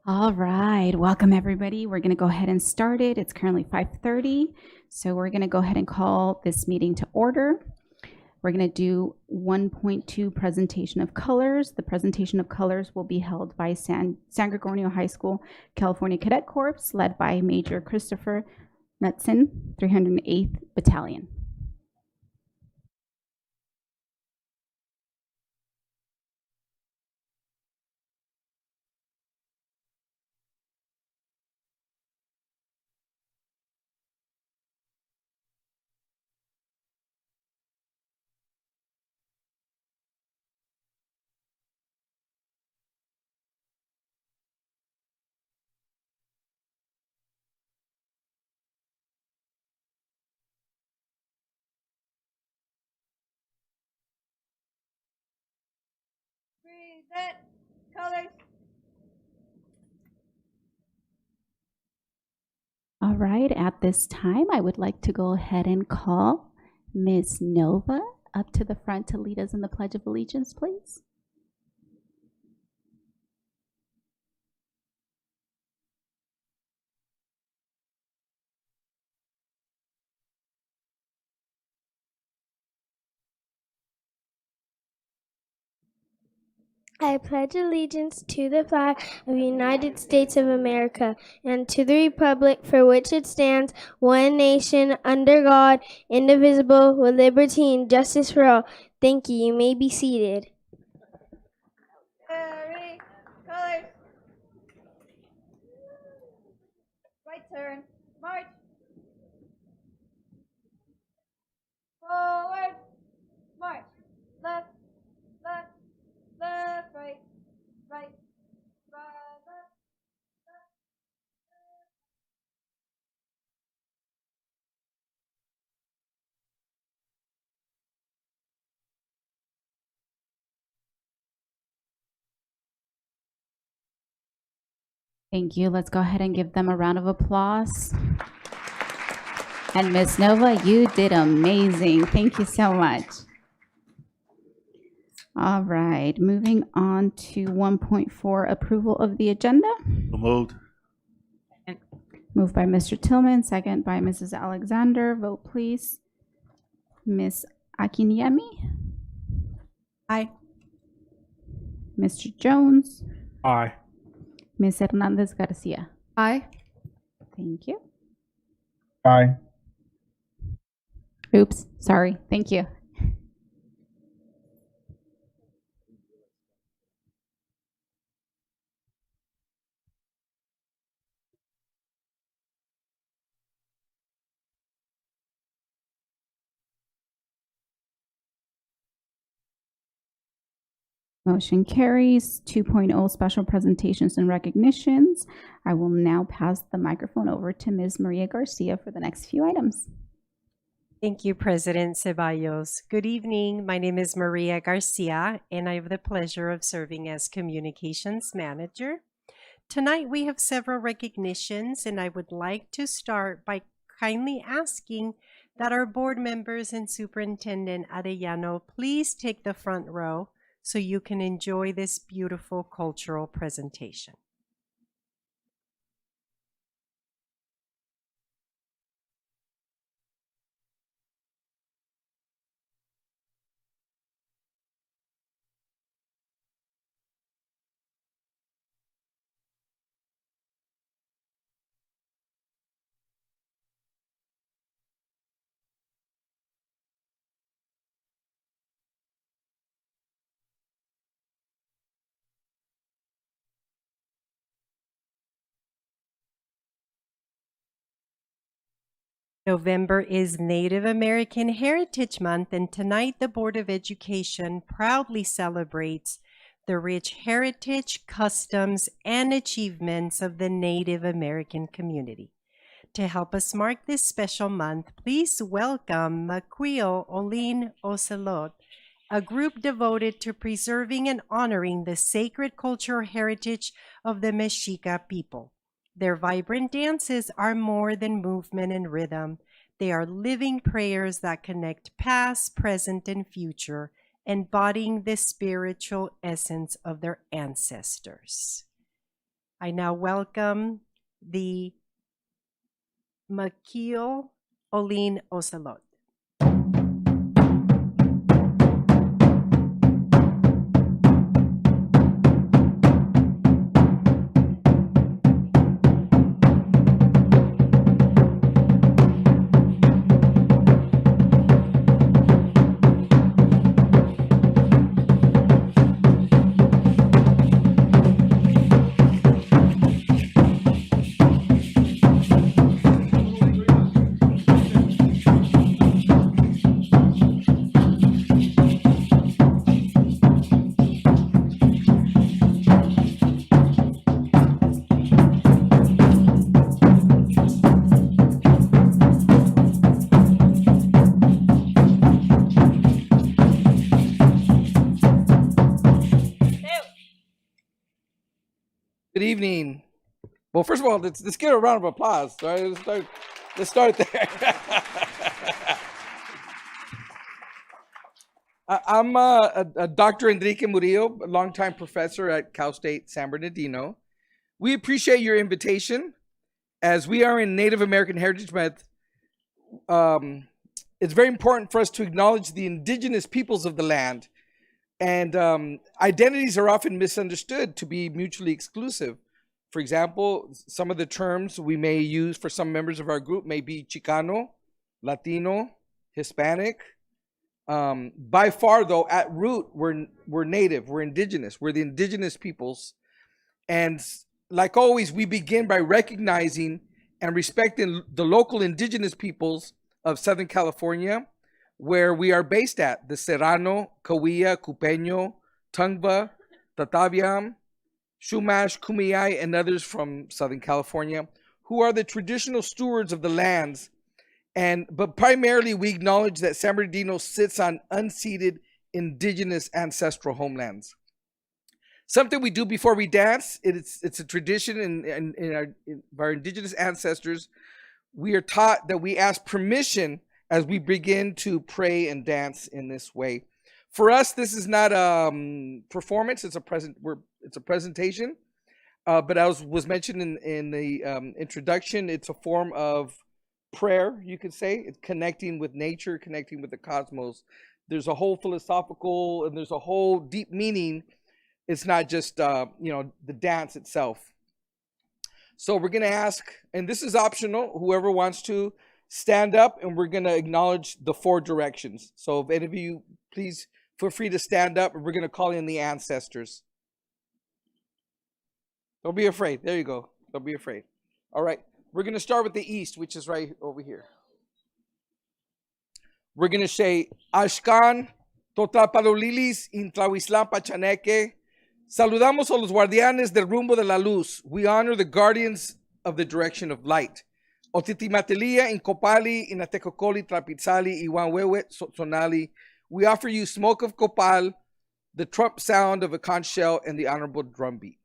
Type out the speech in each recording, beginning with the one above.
All right, welcome everybody. We're going to go ahead and start it. It's currently 5:30, so we're going to go ahead and call this meeting to order. We're going to do 1.2 presentation of colors. The presentation of colors will be held by San Gregorio High School, California Cadet Corps, led by Major Christopher Knudsen, 308th Battalion. Present colors. All right, at this time, I would like to go ahead and call Ms. Nova up to the front to lead us in the Pledge of Allegiance, please. I pledge allegiance to the flag of the United States of America and to the republic for which it stands, one nation, under God, indivisible, with liberty and justice for all. Thank you. You may be seated. Very colors. Right turn. March. Forward. March. Left. Left. Left. Right. Right. Right. Left. Thank you. Let's go ahead and give them a round of applause. And Ms. Nova, you did amazing. Thank you so much. All right, moving on to 1.4, approval of the agenda. So moved. Moved by Mr. Tillman, second by Mrs. Alexander. Vote, please. Ms. Akinyemi? Aye. Mr. Jones? Aye. Ms. Hernandez Garcia? Aye. Thank you. Aye. Oops, sorry. Thank you. Motion carries. 2.0 special presentations and recognitions. I will now pass the microphone over to Ms. Maria Garcia for the next few items. Thank you, President Ceballos. Good evening. My name is Maria Garcia, and I have the pleasure of serving as Communications Manager. Tonight, we have several recognitions, and I would like to start by kindly asking that our board members and Superintendent Arellano please take the front row so you can enjoy this beautiful cultural presentation. November is Native American Heritage Month, and tonight the Board of Education proudly celebrates the rich heritage, customs, and achievements of the Native American community. To help us mark this special month, please welcome Maquio Olin Ocelot, a group devoted to preserving and honoring the sacred cultural heritage of the Mexica people. Their vibrant dances are more than movement and rhythm. They are living prayers that connect past, present, and future, embodying the spiritual essence of their ancestors. I now welcome the Makil Olin Ocelot. Good evening. Well, first of all, let's give a round of applause. All right, let's start there. I'm Dr. Enrique Murillo, a longtime professor at Cal State San Bernardino. We appreciate your invitation. As we are in Native American Heritage Month, it's very important for us to acknowledge the indigenous peoples of the land. And identities are often misunderstood to be mutually exclusive. For example, some of the terms we may use for some members of our group may be Chicano, Latino, Hispanic. By far, though, at root, we're native, we're indigenous, we're the indigenous peoples. And like always, we begin by recognizing and respecting the local indigenous peoples of Southern California, where we are based at, the Serrano, Cahuilla, Cupeño, Tungva, Tataviam, Chumash, Kumeyaay, and others from Southern California, who are the traditional stewards of the lands. But primarily, we acknowledge that San Bernardino sits on unceded indigenous ancestral homelands. Something we do before we dance, it's a tradition in our indigenous ancestors. We are taught that we ask permission as we begin to pray and dance in this way. For us, this is not a performance, it's a presentation. But as was mentioned in the introduction, it's a form of prayer, you could say. It's connecting with nature, connecting with the cosmos. There's a whole philosophical and there's a whole deep meaning. It's not just the dance itself. So we're gonna ask, and this is optional, whoever wants to stand up, and we're going to acknowledge the 4 directions. So if any of you, please feel free to stand up, and we're going to call in the ancestors. Don't be afraid. There you go. Don't be afraid. All right. We're going to start with the east, which is right over here. We're going to say, Ashkan, Totlapalolilis, Intlahuislán Pachaneque. Saludamos a los guardianes del rumbo de la luz. We honor the guardians of the direction of light. Otitimatelia, Incopali, Inatecocoli, Trapitzali, Iwanwewe, Sotzonali. We offer you smoke of copal, the trump sound of a conch shell, and the honorable drumbeat.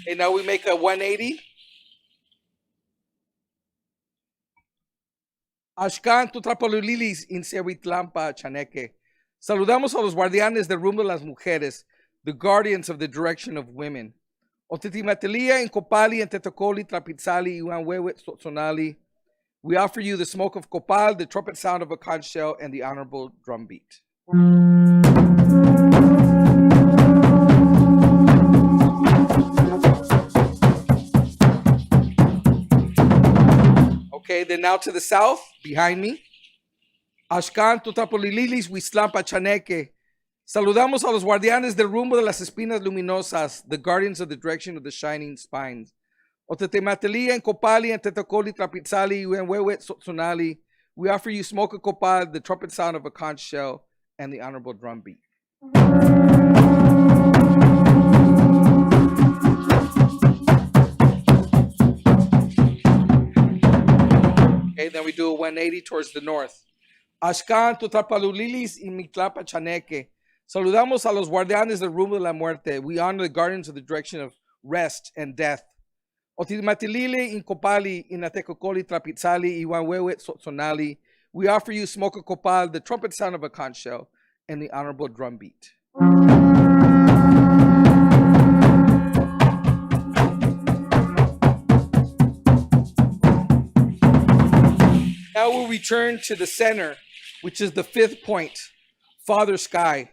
And now we make a 180. Ashkan, Tutrapolulilis, Insehuitlampa, Chaneque. Saludamos a los guardianes del rumbo de las mujeres, the guardians of the direction of women. Otitimatelia, Incopali, Tetocoli, Trapitzali, Iwanwewe, Sotzonali. We offer you the smoke of copal, the trumpet sound of a conch shell, and the honorable drumbeat. Okay, then now to the south, behind me. Ashkan, Totapolililis, Huislán Pachaneque. Saludamos a los guardianes del rumbo de las espinas luminosas, the guardians of the direction of the shining spines. Otetematelia, Incopali, Tetocoli, Trapitzali, Uenwewe, Sotzonali. We offer you smoke of copal, the trumpet sound of a conch shell, and the honorable drumbeat. Okay, then we do a 180 towards the north. Ashkan, Totapalulilis, y Mitlapa Chaneque. Saludamos a los guardianes del rumbo de la muerte. We honor the guardians of the direction of rest and death. Otimatilile, Incopali, Inatecocoli, Trapitzali, Iwanwewe, Sotzonali. We offer you smoke a copal, the trumpet sound of a conch shell, and the honorable drum beat. Now we'll return to the center, which is the fifth point, Father Sky.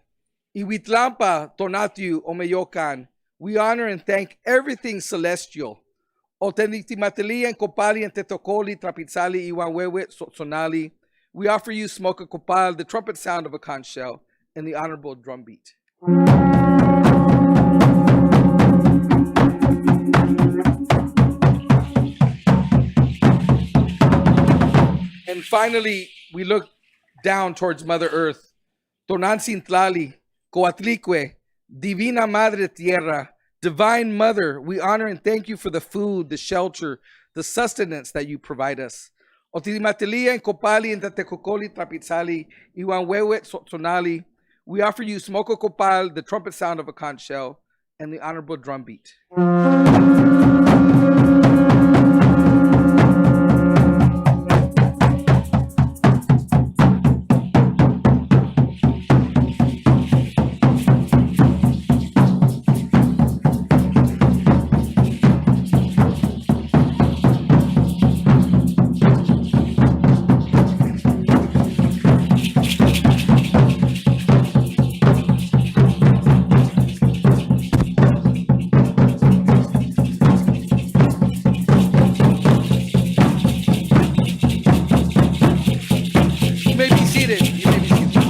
Iwitlampa Tonatiu Omeyokan. We honor and thank everything celestial. Otenitimateli and Kopali and Tetokoli Trapizali Iwanwewe Sonali. We offer you smoke a copal, the trumpet sound of a conch shell, and the honorable drum beat. And finally, we look down towards Mother Earth. Tonancintlali, Coatlicue, Divina Madre Tierra, Divine Mother, we honor and thank you for the food, the shelter, the sustenance that you provide us. Otimatelia and Kopali and Tatecocoli Trapizali, Iwanwewe Sonali, we offer you smoko copal, the trumpet sound of a conch shell, and the honorable drum beat. You may be seated. You may be seated.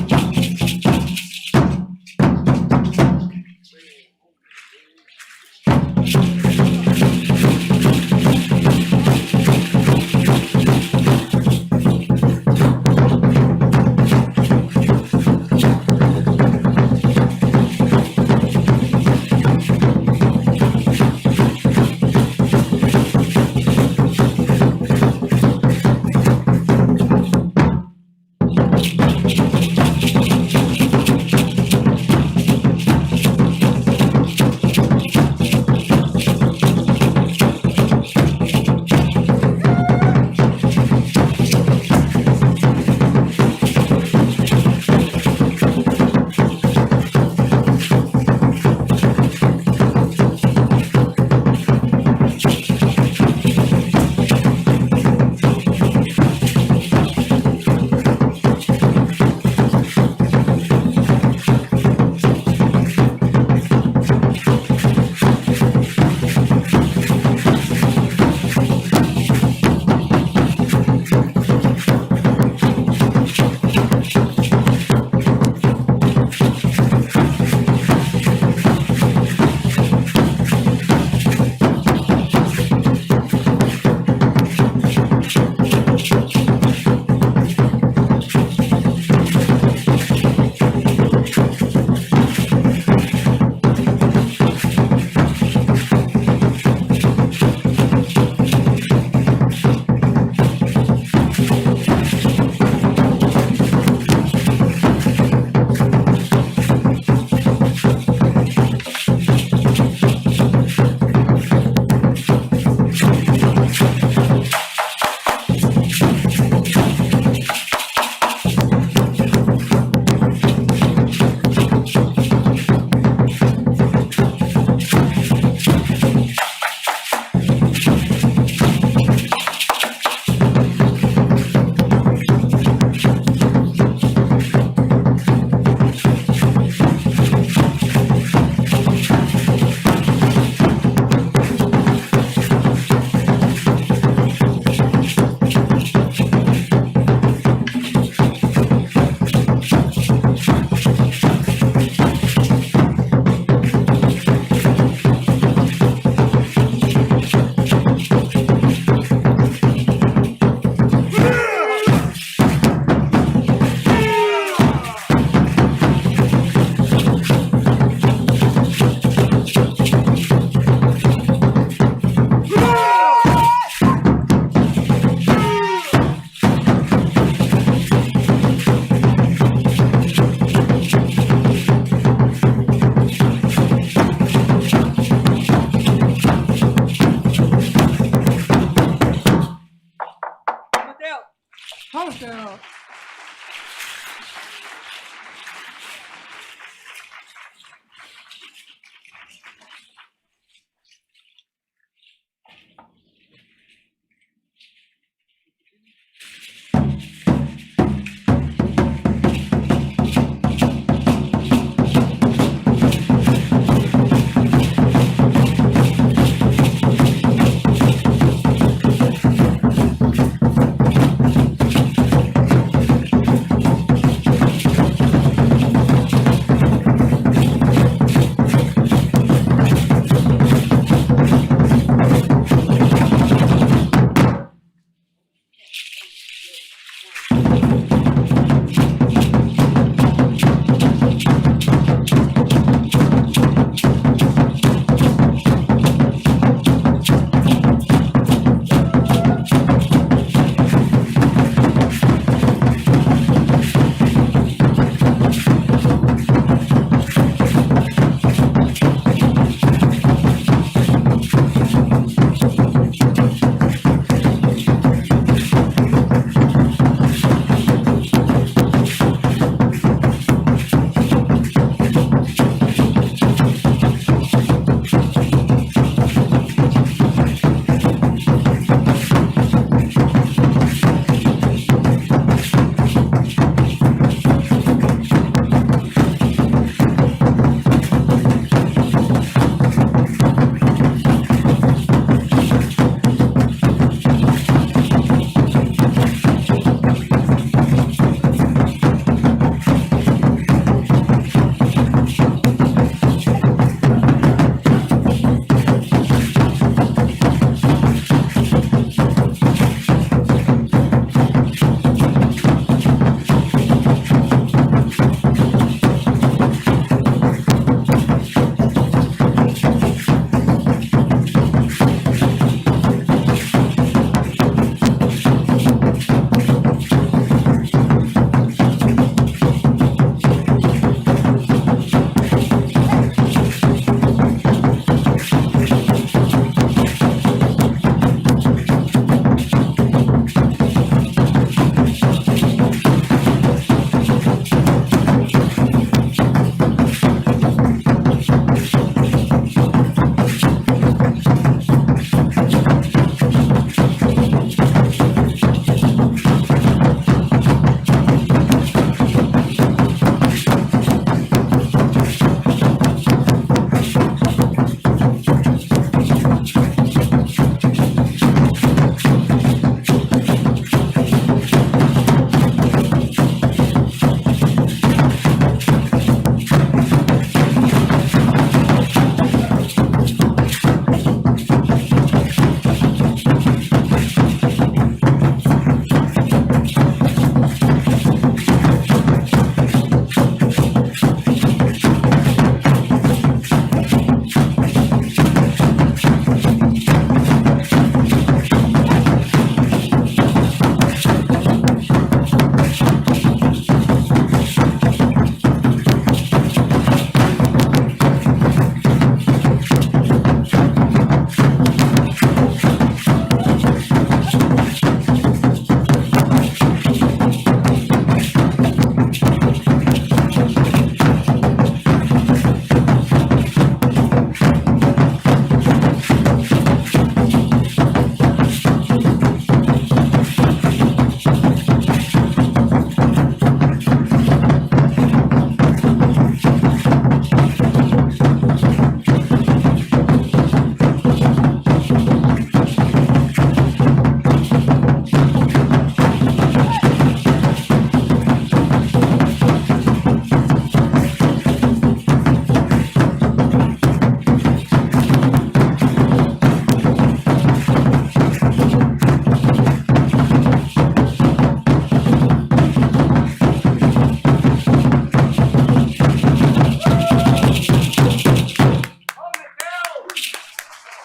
Mateo.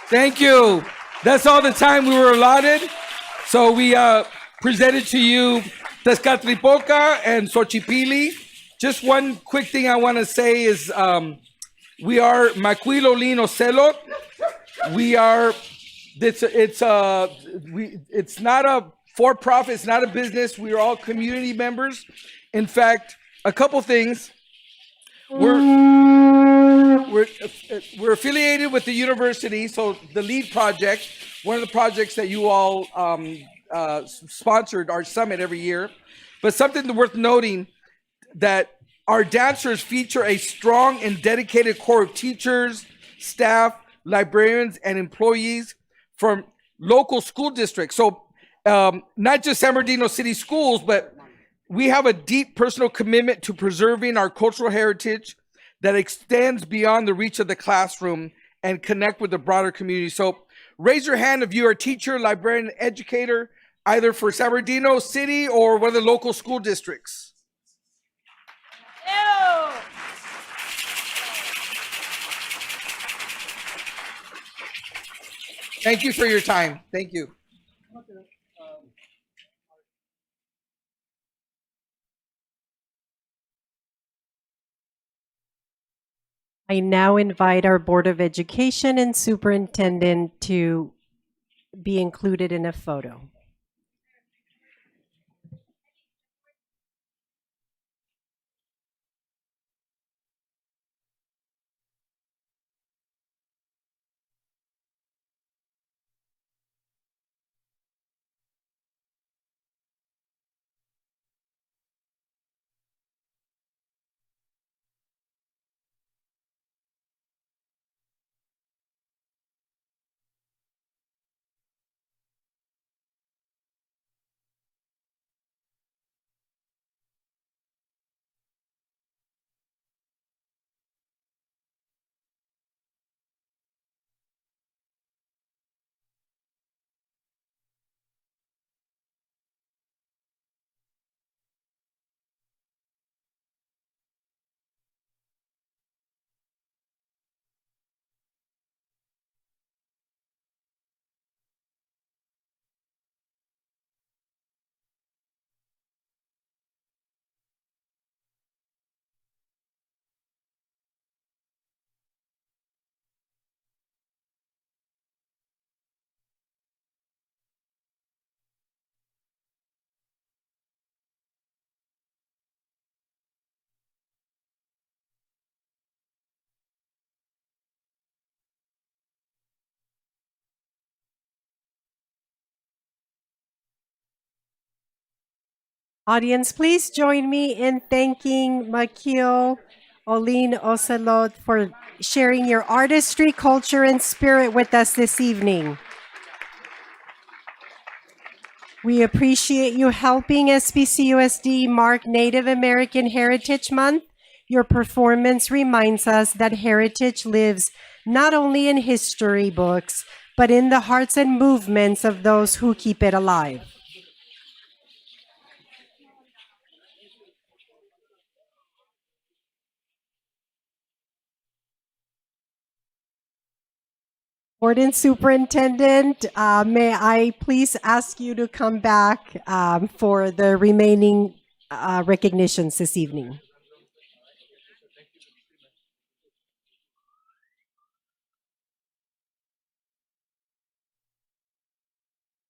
Thank you. That's all the time we were allotted. So we presented to you Tezcatlipoca and Xochipilli. Just one quick thing I want to say is we are Maquilo Lino Celot. We are, it's not a for-profit, it's not a business. We are all community members. In fact, a couple things. We're affiliated with the university, so the LEAD project, one of the projects that you all sponsored our summit every year. But something worth noting, that our dancers feature a strong and dedicated core of teachers, staff, librarians, and employees from local school districts. So not just San Bernardino City Schools, but we have a deep personal commitment to preserving our cultural heritage that extends beyond the reach of the classroom and connect with the broader community. So raise your hand if you're a teacher, librarian, educator, either for San Bernardino City or one of the local school districts. Thank you for your time. Thank you. I now invite our Board of Education and Superintendent to be included in a photo. Audience, please join me in thanking Makio Olin Ocelot for sharing your artistry, culture, and spirit with us this evening. We appreciate you helping SBCUSD mark Native American Heritage Month. Your performance reminds us that heritage lives not only in history books, but in the hearts and movements of those who keep it alive. Board and Superintendent, may I please ask you to come back for the remaining recognitions this evening?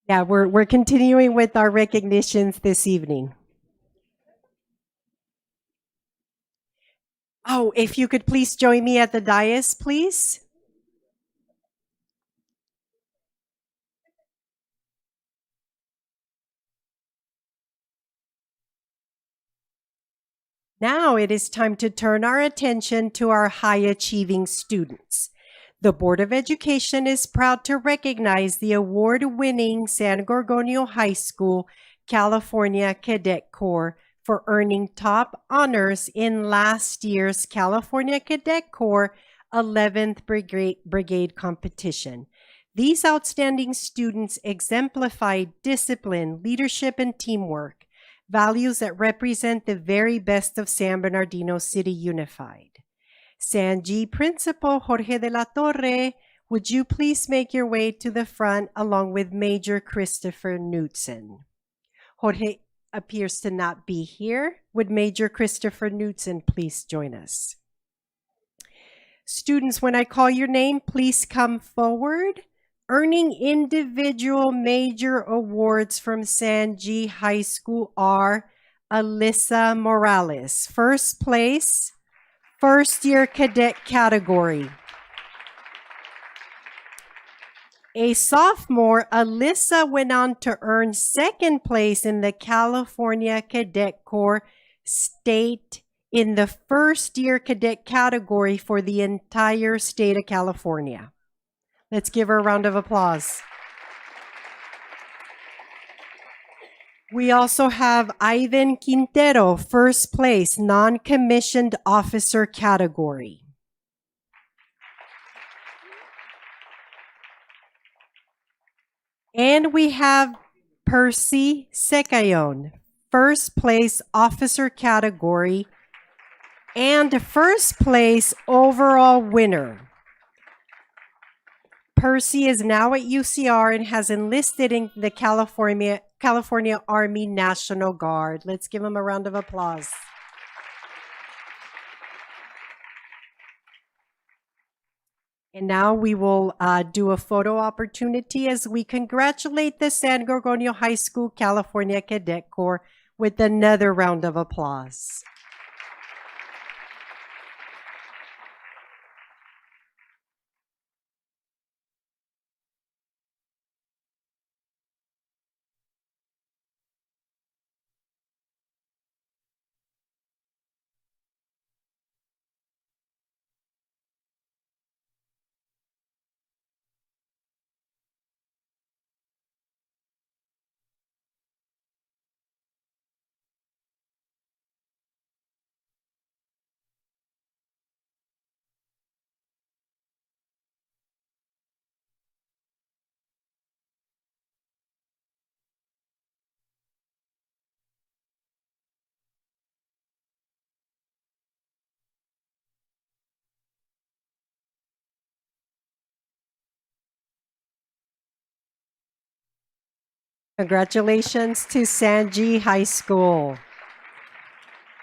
Yeah, we're continuing with our recognitions this evening. Oh, if you could please join me at the dais, please. Now it is time to turn our attention to our high-achieving students. The Board of Education is proud to recognize the award-winning San Gorgonio High School, California Cadet Corps for earning top honors in last year's California Cadet Corps 11th Brigade competition. These outstanding students exemplified discipline, leadership, and teamwork, values that represent the very best of San Bernardino City Unified. San G Principal Jorge de la Torre Would you please make your way to the front along with Major Christopher Knudsen? Jorge appears to not be here. Would Major Christopher Knudsen please join us? Students, when I call your name, please come forward. Earning individual major awards from San G High School are Alyssa Morales, first place, first year cadet category. A sophomore, Alyssa went on to earn second place in the California Cadet Corps State in the first year cadet category for the entire state of California. Let's give her a round of applause. We also have Ivan Quintero, first place, non-commissioned officer category. And we have Percy Secayon, first place officer category and first place overall winner. Percy is now at UCR and has enlisted in the California Army National Guard. Let's give him a round of applause. And now we will do a photo opportunity as we congratulate the San Gorgonio High School California Cadet Corps with another round of applause. Congratulations to San G High School.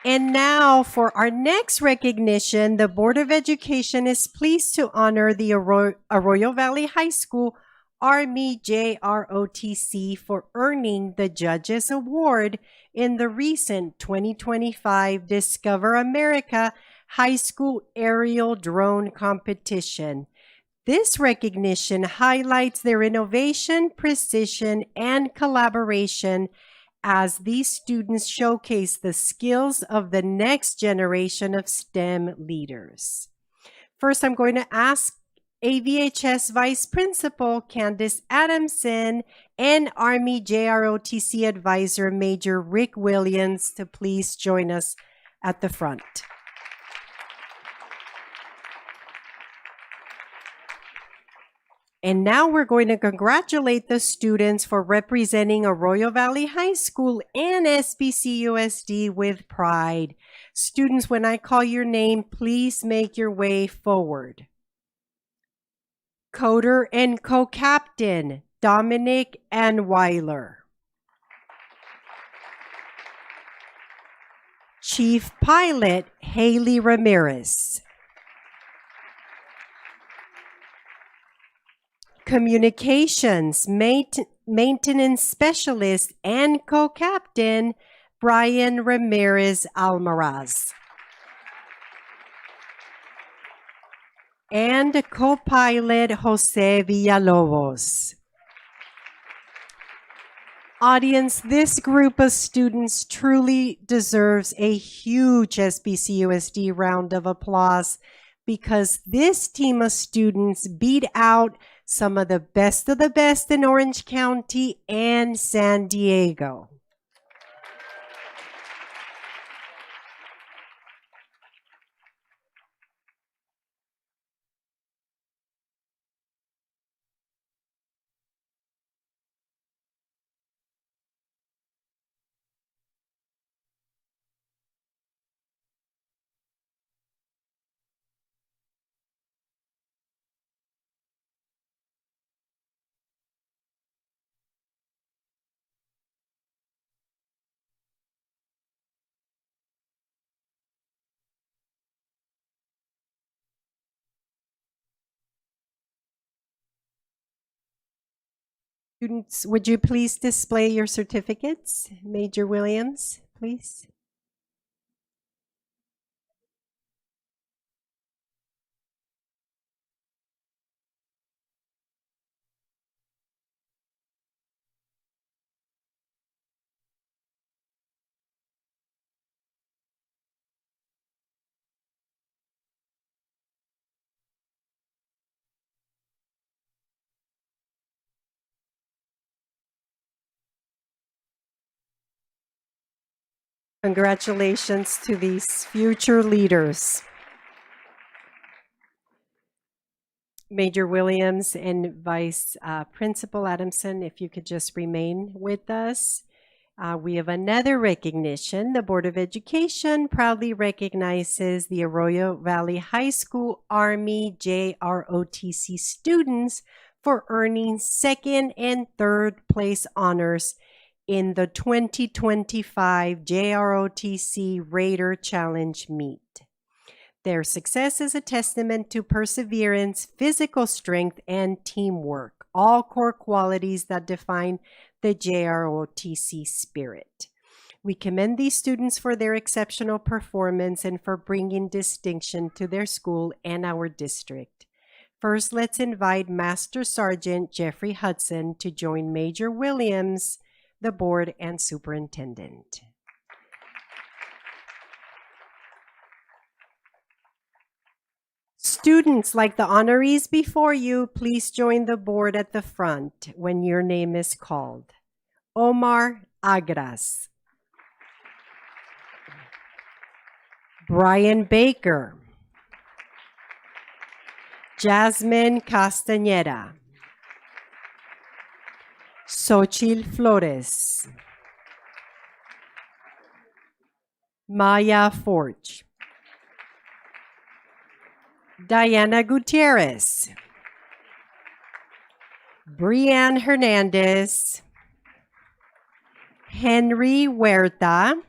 And now for our next recognition, the Board of Education is pleased to honor the Arroyo Valley High School Army JROTC for earning the Judges Award in the recent 2025 Discover America High School Aerial Drone Competition. This recognition highlights their innovation, precision, and collaboration as these students showcase the skills of the next generation of STEM leaders. First, I'm going to ask AVHS Vice Principal Candace Adamson and Army JROTC Advisor Major Rick Williams to please join us at the front. And now we're going to congratulate the students for representing Arroyo Valley High School and SBCUSD with pride. Students, when I call your name, please make your way forward. Coder and co-captain, Dominic Anweiler. Chief pilot, Haley Ramirez. Communications, maintenance specialist, and co-captain, Brian Ramirez Almaraz. And co-pilot, Jose Villalobos. Audience, this group of students truly deserves a huge SBCUSD round of applause because this team of students beat out some of the best in Orange County and San Diego. Students, would you please display your certificates? Major Williams, please. Congratulations to these future leaders. Major Williams and Vice Principal Adamson, if you could just remain with us. We have another recognition. The Board of Education proudly recognizes the Arroyo Valley High School Army JROTC students for earning second and third place honors in the 2025 JROTC Raider Challenge Meet. Their success is a testament to perseverance, physical strength, and teamwork, all core qualities that define the JROTC spirit. We commend these students for their exceptional performance and for bringing distinction to their school and our district. First, let's invite Master Sergeant Jeffrey Hudson to join Major Williams, the board, and superintendent. Students, like the honorees before you, please join the board at the front when your name is called. Omar Agras. Brian Baker. Jasmine Castañeda. Xochitl Flores. Maya Forge. Diana Gutierrez. Brianne Hernandez. Henry Huerta.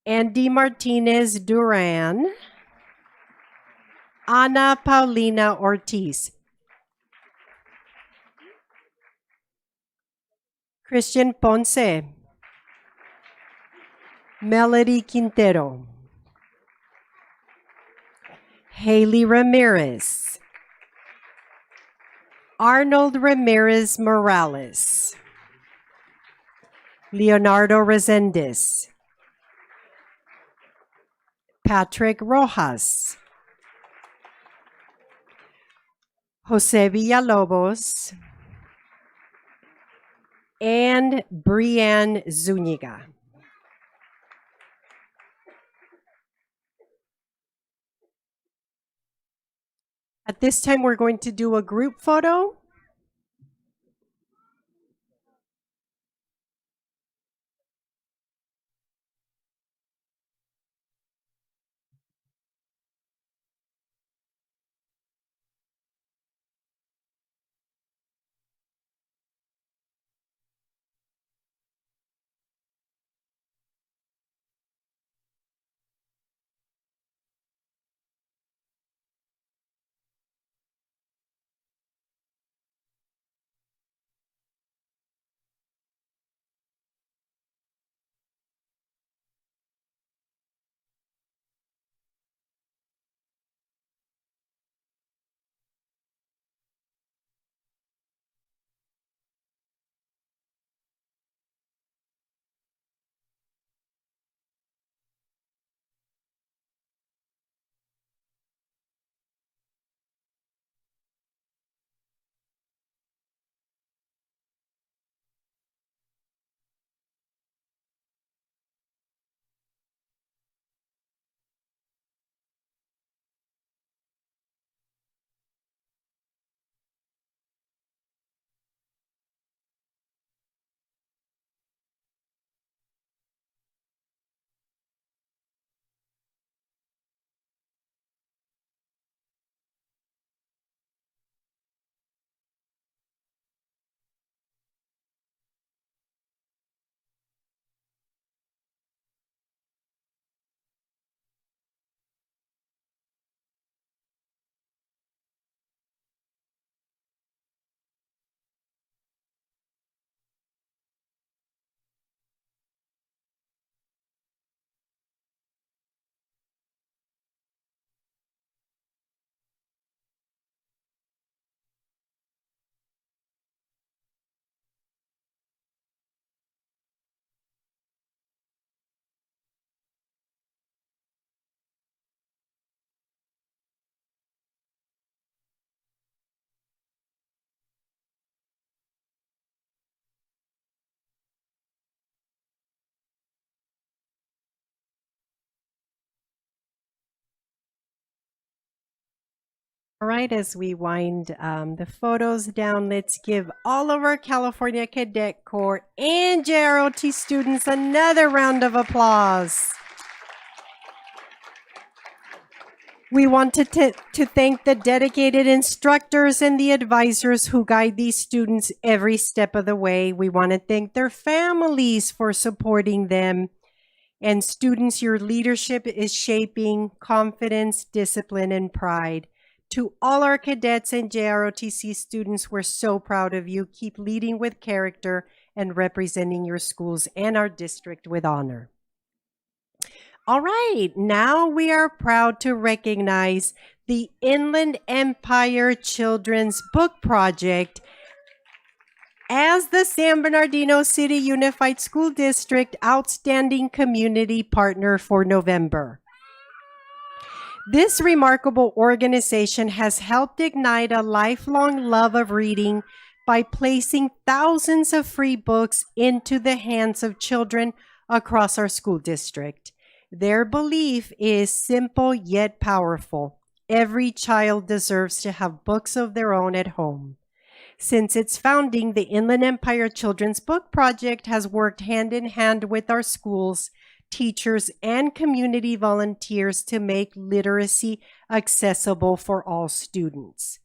Andy Martinez Duran. Ana Paulina Ortiz. Christian Ponce. Melody Quintero. Haley Ramirez. Arnold Ramirez Morales. Leonardo Resendez. Patrick Rojas. Jose Villalobos. And Brianne Zuniga. At this time, we're going to do a group photo. All right, as we wind the photos down, let's give all of our California Cadet Corps and JROT students another round of applause. We want to thank the dedicated instructors and the advisors who guide these students every step of the way. We want to thank their families for supporting them. And students, your leadership is shaping confidence, discipline, and pride. To all our cadets and JROTC students, we're so proud of you. Keep leading with character and representing your schools and our district with honor. All right, now we are proud to recognize the Inland Empire Children's Book Project as the San Bernardino City Unified School District Outstanding Community Partner for November. This remarkable organization has helped ignite a lifelong love of reading by placing thousands of free books into the hands of children across our school district. Their belief is simple yet powerful. Every child deserves to have books of their own at home. Since its founding, the Inland Empire Children's Book Project has worked hand in hand with our schools, teachers, and community volunteers to make literacy accessible for all students.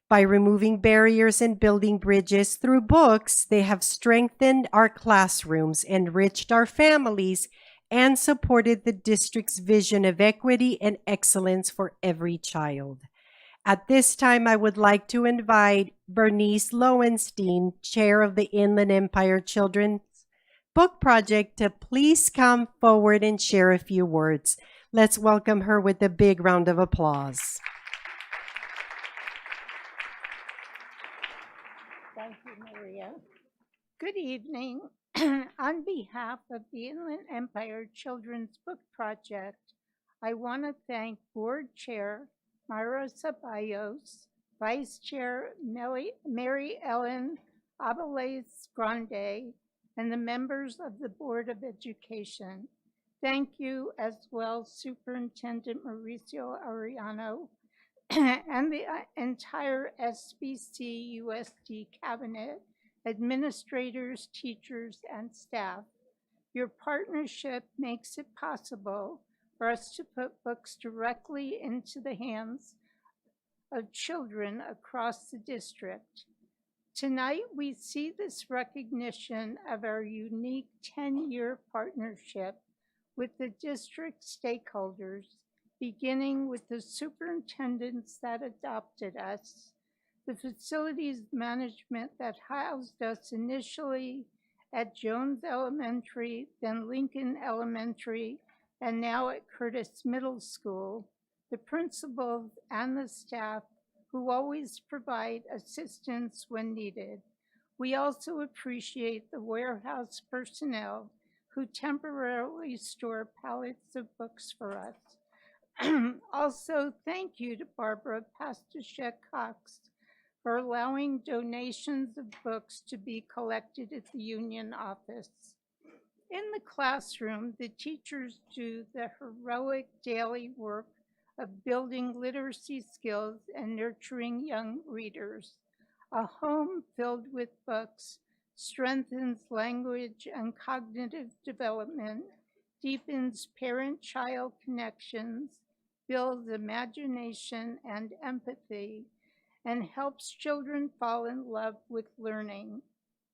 By removing barriers and building bridges through books, they have strengthened our classrooms, enriched our families, and supported the district's vision of equity and excellence for every child. At this time, I would like to invite Bernice Lowenstein, Chair of the Inland Empire Children's Book Project, to please come forward and share a few words. Let's welcome her with a big round of applause. Thank you, Maria. Good evening. On behalf of the Inland Empire Children's Book Project, I want to thank Board Chair Myra Ceballos, Vice Chair Mary Ellen Abeles Grande, and the members of the Board of Education. Thank you as well, Superintendent Mauricio Arellano, and the entire SBC USD cabinet, administrators, teachers, and staff. Your partnership makes it possible for us to put books directly into the hands of children across the district. Tonight, we see this recognition of our unique 10-year partnership with the district stakeholders, beginning with the superintendents that adopted us, the facilities management that housed us initially at Jones Elementary, then Lincoln Elementary, and now at Curtis Middle School, the principals and the staff who always provide assistance when needed. We also appreciate the warehouse personnel who temporarily store pallets of books for us. Also, thank you to Barbara Pastuszek-Cox for allowing donations of books to be collected at the union office. In the classroom, the teachers do the heroic daily work of building literacy skills and nurturing young readers. A home filled with books strengthens language and cognitive development, deepens parent-child connections, builds imagination and empathy, and helps children fall in love with learning.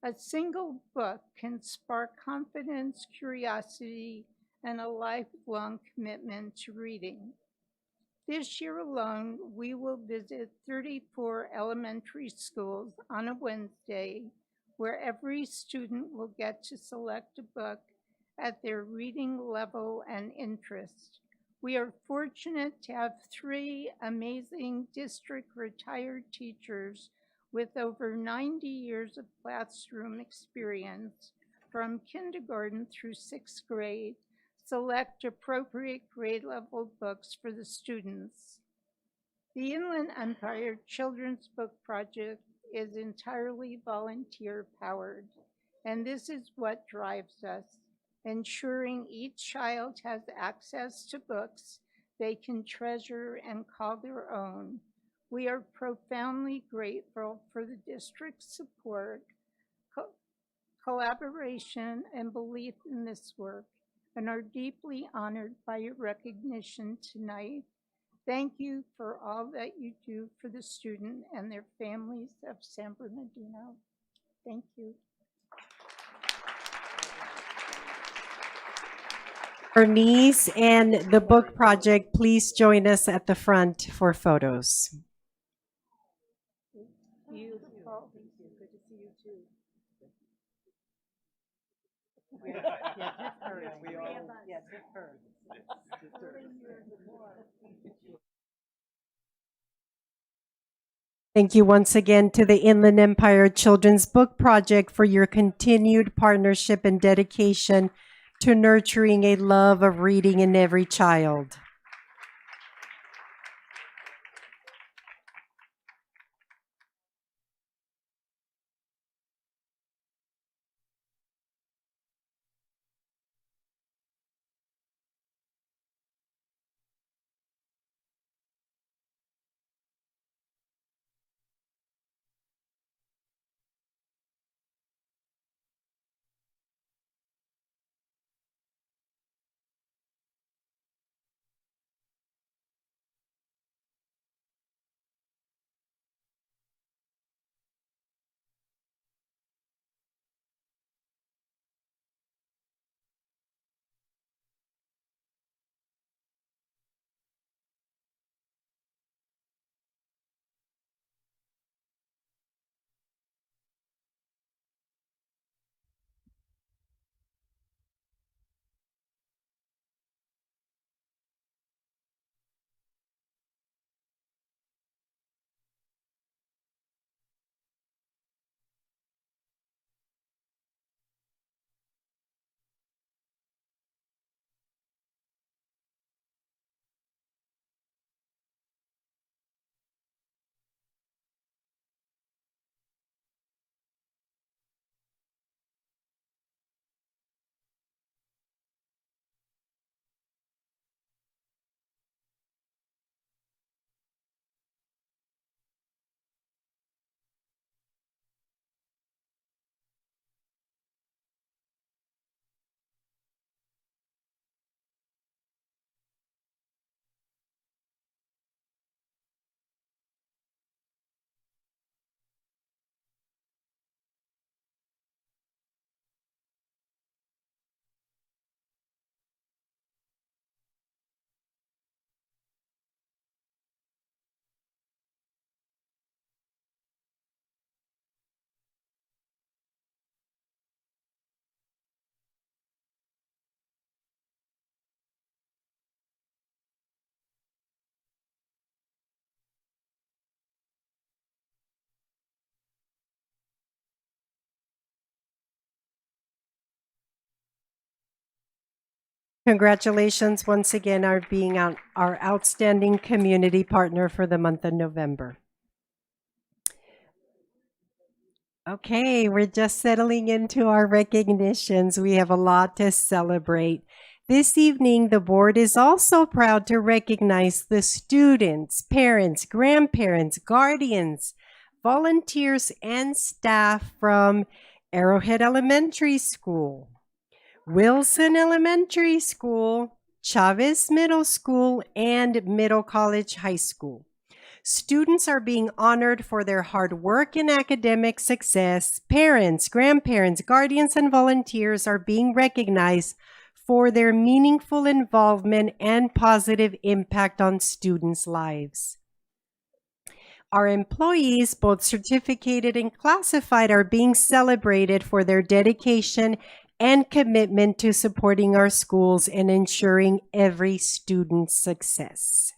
A single book can spark confidence, curiosity, and a lifelong commitment to reading. This year alone, we will visit 34 elementary schools on a Wednesday, where every student will get to select a book at their reading level and interest. We are fortunate to have 3 amazing district retired teachers with over 90 years of classroom experience from kindergarten through 6th grade select appropriate grade level books for the students. The Inland Empire Children's Book Project is entirely volunteer powered, and this is what drives us, ensuring each child has access to books they can treasure and call their own. We are profoundly grateful for the district's support, collaboration, and belief in this work, and are deeply honored by your recognition tonight. Thank you for all that you do for the student and their families of San Bernardino. Thank you. Bernice and the book project, please join us at the front for photos. Beautiful. Good to see you too. Thank you once again to the Inland Empire Children's Book Project for your continued partnership and dedication to nurturing a love of reading in every child. Congratulations once again on being our outstanding community partner for the month of November. Okay, we're just settling into our recognitions. We have a lot to celebrate. This evening, the board is also proud to recognize the students, parents, grandparents, guardians, volunteers, and staff from Arrowhead Elementary School, Wilson Elementary School, Chavez Middle School, and Middle College High School. Students are being honored for their hard work and academic success. Parents, grandparents, guardians, and volunteers are being recognized for their meaningful involvement and positive impact on students' lives. Our employees, both certificated and classified, are being celebrated for their dedication and commitment to supporting our schools and ensuring every student's success.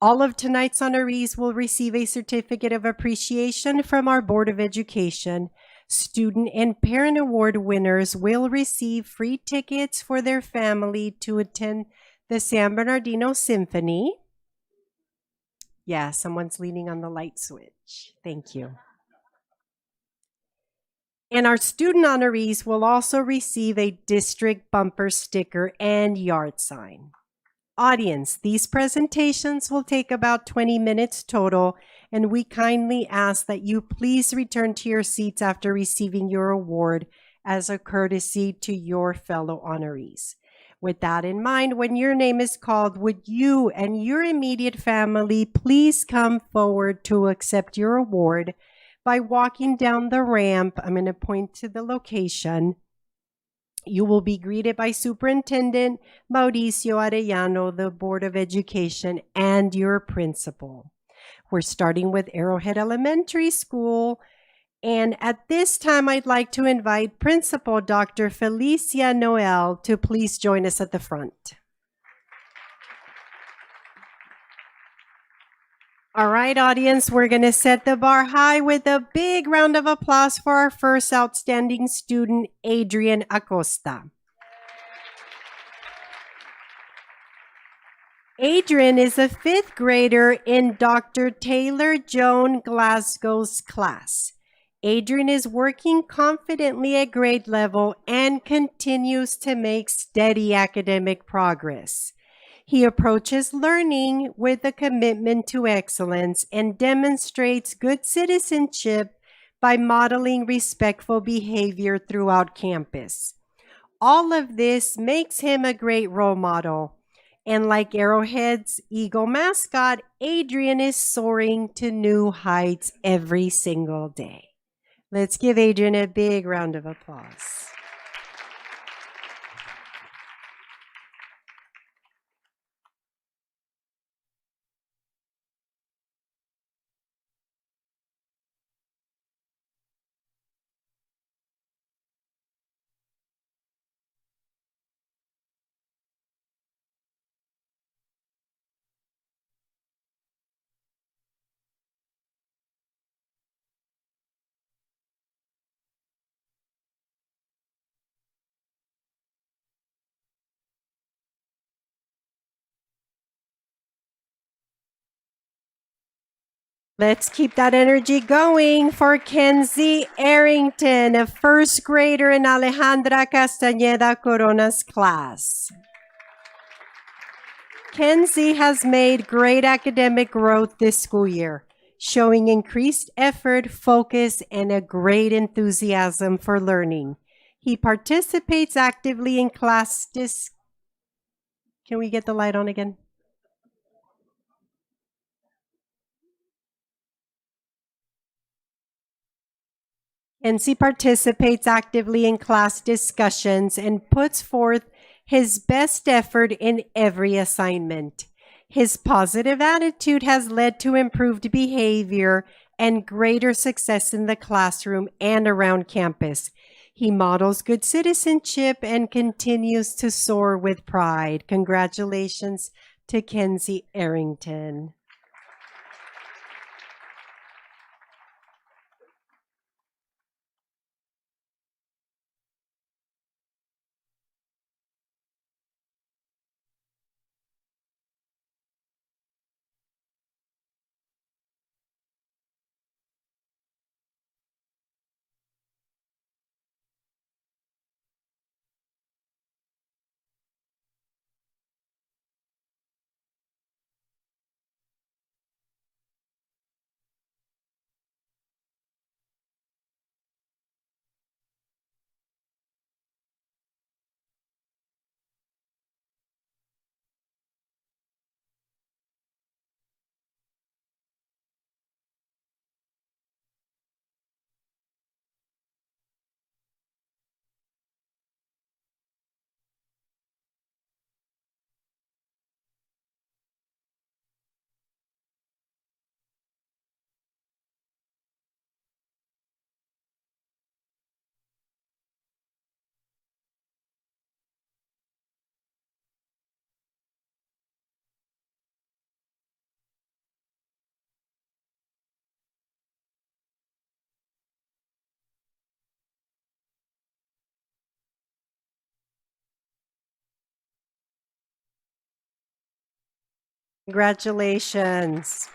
All of tonight's honorees will receive a certificate of appreciation from our Board of Education. Student and parent award winners will receive free tickets for their family to attend the San Bernardino Symphony. Yeah, someone's leaning on the light switch. Thank you. And our student honorees will also receive a district bumper sticker and yard sign. Audience, these presentations will take about 20 minutes total, and we kindly ask that you please return to your seats after receiving your award as a courtesy to your fellow honorees. With that in mind, when your name is called, would you and your immediate family please come forward to accept your award by walking down the ramp? I'm going to point to the location. You will be greeted by Superintendent Mauricio Arellano, the Board of Education, and your principal. We're starting with Arrowhead Elementary School. And at this time, I'd like to invite Principal Dr. Felicia Noel to please join us at the front. All right, audience, we're going to set the bar high with a big round of applause for our first outstanding student, Adrian Acosta. Adrian is a fifth grader in Dr. Taylor Joan Glasgow's class. Adrian is working confidently at grade level and continues to make steady academic progress. He approaches learning with a commitment to excellence and demonstrates good citizenship by modeling respectful behavior throughout campus. All of this makes him a great role model. And like Arrowhead's Eagle mascot, Adrian is soaring to new heights every single day. Let's give Adrian a big round of applause. Let's keep that energy going for Kenzie Arrington, a first grader in Alejandra Castañeda Corona's class. Kenzie has made great academic growth this school year, showing increased effort, focus, and a great enthusiasm for learning. He participates actively in class Can we get the light on again? Kenzie participates actively in class discussions and puts forth his best effort in every assignment. His positive attitude has led to improved behavior and greater success in the classroom and around campus. He models good citizenship and continues to soar with pride. Congratulations to Kenzie Arrington. Congratulations.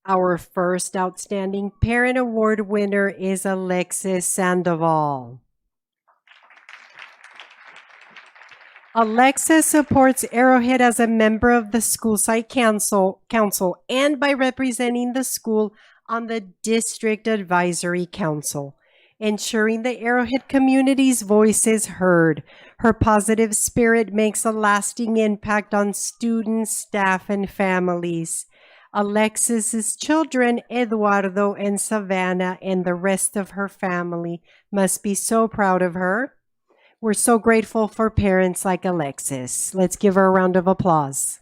Our first Outstanding Parent Award winner is Alexis Sandoval. Alexis supports Arrowhead as a member of the school site council and by representing the school on the district advisory council, ensuring the Arrowhead community's voice is heard. Her positive spirit makes a lasting impact on students, staff, and families. Alexis's children, Eduardo and Savannah, and the rest of her family must be so proud of her. We're so grateful for parents like Alexis. Let's give her a round of applause.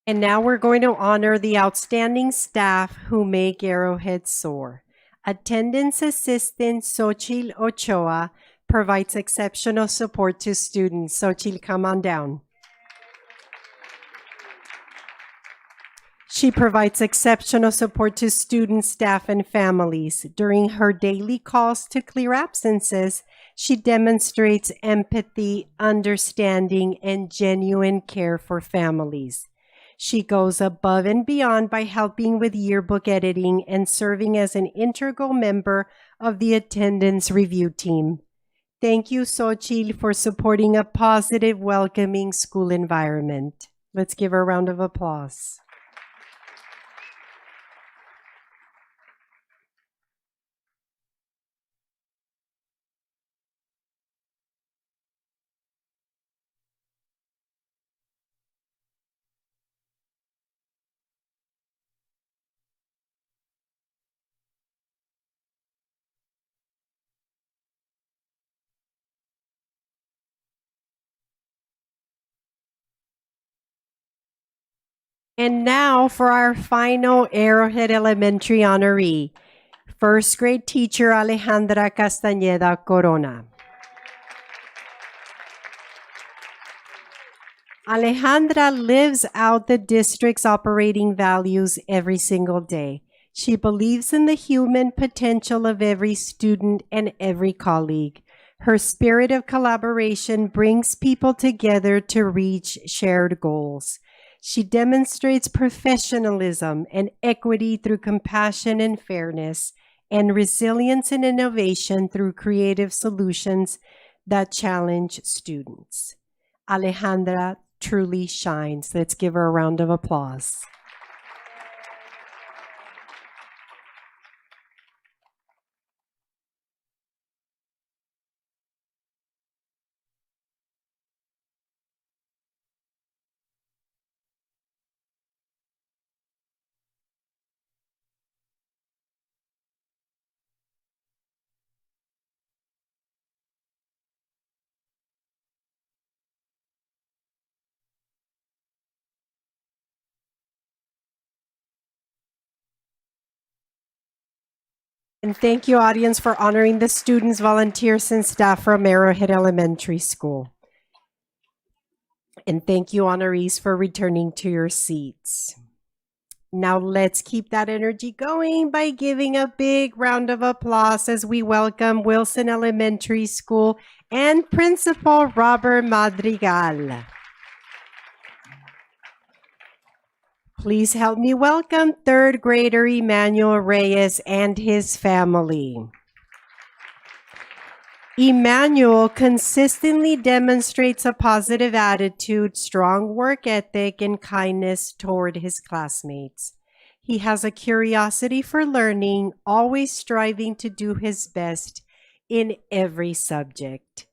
And now we're going to honor the outstanding staff who make Arrowhead soar. Attendance assistant Xochitl Ochoa provides exceptional support to students. Xochitl, come on down. She provides exceptional support to students, staff, and families. During her daily calls to clear absences, she demonstrates empathy, understanding, and genuine care for families. She goes above and beyond by helping with yearbook editing and serving as an integral member of the attendance review team. Thank you, Xochitl, for supporting a positive, welcoming school environment. Let's give her a round of applause. And now for our final Arrowhead Elementary honoree, first grade teacher Alejandra Castañeda Corona. Alejandra lives out the district's operating values every single day. She believes in the human potential of every student and every colleague. Her spirit of collaboration brings people together to reach shared goals. She demonstrates professionalism and equity through compassion and fairness, and resilience and innovation through creative solutions that challenge students. Alejandra truly shines. Let's give her a round of applause. And thank you, audience, for honoring the students, volunteers, and staff from Arrowhead Elementary School. And thank you, honorees, for returning to your seats. Now let's keep that energy going by giving a big round of applause as we welcome Wilson Elementary School and Principal Robert Madrigal. Please help me welcome third grader Emmanuel Reyes and his family. Emmanuel consistently demonstrates a positive attitude, strong work ethic, and kindness toward his classmates. He has a curiosity for learning, always striving to do his best in every subject.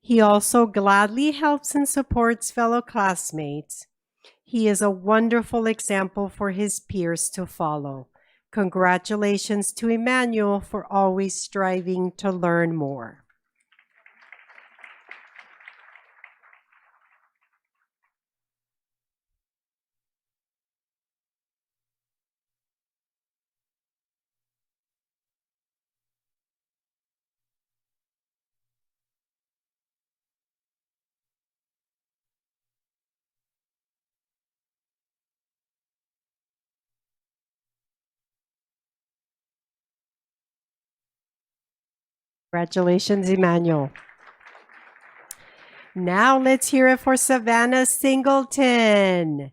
He also gladly helps and supports fellow classmates. He is a wonderful example for his peers to follow. Congratulations to Emmanuel for always striving to learn more. Congratulations, Emmanuel. Now let's hear it for Savannah Singleton.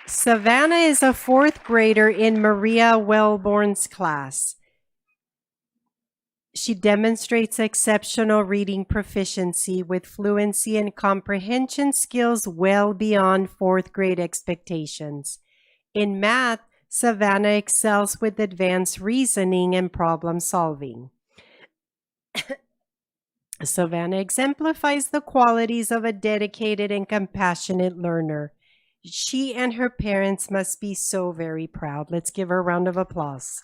Savannah is a 4th grader in Maria Wellborn's class. She demonstrates exceptional reading proficiency with fluency and comprehension skills well beyond 4th grade expectations. In math, Savannah excels with advanced reasoning and problem solving. Savannah exemplifies the qualities of a dedicated and compassionate learner. She and her parents must be so very proud. Let's give her a round of applause.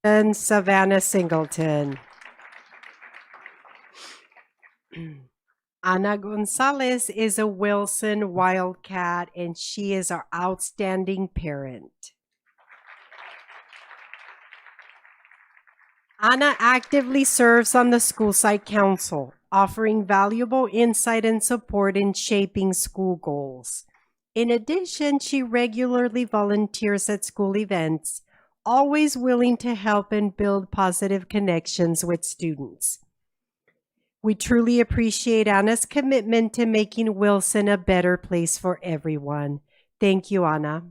And Savannah Singleton. Ana Gonzalez is a Wilson Wildcat, and she is our outstanding parent. Ana actively serves on the school site council, offering valuable insight and support in shaping school goals. In addition, she regularly volunteers at school events, always willing to help and build positive connections with students. We truly appreciate Anna's commitment to making Wilson a better place for everyone. Thank you, Anna.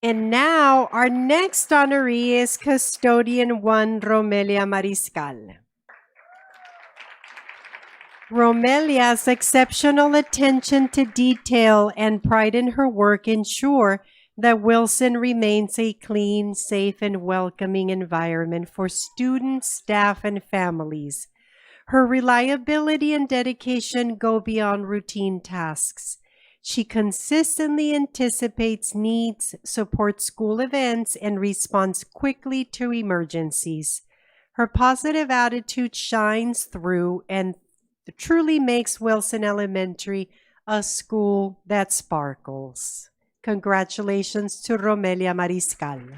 And now our next honoree is Custodian 1 Romelia Mariscal. Romelia's exceptional attention to detail and pride in her work ensure that Wilson remains a clean, safe, and welcoming environment for students, staff, and families. Her reliability and dedication go beyond routine tasks. She consistently anticipates needs, supports school events, and responds quickly to emergencies. Her positive attitude shines through and truly makes Wilson Elementary a school that sparkles. Congratulations to Romelia Mariscal.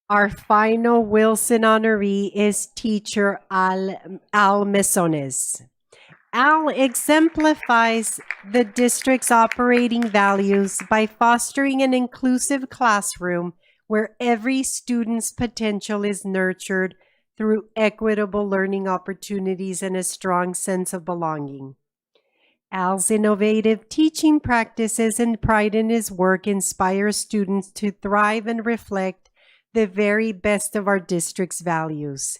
Our final Wilson honoree is teacher Al Mesones. Al exemplifies the district's operating values by fostering an inclusive classroom where every student's potential is nurtured through equitable learning opportunities and a strong sense of belonging. Al's innovative teaching practices and pride in his work inspire students to thrive and reflect the very best of our district's values.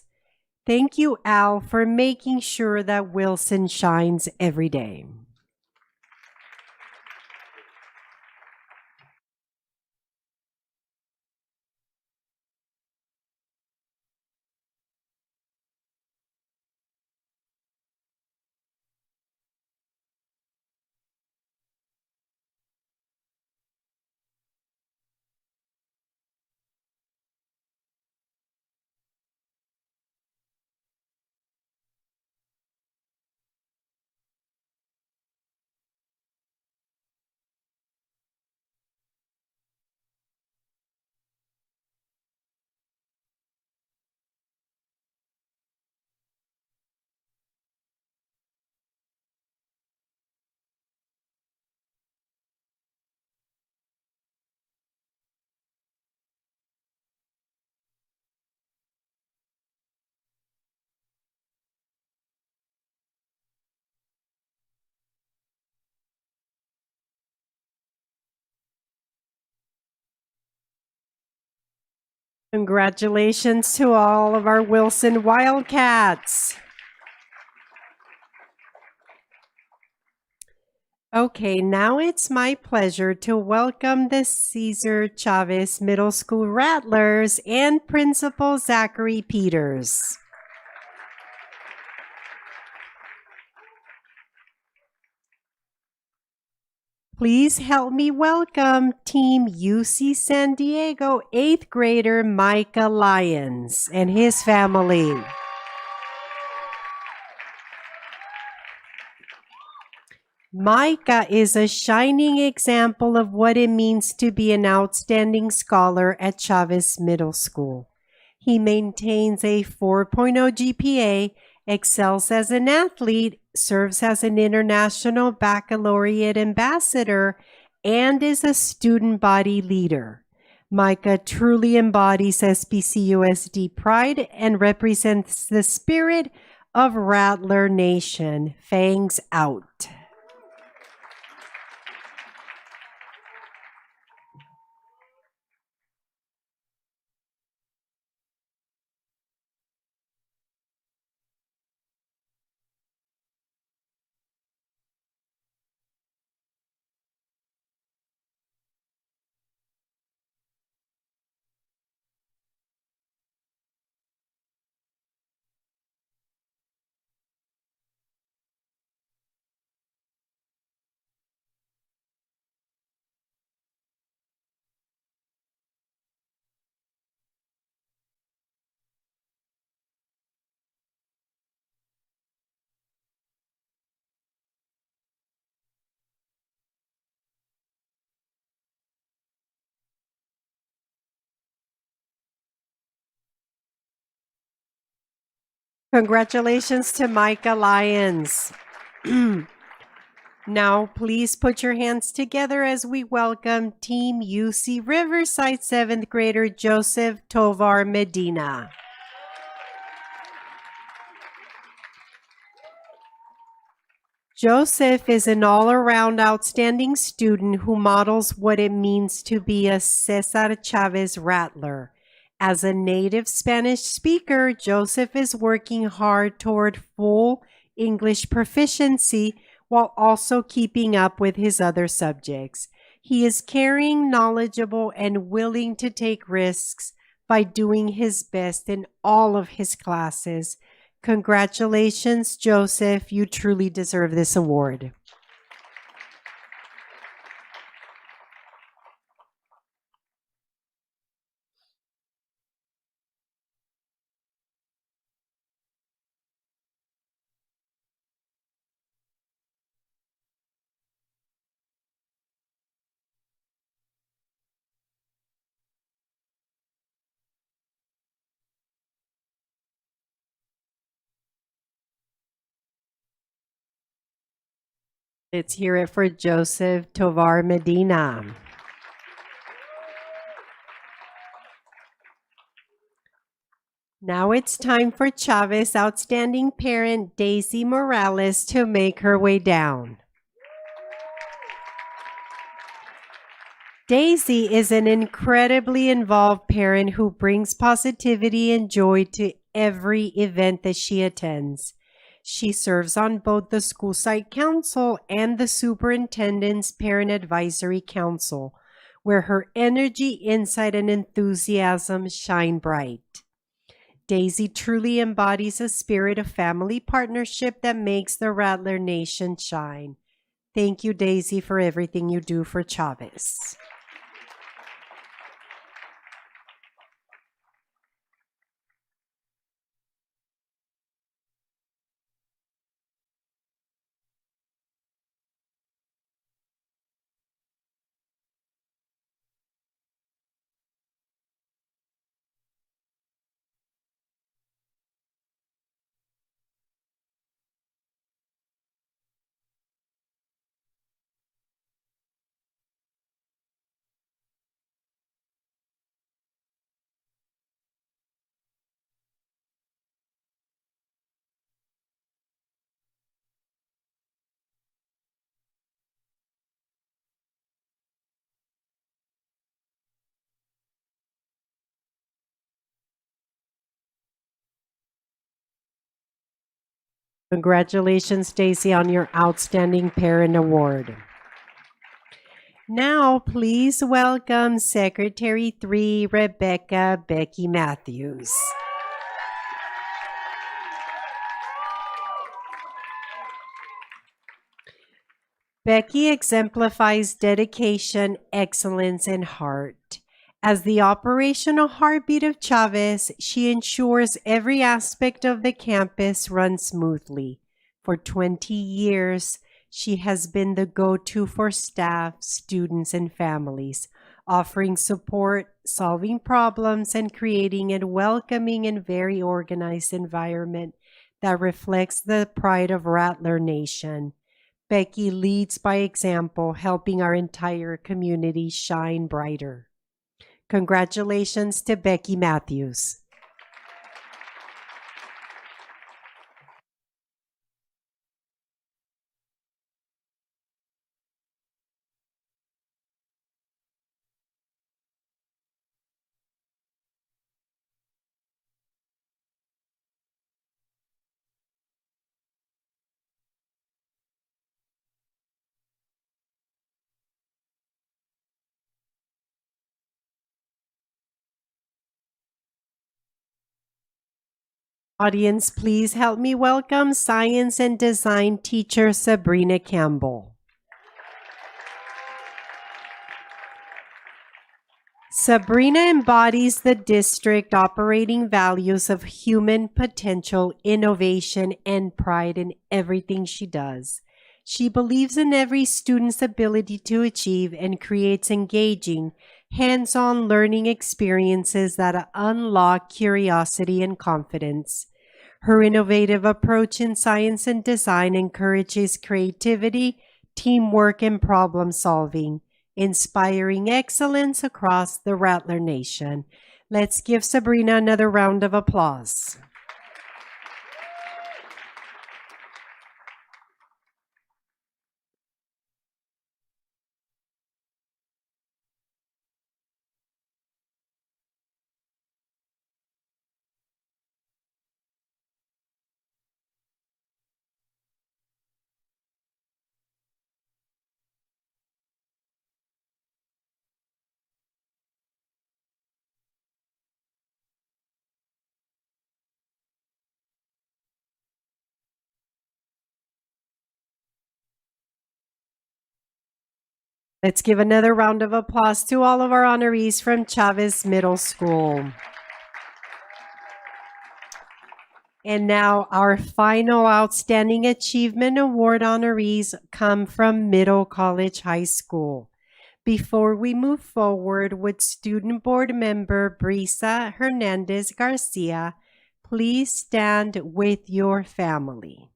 Thank you, Al, for making sure that Wilson shines every day. Congratulations to all of our Wilson Wildcats. Okay, now it's my pleasure to welcome the Cesar Chavez Middle School Rattlers and Principal Zachary Peters. Please help me welcome Team UC San Diego 8th grader Micah Lyons and his family. Micah is a shining example of what it means to be an outstanding scholar at Chavez Middle School. He maintains a 4.0 GPA, excels as an athlete, serves as an international baccalaureate ambassador, and is a student body leader. Micah truly embodies SBCUSD pride and represents the spirit of Rattler Nation. Fangs out. Congratulations to Micah Lyons. Now, please put your hands together as we welcome Team UC Riverside 7th grader Joseph Tovar Medina. Joseph is an all-around outstanding student who models what it means to be a Cesar Chavez Rattler. As a native Spanish speaker, Joseph is working hard toward full English proficiency while also keeping up with his other subjects. He is caring, knowledgeable, and willing to take risks by doing his best in all of his classes. Congratulations, Joseph. You truly deserve this award. Let's hear it for Joseph Tovar Medina. Now it's time for Chavez outstanding parent Daisy Morales to make her way down. Daisy is an incredibly involved parent who brings positivity and joy to every event that she attends. She serves on both the school site council and the superintendent's parent advisory council, where her energy, insight, and enthusiasm shine bright. Daisy truly embodies a spirit of family partnership that makes the Rattler Nation shine. Thank you, Daisy, for everything you do for Chavez. Congratulations, Daisy, on your Outstanding Parent Award. Now, please welcome Secretary 3, Rebecca Becky Matthews. Becky exemplifies dedication, excellence, and heart. As the operational heartbeat of Chavez, she ensures every aspect of the campus runs smoothly. For 20 years, she has been the go-to for staff, students, and families, offering support, solving problems, and creating a welcoming and very organized environment that reflects the pride of Rattler Nation. Becky leads by example, helping our entire community shine brighter. Congratulations to Becky Matthews. Audience, please help me welcome Science and Design teacher Sabrina Campbell. Sabrina embodies the district operating values of human potential, innovation, and pride in everything she does. She believes in every student's ability to achieve and creates engaging, hands-on learning experiences that unlock curiosity and confidence. Her innovative approach in science and design encourages creativity, teamwork, and problem solving, inspiring excellence across the Rattler Nation. Let's give Sabrina another round of applause. Let's give another round of applause to all of our honorees from Chavez Middle School. And now our final Outstanding Achievement Award honorees come from Middle College High School. Before we move forward, would Student Board Member Brisa Hernandez Garcia please stand with your family?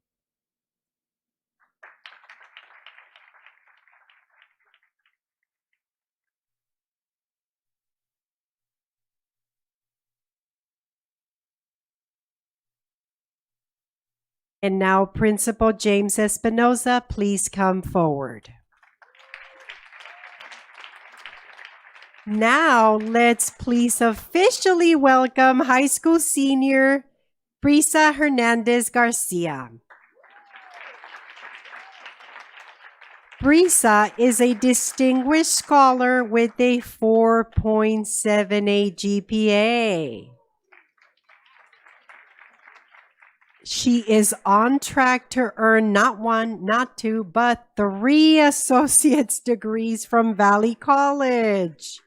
And now Principal James Espinoza, please come forward. Now let's please officially welcome high school senior Brisa Hernandez Garcia. Brisa is a distinguished scholar with a 4.78 GPA. She is on track to earn not one, not two, but 3 associate's degrees from Valley College.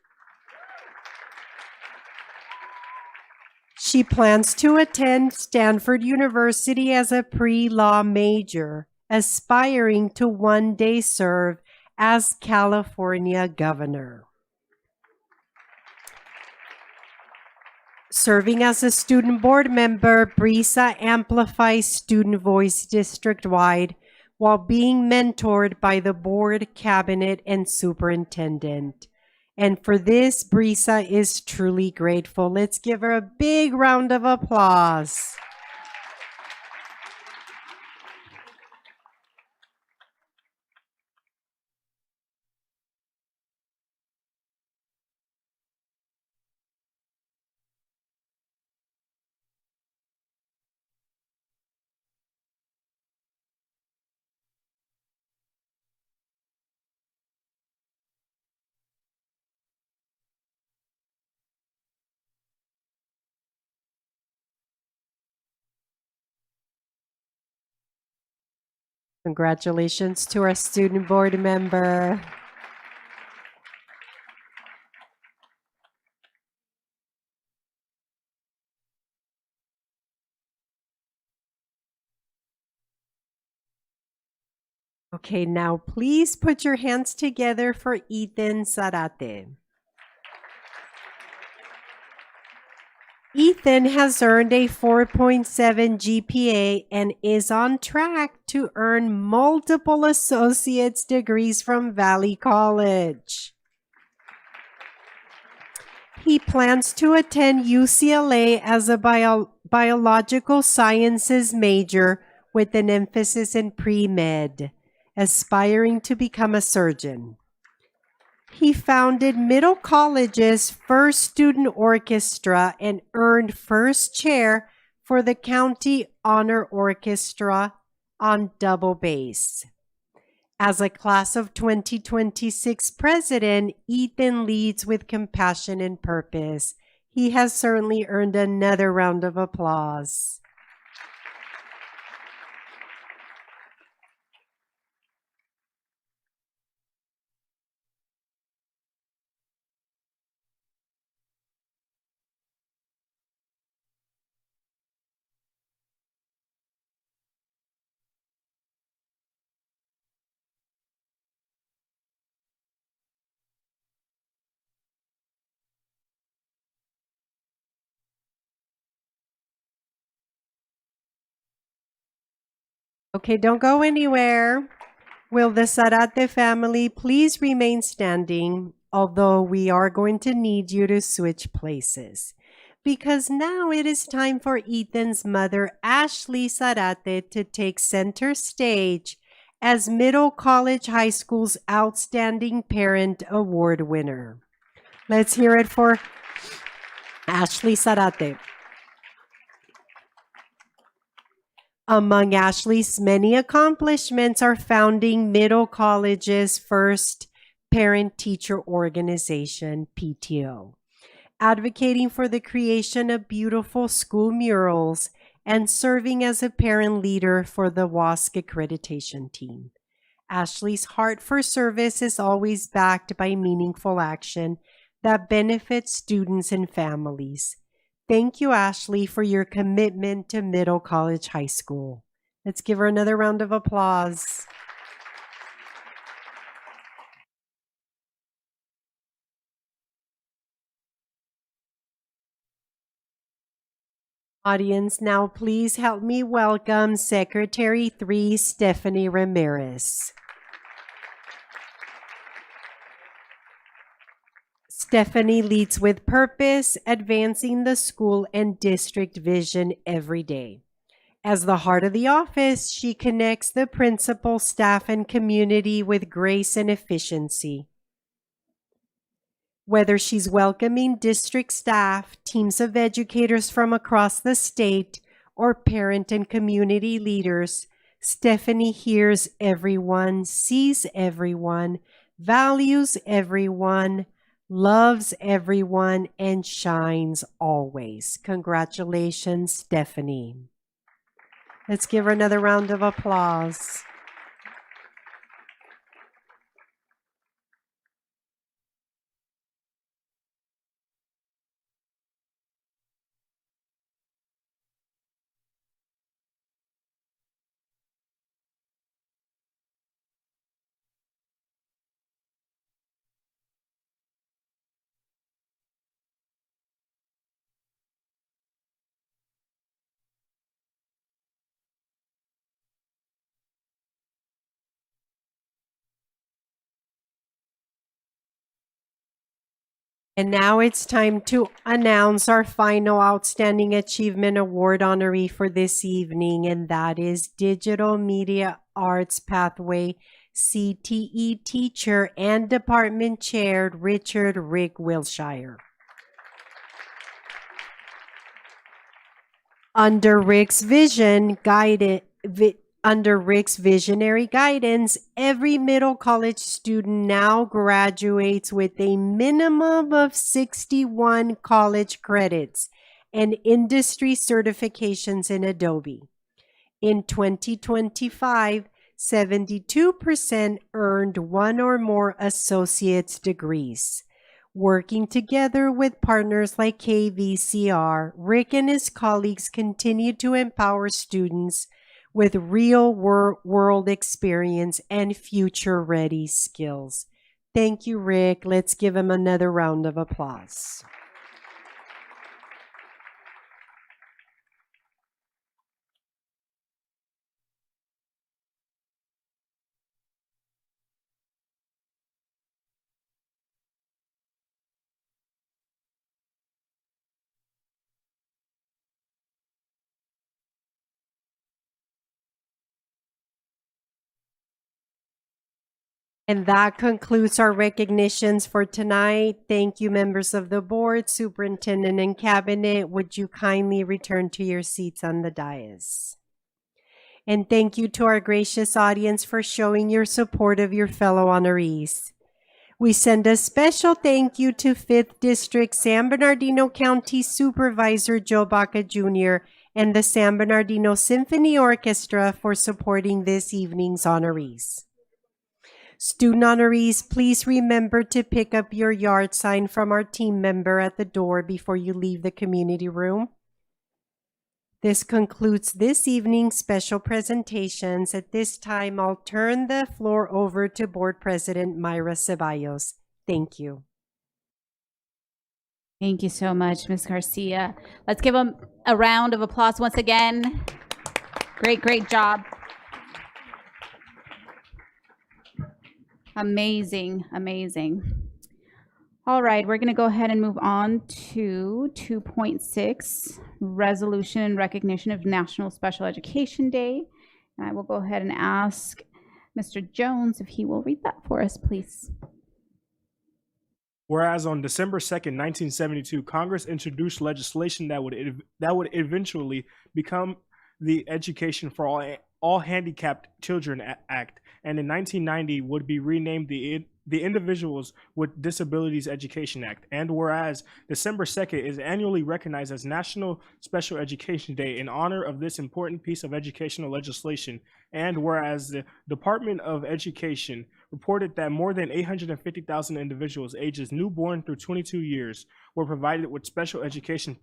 She plans to attend Stanford University as a pre-law major, aspiring to one day serve as California governor. Serving as a student board member, Brisa amplifies student voice district-wide while being mentored by the board, cabinet, and superintendent. And for this, Brisa is truly grateful. Let's give her a big round of applause. Congratulations to our student board member. Okay, now please put your hands together for Ethan Zarate. Ethan has earned a 4.7 GPA and is on track to earn multiple associate's degrees from Valley College. He plans to attend UCLA as a biological sciences major with an emphasis in pre-med, aspiring to become a surgeon. He founded Middle College's first student orchestra and earned first chair for the County Honor Orchestra on double bass. As a class of 2026 president, Ethan leads with compassion and purpose. He has certainly earned another round of applause. Okay, don't go anywhere. Will the Zarate family please remain standing, although we are going to need you to switch places. Because now it is time for Ethan's mother, Ashley Zarate, to take center stage as Middle College High School's Outstanding Parent Award winner. Let's hear it for Ashley Zarate. Among Ashley's many accomplishments are founding Middle College's first parent-teacher organization, PTO, advocating for the creation of beautiful school murals, and serving as a parent leader for the WASC accreditation team. Ashley's heart for service is always backed by meaningful action that benefits students and families. Thank you, Ashley, for your commitment to Middle College High School. Let's give her another round of applause. Audience, now please help me welcome Secretary 3, Stephanie Ramirez. Stephanie leads with purpose, advancing the school and district vision every day. As the heart of the office, she connects the principal, staff, and community with grace and efficiency. Whether she's welcoming district staff, teams of educators from across the state, or parent and community leaders, Stephanie hears everyone, sees everyone, values everyone, loves everyone, and shines always. Congratulations, Stephanie. Let's give her another round of applause. And now it's time to announce our final Outstanding Achievement Award honoree for this evening, and that is Digital Media Arts Pathway CTE teacher and department chair Richard Rick Wilshire. Under Rick's visionary guidance, every middle college student now graduates with a minimum of 61 college credits and industry certifications in Adobe. In 2025, 72% earned one or more associate's degrees. Working together with partners like KVCR, Rick and his colleagues continue to empower students with real world experience and future-ready skills. Thank you, Rick. Let's give him another round of applause. And that concludes our recognitions for tonight. Thank you, members of the board, superintendent, and cabinet. Would you kindly return to your seats on the dais? And thank you to our gracious audience for showing your support of your fellow honorees. We send a special thank you to 5th District San Bernardino County Supervisor Joe Baca Jr. and the San Bernardino Symphony Orchestra for supporting this evening's honorees. Student honorees, please remember to pick up your yard sign from our team member at the door before you leave the community room. This concludes this evening's special presentations. At this time, I'll turn the floor over to Board President Myra Ceballos. Thank you. Thank you so much, Ms. Garcia. Let's give them a round of applause once again. Great job. Amazing. All right, we're going to go ahead and move on to 2.6, Resolution in Recognition of National Special Education Day. And I will go ahead and ask Mr. Jones if he will read that for us, please. Whereas on December 2nd, 1972, Congress introduced legislation that would eventually become the Education for All Handicapped Children Act, and in 1990 would be renamed the Individuals with Disabilities Education Act. And whereas December 2nd is annually recognized as National Special Education Day in honor of this important piece of educational legislation, and whereas the Department of Education reported that more than 850,000 individuals ages newborn through 22 years were provided with special education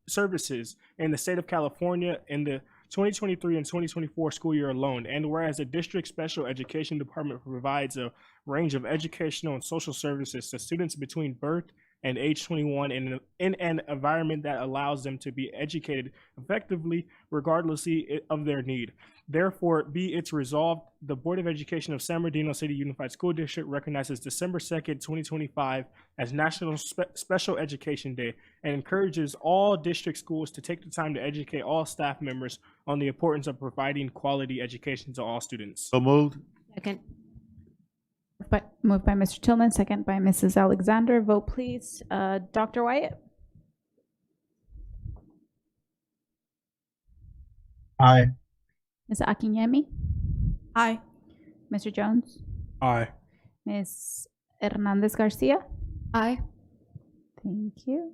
services in the state of California in the 2023 and 2024 school year alone, and whereas the district special education department provides a range of educational and social services to students between birth and age 21 in an environment that allows them to be educated effectively regardless of their need. Therefore, be it resolved, the Board of Education of San Bernardino City Unified School District recognizes December 2nd, 2025 as National Special Education Day and encourages all district schools to take the time to educate all staff members on the importance of providing quality education to all students. So moved. Second. Moved by Mr. Tillman, second by Mrs. Alexander. Vote please. Dr. Wyatt? Aye. Ms. Akinyemi? Aye. Mr. Jones? Aye. Ms. Hernandez Garcia? Aye. Thank you.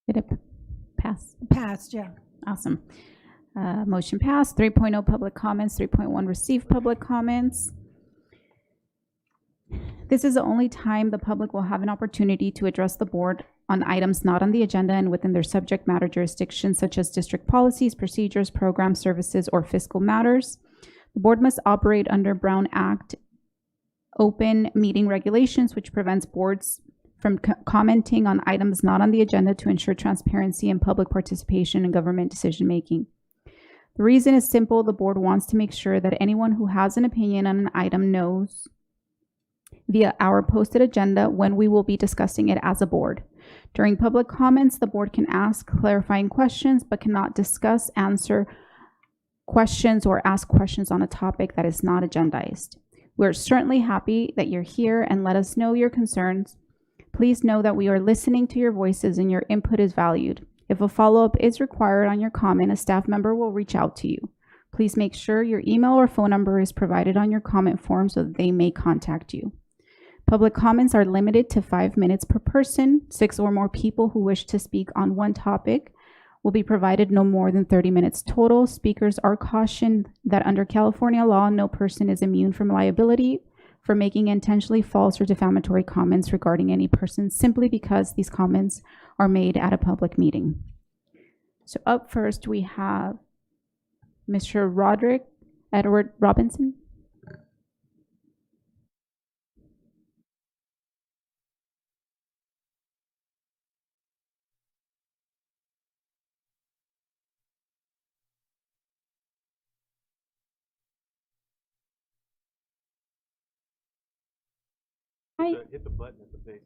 Did it pass? Passed, yeah. Awesome. Motion passed. 3.0 public comments, 3.1 received public comments. This is the only time the public will have an opportunity to address the board on items not on the agenda and within their subject matter jurisdiction, such as district policies, procedures, programs, services, or fiscal matters. The board must operate under Brown Act open meeting regulations, which prevents boards from commenting on items not on the agenda to ensure transparency and public participation in government decision-making. The reason is simple. The board wants to make sure that anyone who has an opinion on an item knows via our posted agenda when we will be discussing it as a board. During public comments, the board can ask clarifying questions, but cannot discuss, answer questions, or ask questions on a topic that is not agendized. We're certainly happy that you're here and let us know your concerns. Please know that we are listening to your voices and your input is valued. If a follow-up is required on your comment, a staff member will reach out to you. Please make sure your email or phone number is provided on your comment form so that they may contact you. Public comments are limited to 5 minutes per person. 6 or more people who wish to speak on one topic will be provided no more than 30 minutes total. Speakers are cautioned that under California law, no person is immune from liability for making intentionally false or defamatory comments regarding any person simply because these comments are made at a public meeting. So up first, we have Mr. Roderick Edward Robinson. Hi. Hit the button at the base.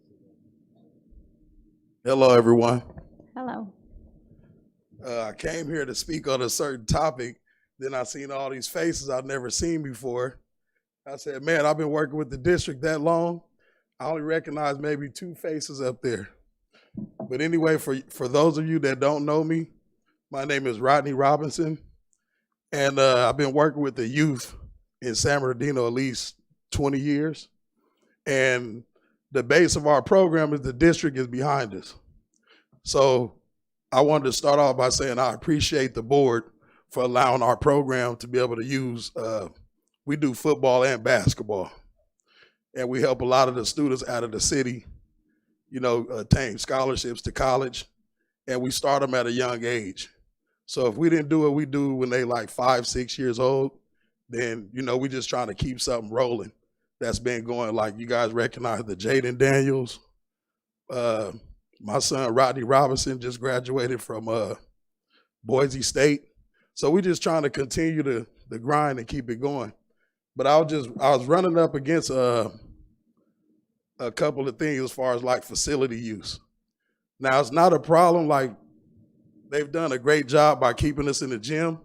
Hello, everyone. Hello. I came here to speak on a certain topic. Then I seen all these faces I've never seen before. I said, man, I've been working with the district that long. I only recognize maybe 2 faces up there. But anyway, for those of you that don't know me, my name is Rodney Robinson. And I've been working with the youth in San Bernardino at least 20 years. And the base of our program is the district is behind us. So I wanted to start off by saying I appreciate the board for allowing our program to be able to use, we do football and basketball. And we help a lot of the students out of the city, you know, attain scholarships to college. And we start them at a young age. So if we didn't do what we do when they like 5, 6 years old, then, you know, we just trying to keep something rolling. That's been going, like you guys recognize the Jaden Daniels. My son, Rodney Robinson, just graduated from Boise State. So we just trying to continue the grind and keep it going. But I was running up against a couple of things as far as like facility use. Now it's not a problem, like they've done a great job by keeping us in the gym,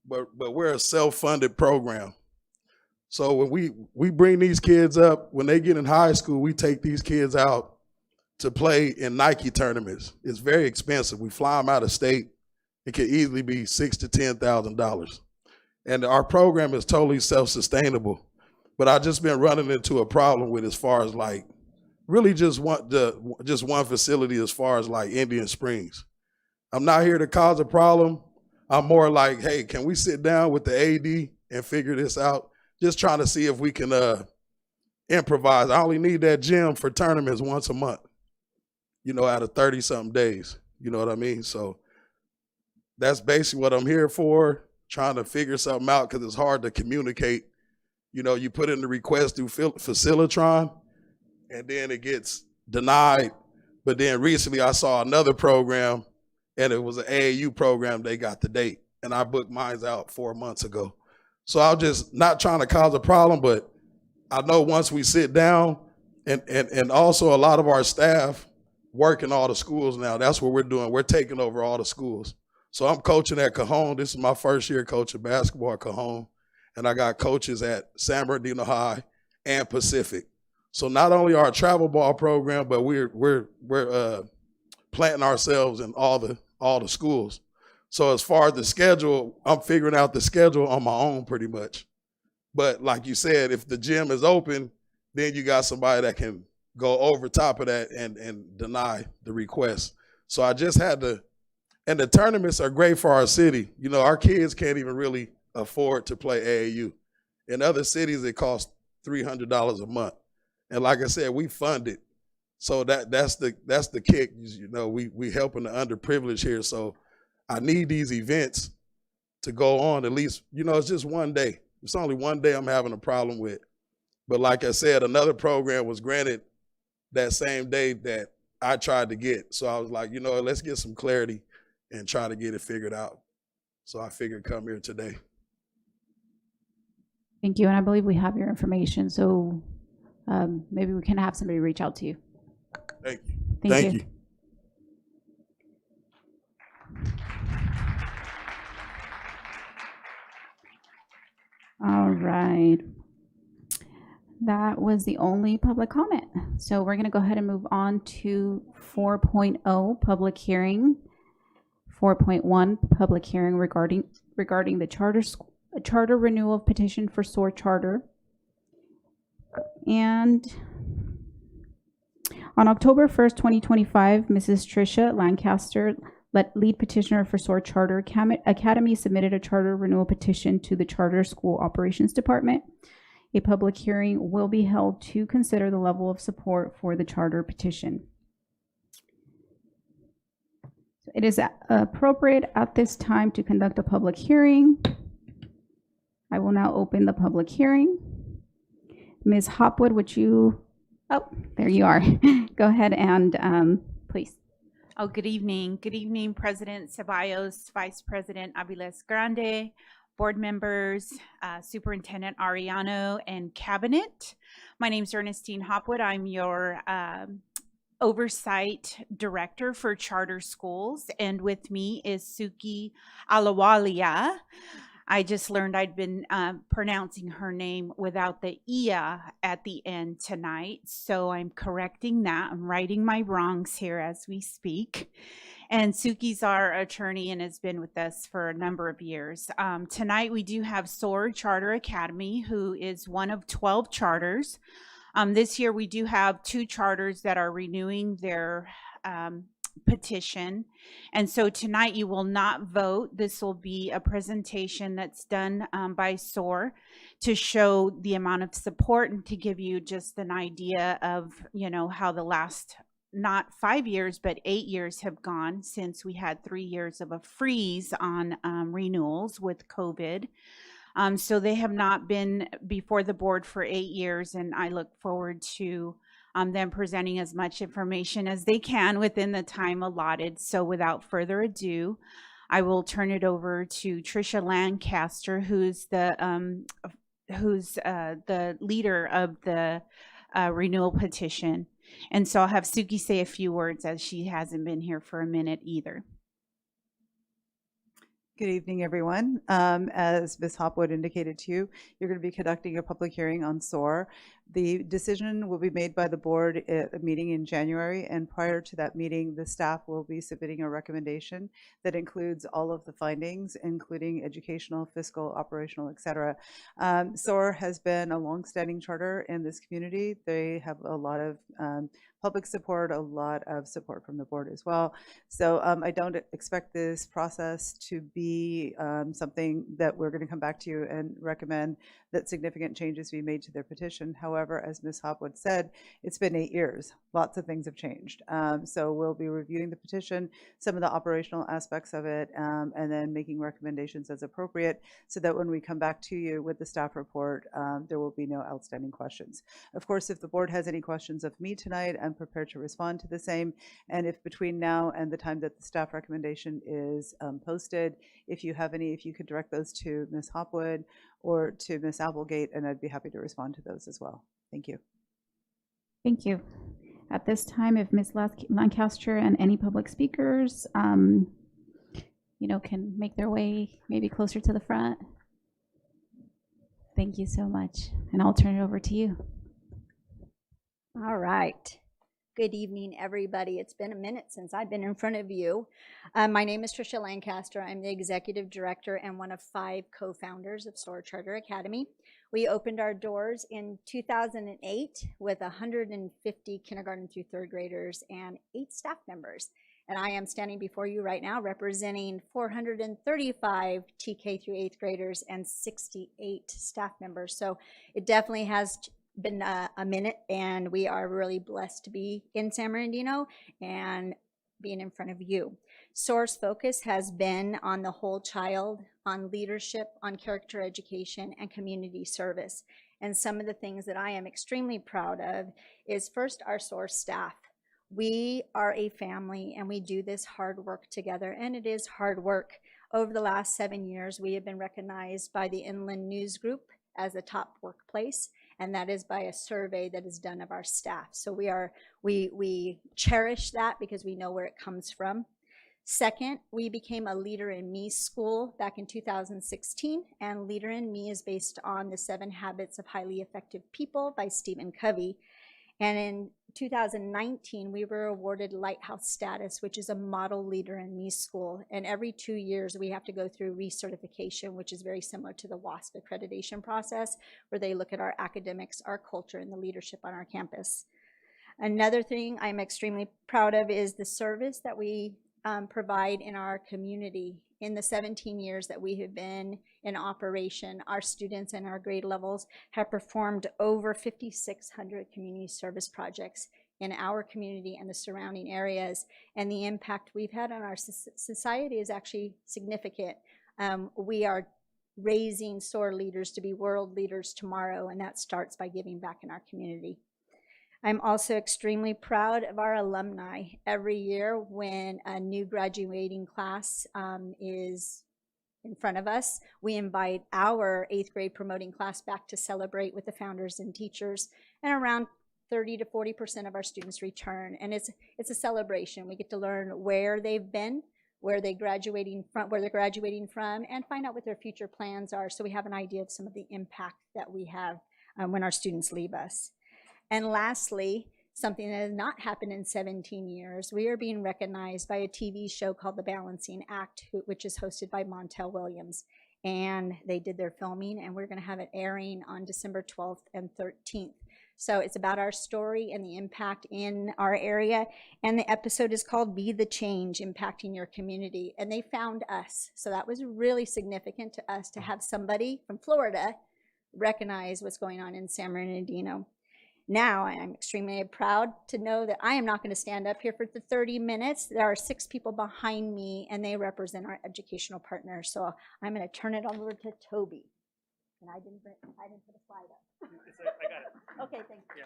but we're a self-funded program. So when we bring these kids up, when they get in high school, we take these kids out to play in Nike tournaments. It's very expensive. We fly them out of state. It could easily be $6,000 to $10,000. And our program is totally self-sustainable. But I just been running into a problem with as far as like really just one facility as far as like Indian Springs. I'm not here to cause a problem. I'm more like, hey, can we sit down with the AD and figure this out? Just trying to see if we can improvise. I only need that gym for tournaments once a month, out of 30-something days. You know what I mean? So that's basically what I'm here for, trying to figure something out because it's hard to communicate. You put in the request through Facilitron, and then it gets denied. But then recently I saw another program, and it was an AAU program. They got the date, and I booked mine out 4 months ago. So I'm just not trying to cause a problem, but I know once we sit down, and also a lot of our staff work in all the schools now. That's what we're doing. We're taking over all the schools. So I'm coaching at Cajon. This is my first year coaching basketball at Cajon. And I got coaches at San Bernardino High and Pacific. So not only our travel ball program, but we're planting ourselves in all the schools. So as far as the schedule, I'm figuring out the schedule on my own pretty much. But like you said, if the gym is open, then you got somebody that can go over top of that and deny the request. So I just had to, and the tournaments are great for our city. Our kids can't even really afford to play AAU. In other cities, it costs $300 a month. And like I said, we fund it. So that's the kick. We helping the underprivileged here. So I need these events to go on at least, it's just one day. It's only one day I'm having a problem with. But like I said, another program was granted that same day that I tried to get. So I was like, let's get some clarity and try to get it figured out. So I figured come here today. Thank you. And I believe we have your information. So maybe we can have somebody reach out to you. Thank you. Thank you. All right. That was the only public comment. So we're going to go ahead and move on to 4.0 public hearing. 4.1 public hearing regarding the charter renewal petition for SOAR charter. And on October 1st, 2025, Mrs. Tricia Lancaster, lead petitioner for SOAR Charter Academy, submitted a charter renewal petition to the Charter School Operations Department. A public hearing will be held to consider the level of support for the charter petition. It is appropriate at this time to conduct a public hearing. I will now open the public hearing. Ms. Hopwood, would you, oh, there you are. Go ahead and please. Oh, good evening. Good evening, President Ceballos, Vice President Aviles Grande, board members, Superintendent Ariano, and Cabinet. My name is Ernestine Hopwood. I'm your Oversight Director for Charter Schools, and with me is Suki Alawalia. I just learned I'd been pronouncing her name without the ia at the end tonight, so I'm correcting that. I'm righting my wrongs here as we speak. And Suki's our attorney and has been with us for a number of years. Tonight we do have SOAR Charter Academy, who is one of 12 charters. This year we do have 2 charters that are renewing their petition. And so tonight you will not vote. This will be a presentation that's done by SOAR to show the amount of support and to give you just an idea of, how the last, not 5 years, but 8 years have gone since we had 3 years of a freeze on renewals with COVID. So they have not been before the board for 8 years, and I look forward to them presenting as much information as they can within the time allotted. So without further ado, I will turn it over to Tricia Lancaster, who's the leader of the renewal petition. And so I'll have Suki say a few words, as she hasn't been here for a minute either. Good evening, everyone. As Ms. Hopwood indicated to you, you're going to be conducting a public hearing on SOAR. The decision will be made by the board at a meeting in January, and prior to that meeting, the staff will be submitting a recommendation that includes all of the findings, including educational, fiscal, operational, etc. SOAR has been a longstanding charter in this community. They have a lot of public support, a lot of support from the board as well. So I don't expect this process to be something that we're going to come back to you and recommend that significant changes be made to their petition. However, as Ms. Hopwood said, it's been 8 years. Lots of things have changed. So we'll be reviewing the petition, some of the operational aspects of it, and then making recommendations as appropriate so that when we come back to you with the staff report, there will be no outstanding questions. Of course, if the board has any questions of me tonight, I'm prepared to respond to the same. And if between now and the time that the staff recommendation is posted, if you have any, if you could direct those to Ms. Hopwood or to Ms. Applegate, and I'd be happy to respond to those as well. Thank you. Thank you. At this time, if Ms. Lancaster and any public speakers, can make their way maybe closer to the front. Thank you so much. And I'll turn it over to you. All right. Good evening, everybody. It's been a minute since I've been in front of you. My name is Tricia Lancaster. I'm the executive director and one of 5 co-founders of SOAR Charter Academy. We opened our doors in 2008 with 150 kindergarten through 3rd graders and 8 staff members. And I am standing before you right now representing 435 TK through 8th graders and 68 staff members. So it definitely has been a minute, and we are really blessed to be in San Bernardino and being in front of you. SOAR's focus has been on the whole child, on leadership, on character education, and community service. And some of the things that I am extremely proud of is first our SOAR staff. We are a family and we do this hard work together, and it is hard work. Over the last 7 years, we have been recognized by the Inland News Group as a top workplace, and that is by a survey that is done of our staff. So we cherish that because we know where it comes from. Second, we became a Leader in Me school back in 2016, and Leader in Me is based on the 7 Habits of Highly Effective People by Stephen Covey. And in 2019, we were awarded Lighthouse status, which is a model Leader in Me school. And every 2 years, we have to go through recertification, which is very similar to the WASP accreditation process, where they look at our academics, our culture, and the leadership on our campus. Another thing I'm extremely proud of is the service that we provide in our community. In the 17 years that we have been in operation, our students and our grade levels have performed over 5,600 community service projects in our community and the surrounding areas. And the impact we've had on our society is actually significant. We are raising SOAR leaders to be world leaders tomorrow, and that starts by giving back in our community. I'm also extremely proud of our alumni. Every year when a new graduating class is in front of us, we invite our 8th grade promoting class back to celebrate with the founders and teachers, and around 30 to 40% of our students return. And it's a celebration. We get to learn where they've been, where they're graduating from, and find out what their future plans are, so we have an idea of some of the impact that we have when our students leave us. And lastly, something that has not happened in 17 years, we are being recognized by a TV show called The Balancing Act, which is hosted by Montel Williams. And they did their filming, and we're going to have it airing on December 12th and 13th. So it's about our story and the impact in our area. And the episode is called Be the Change, Impacting Your Community. And they found us. So that was really significant to us to have somebody from Florida recognize what's going on in San Bernardino. Now, I'm extremely proud to know that I am not going to stand up here for the 30 minutes. There are 6 people behind me, and they represent our educational partners. So I'm going to turn it over to Toby. And I didn't put a slide up. I got it. Okay, thank you.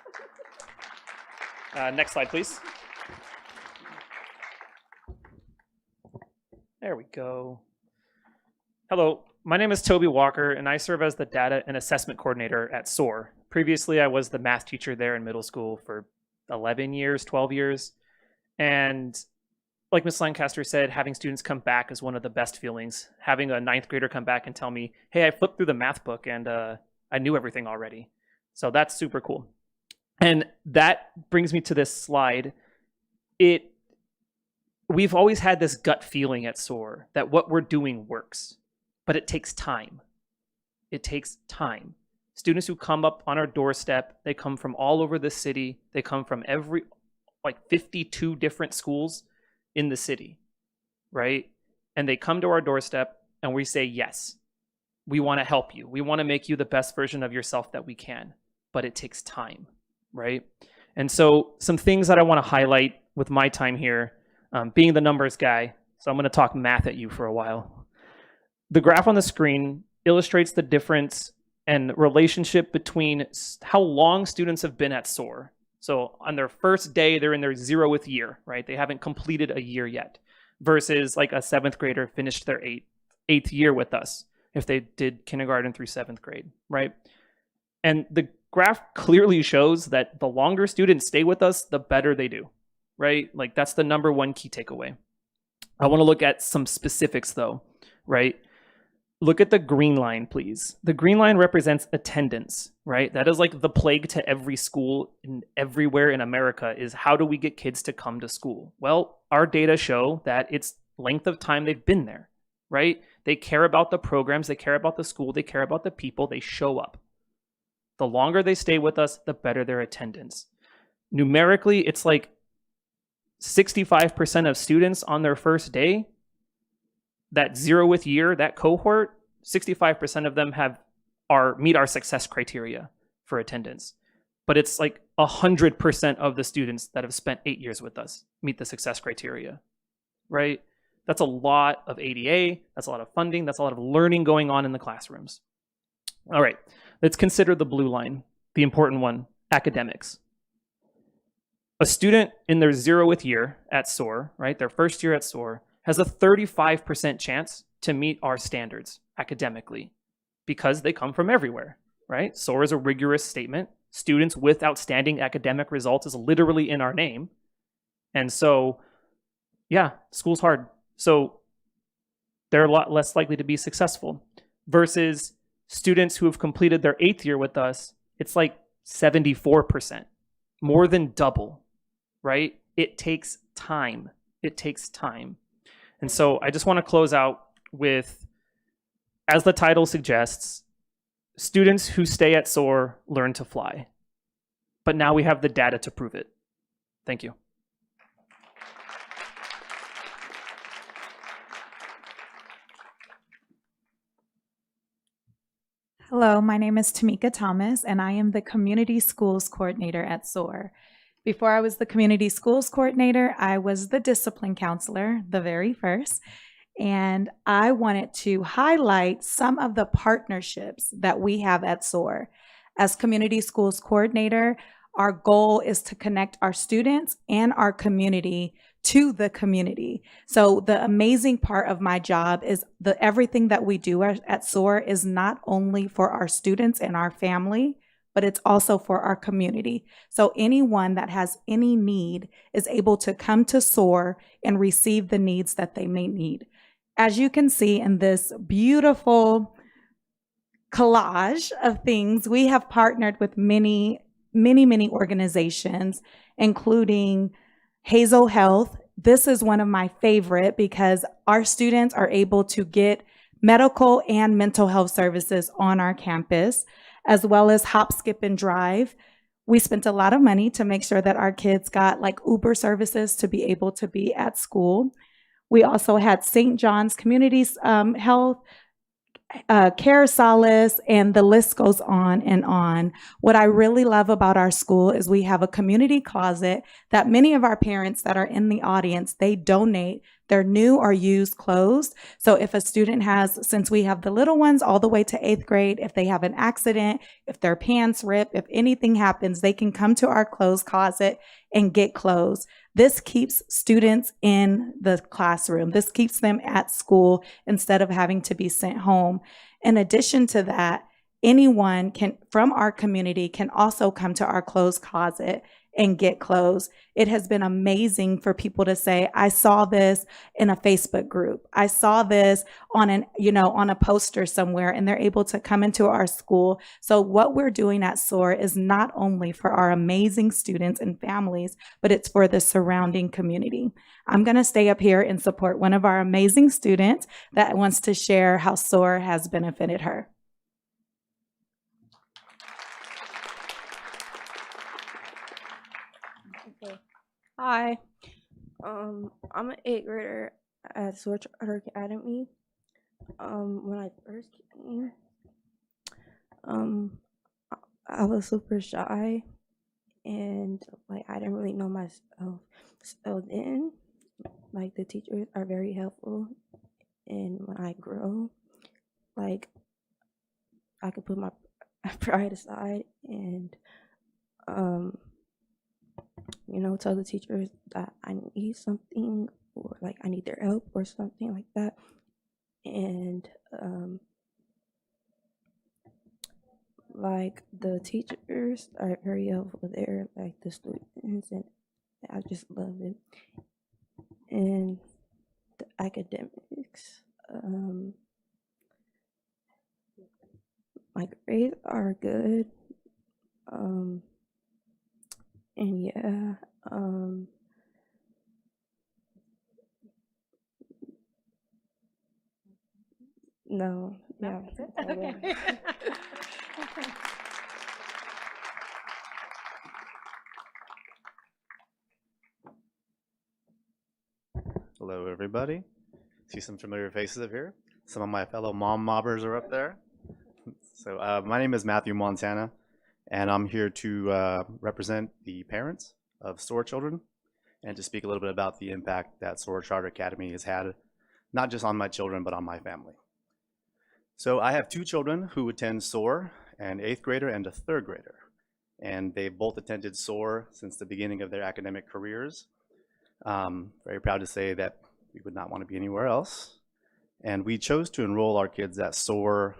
Yeah. Next slide, please. There we go. Hello, my name is Toby Walker, and I serve as the Data and Assessment Coordinator at SOAR. Previously, I was the math teacher there in middle school for 11 years, 12 years. And like Ms. Lancaster said, having students come back is one of the best feelings. Having a 9th grader come back and tell me, hey, I flipped through the math book and I knew everything already. So that's super cool. And that brings me to this slide. We've always had this gut feeling at SOAR that what we're doing works, but it takes time. It takes time. Students who come up on our doorstep, they come from all over the city. They come from 52 different schools in the city, right? And they come to our doorstep and we say, yes, we want to help you. We want to make you the best version of yourself that we can, but it takes time, right? And so some things that I want to highlight with my time here, being the numbers guy, so I'm going to talk math at you for a while. The graph on the screen illustrates the difference and relationship between how long students have been at SOAR. So on their first day, they're in their 0th year, right? They haven't completed a year yet, versus like a 7th grader finished their 8th year with us if they did kindergarten through 7th grade, right? And the graph clearly shows that the longer students stay with us, the better they do, right? Like that's the number one key takeaway. I want to look at some specifics though, right? Look at the green line, please. The green line represents attendance, right? That is like the plague to every school in everywhere in America is how do we get kids to come to school? Well, our data show that it's length of time they've been there, right? They care about the programs, they care about the school, they care about the people, they show up. The longer they stay with us, the better their attendance. Numerically, it's like 65% of students on their first day, that 0th year, that cohort, 65% of them meet our success criteria for attendance. But it's like 100% of the students that have spent 8 years with us meet the success criteria, right? That's a lot of ADA, that's a lot of funding, that's a lot of learning going on in the classrooms. All right, let's consider the blue line, the important one, academics. A student in their 0th year at SOAR, right, their first year at SOAR, has a 35% chance to meet our standards academically because they come from everywhere, right? SOAR is a rigorous statement. Students with outstanding academic results is literally in our name. And so, yeah, school's hard. So they're a lot less likely to be successful versus students who have completed their 8th year with us. It's like 74%, more than double, right? It takes time. It takes time. And so I just want to close out with, as the title suggests, students who stay at SOAR learn to fly. But now we have the data to prove it. Thank you. Hello, my name is Tamika Thomas, and I am the Community Schools Coordinator at SOAR. Before I was the Community Schools Coordinator, I was the Discipline Counselor, the very first, and I wanted to highlight some of the partnerships that we have at SOAR. As Community Schools Coordinator, our goal is to connect our students and our community to the community. So the amazing part of my job is everything that we do at SOAR is not only for our students and our family, but it's also for our community. So anyone that has any need is able to come to SOAR and receive the needs that they may need. As you can see in this beautiful collage of things, we have partnered with many organizations, including Hazel Health. This is one of my favorite because our students are able to get medical and mental health services on our campus, as well as Hop, Skip, and Drive. We spent a lot of money to make sure that our kids got like Uber services to be able to be at school. We also had St. John's Community Health, Care Solace, and the list goes on and on. What I really love about our school is we have a community closet that many of our parents that are in the audience, they donate their new or used clothes. So if a student has, since we have the little ones all the way to 8th grade, if they have an accident, if their pants rip, if anything happens, they can come to our clothes closet and get clothes. This keeps students in the classroom. This keeps them at school instead of having to be sent home. In addition to that, anyone from our community can also come to our clothes closet and get clothes. It has been amazing for people to say, I saw this in a Facebook group. I saw this on on a poster somewhere, and they're able to come into our school. So what we're doing at SOAR is not only for our amazing students and families, but it's for the surrounding community. I'm going to stay up here and support one of our amazing students that wants to share how SOAR has benefited her. Hi, I'm an 8th grader at SOAR Charter Academy. When I first came, I was super shy, and like I didn't really know myself. So then, like the teachers are very helpful, and when I grow, like I could put my pride aside and tell the teachers that I need something, or like I need their help or something like that. And like the teachers are very helpful there, like the students, and I just love it. And the academics, my grades are good. And yeah, no, yeah. Okay. Hello, everybody. See some familiar faces up here. Some of my fellow mom mobbers are up there. So my name is Matthew Montana, and I'm here to represent the parents of SOAR children and to speak a little bit about the impact that SOAR Charter Academy has had, not just on my children, but on my family. So I have 2 children who attend SOAR, an 8th grader and a 3rd grader. And they've both attended SOAR since the beginning of their academic careers. Very proud to say that we would not want to be anywhere else. And we chose to enroll our kids at SOAR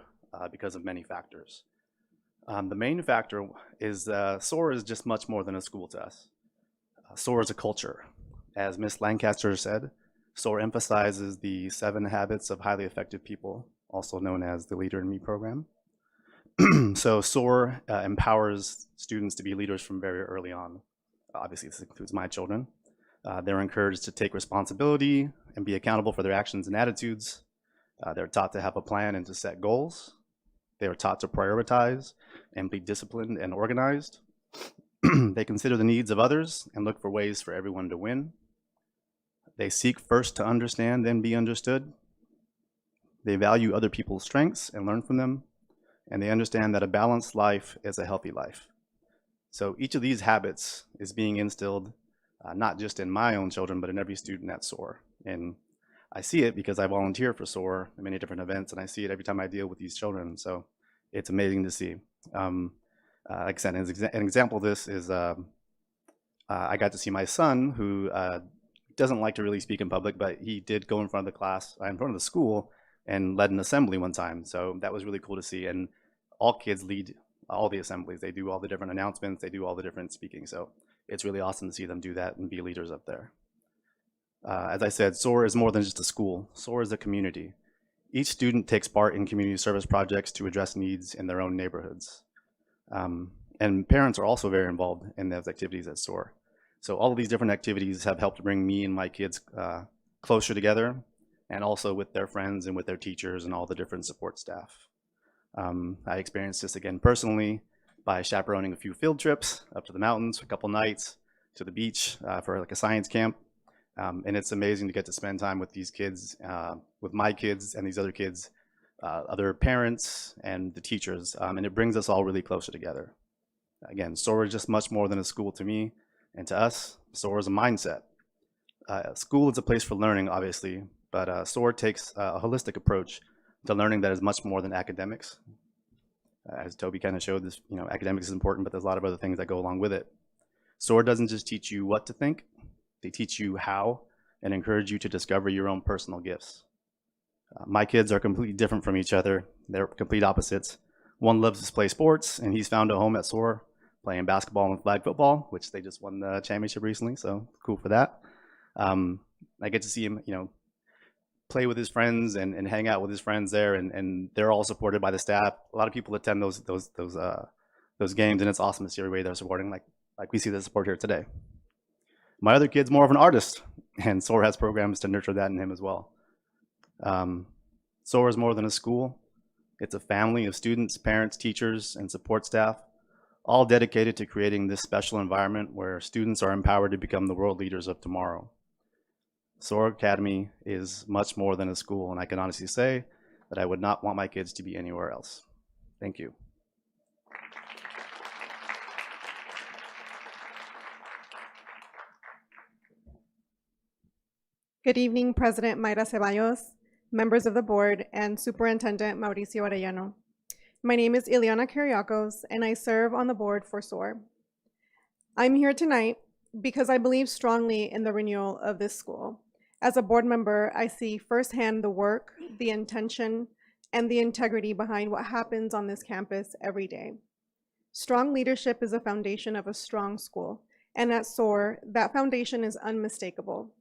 because of many factors. The main factor is SOAR is just much more than a school to us. SOAR is a culture. As Ms. Lancaster said, SOAR emphasizes the 7 habits of highly effective people, also known as the Leader in Me program. So SOAR empowers students to be leaders from very early on. Obviously, this includes my children. They're encouraged to take responsibility and be accountable for their actions and attitudes. They're taught to have a plan and to set goals. They are taught to prioritize and be disciplined and organized. They consider the needs of others and look for ways for everyone to win. They seek first to understand, then be understood. They value other people's strengths and learn from them. And they understand that a balanced life is a healthy life. So each of these habits is being instilled not just in my own children, but in every student at SOAR. And I see it because I volunteer for SOAR at many different events, and I see it every time I deal with these children. So it's amazing to see. Like I said, an example of this is I got to see my son, who doesn't like to really speak in public, but he did go in front of the class, in front of the school, and led an assembly one time. So that was really cool to see. And all kids lead all the assemblies. They do all the different announcements. They do all the different speaking. So it's really awesome to see them do that and be leaders up there. As I said, SOAR is more than just a school. SOAR is a community. Each student takes part in community service projects to address needs in their own neighborhoods. And parents are also very involved in those activities at SOAR. So all of these different activities have helped bring me and my kids closer together, and also with their friends and with their teachers and all the different support staff. I experienced this again personally by chaperoning a few field trips up to the mountains for a couple nights, to the beach for like a science camp. And it's amazing to get to spend time with these kids, with my kids and these other kids, other parents and the teachers, and it brings us all really closer together. Again, SOAR is just much more than a school to me, and to us, SOAR is a mindset. School is a place for learning, obviously, but SOAR takes a holistic approach to learning that is much more than academics. As Toby kind of showed, this, academics is important, but there's a lot of other things that go along with it. SOAR doesn't just teach you what to think, they teach you how and encourage you to discover your own personal gifts. My kids are completely different from each other. They're complete opposites, One loves to play sports, and he's found a home at SOAR playing basketball and flag football, which they just won the championship recently, so cool for that. I get to see him, play with his friends and hang out with his friends there, and they're all supported by the staff. A lot of people attend those games, and it's awesome to see everybody there supporting, like we see the support here today. My other kid's more of an artist, and SOAR has programs to nurture that in him as well. SOAR is more than a school. It's a family of students, parents, teachers, and support staff, all dedicated to creating this special environment where students are empowered to become the world leaders of tomorrow. SOAR Academy is much more than a school, and I can honestly say that I would not want my kids to be anywhere else. Thank you. Good evening, President Mayra Ceballos, members of the board, and Superintendent Mauricio Arellano. My name is Ileana Kiriakos, and I serve on the board for SOAR. I'm here tonight because I believe strongly in the renewal of this school. As a board member, I see firsthand the work, the intention, and the integrity behind what happens on this campus every day. Strong leadership is a foundation of a strong school, and at SOAR, that foundation is unmistakable.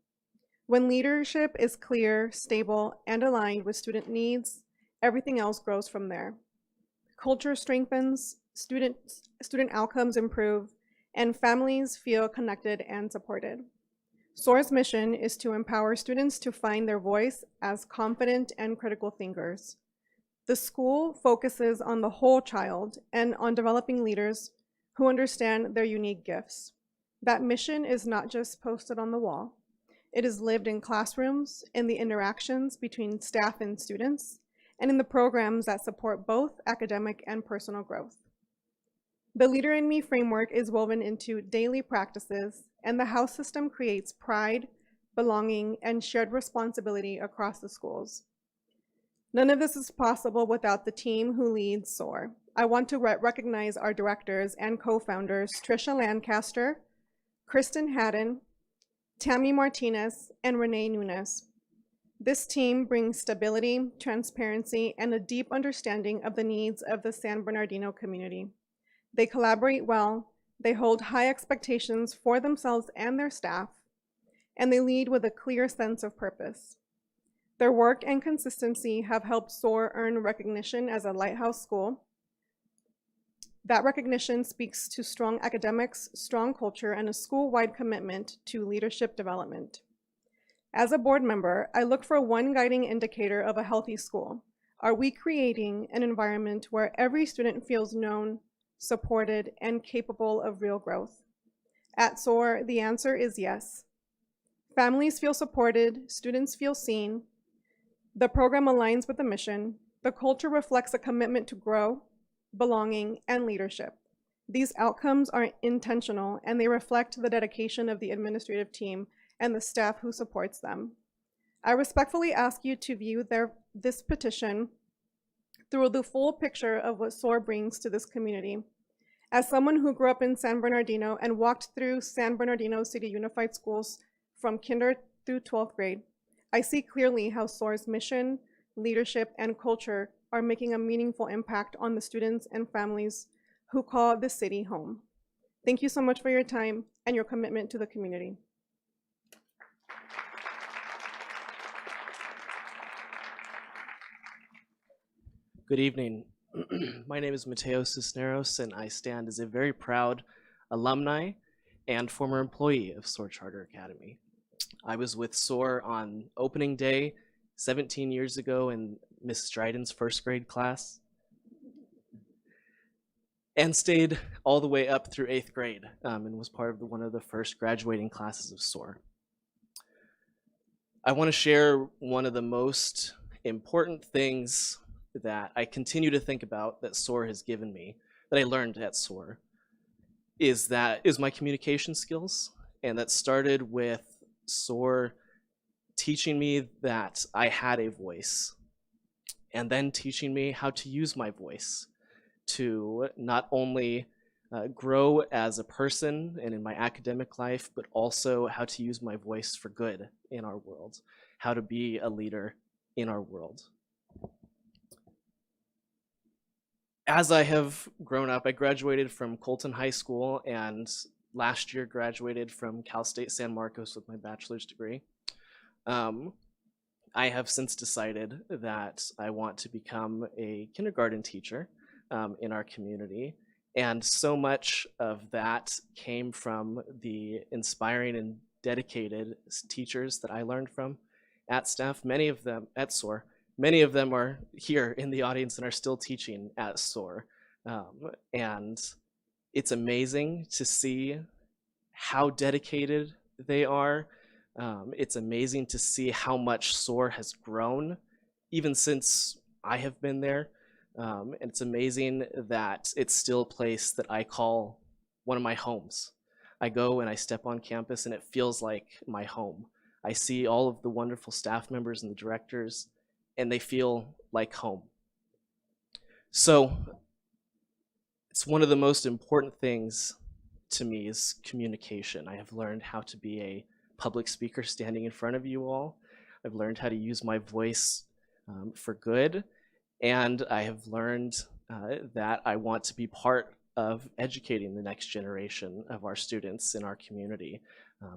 When leadership is clear, stable, and aligned with student needs, everything else grows from there. Culture strengthens, student outcomes improve, and families feel connected and supported. SOAR's mission is to empower students to find their voice as confident and critical thinkers. The school focuses on the whole child and on developing leaders who understand their unique gifts. That mission is not just posted on the wall. It is lived in classrooms, in the interactions between staff and students, and in the programs that support both academic and personal growth. The Leader in Me framework is woven into daily practices, and the house system creates pride, belonging, and shared responsibility across the schools. None of this is possible without the team who leads SOAR. I want to recognize our directors and co-founders, Trisha Lancaster, Kristen Haddon, Tammy Martinez, and Renee Nunes. This team brings stability, transparency, and a deep understanding of the needs of the San Bernardino community. They collaborate well, they hold high expectations for themselves and their staff, and they lead with a clear sense of purpose. Their work and consistency have helped SOAR earn recognition as a lighthouse school. That recognition speaks to strong academics, strong culture, and a school-wide commitment to leadership development. As a board member, I look for one guiding indicator of a healthy school. Are we creating an environment where every student feels known, supported, and capable of real growth? At SOAR, the answer is yes. Families feel supported, students feel seen, the program aligns with the mission, the culture reflects a commitment to grow, belonging, and leadership. These outcomes are intentional, and they reflect the dedication of the administrative team and the staff who supports them. I respectfully ask you to view this petition through the full picture of what SOAR brings to this community. As someone who grew up in San Bernardino and walked through San Bernardino City Unified Schools from kinder through 12th grade, I see clearly how SOAR's mission, leadership, and culture are making a meaningful impact on the students and families who call the city home. Thank you so much for your time and your commitment to the community. Good evening. My name is Mateo Cisneros, and I stand as a very proud alumni and former employee of SOAR Charter Academy. I was with SOAR on opening day 17 years ago in Miss Striden's first grade class, and stayed all the way up through 8th grade, and was part of one of the first graduating classes of SOAR. I want to share one of the most important things that I continue to think about that SOAR has given me, that I learned at SOAR, is my communication skills. And that started with SOAR teaching me that I had a voice, and then teaching me how to use my voice to not only grow as a person and in my academic life, but also how to use my voice for good in our world, how to be a leader in our world. as I have grown up, I graduated from Colton High School and last year graduated from Cal State San Marcos with my bachelor's degree. I have since decided that I want to become a kindergarten teacher in our community. And so much of that came from the inspiring and dedicated teachers that I learned from at staff, many of them at SOAR. Many of them are here in the audience and are still teaching at SOAR. And it's amazing to see how dedicated they are. It's amazing to see how much SOAR has grown, even since I have been there. And it's amazing that it's still a place that I call one of my homes. I go and I step on campus and it feels like my home. I see all of the wonderful staff members and the directors, and they feel like home. So it's one of the most important things to me is communication. I have learned how to be a public speaker standing in front of you all. I've learned how to use my voice for good, and I have learned that I want to be part of educating the next generation of our students in our community.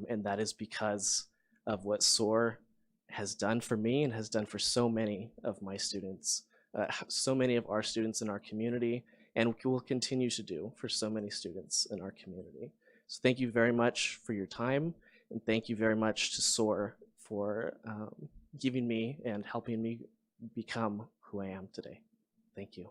And that is because of what SOAR has done for me and has done for so many of my students, so many of our students in our community, and will continue to do for so many students in our community. So thank you very much for your time, and thank you very much to SOAR for giving me and helping me become who I am today. Thank you.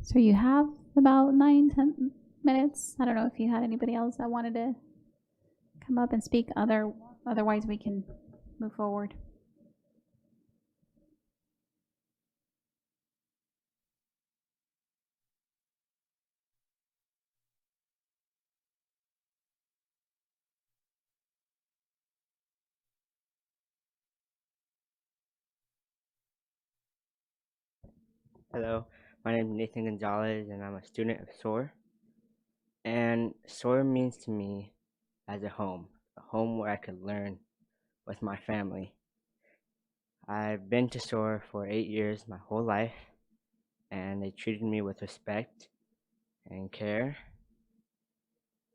So you have about 9-10 minutes. I don't know if you had anybody else that wanted to come up and speak. Otherwise, we can move forward. Hello, my name is Nathan Gonzalez and I'm a student of SOAR. And SOAR means to me as a home where I could learn with my family. I've been to SOAR for 8 years, my whole life, and they treated me with respect and care.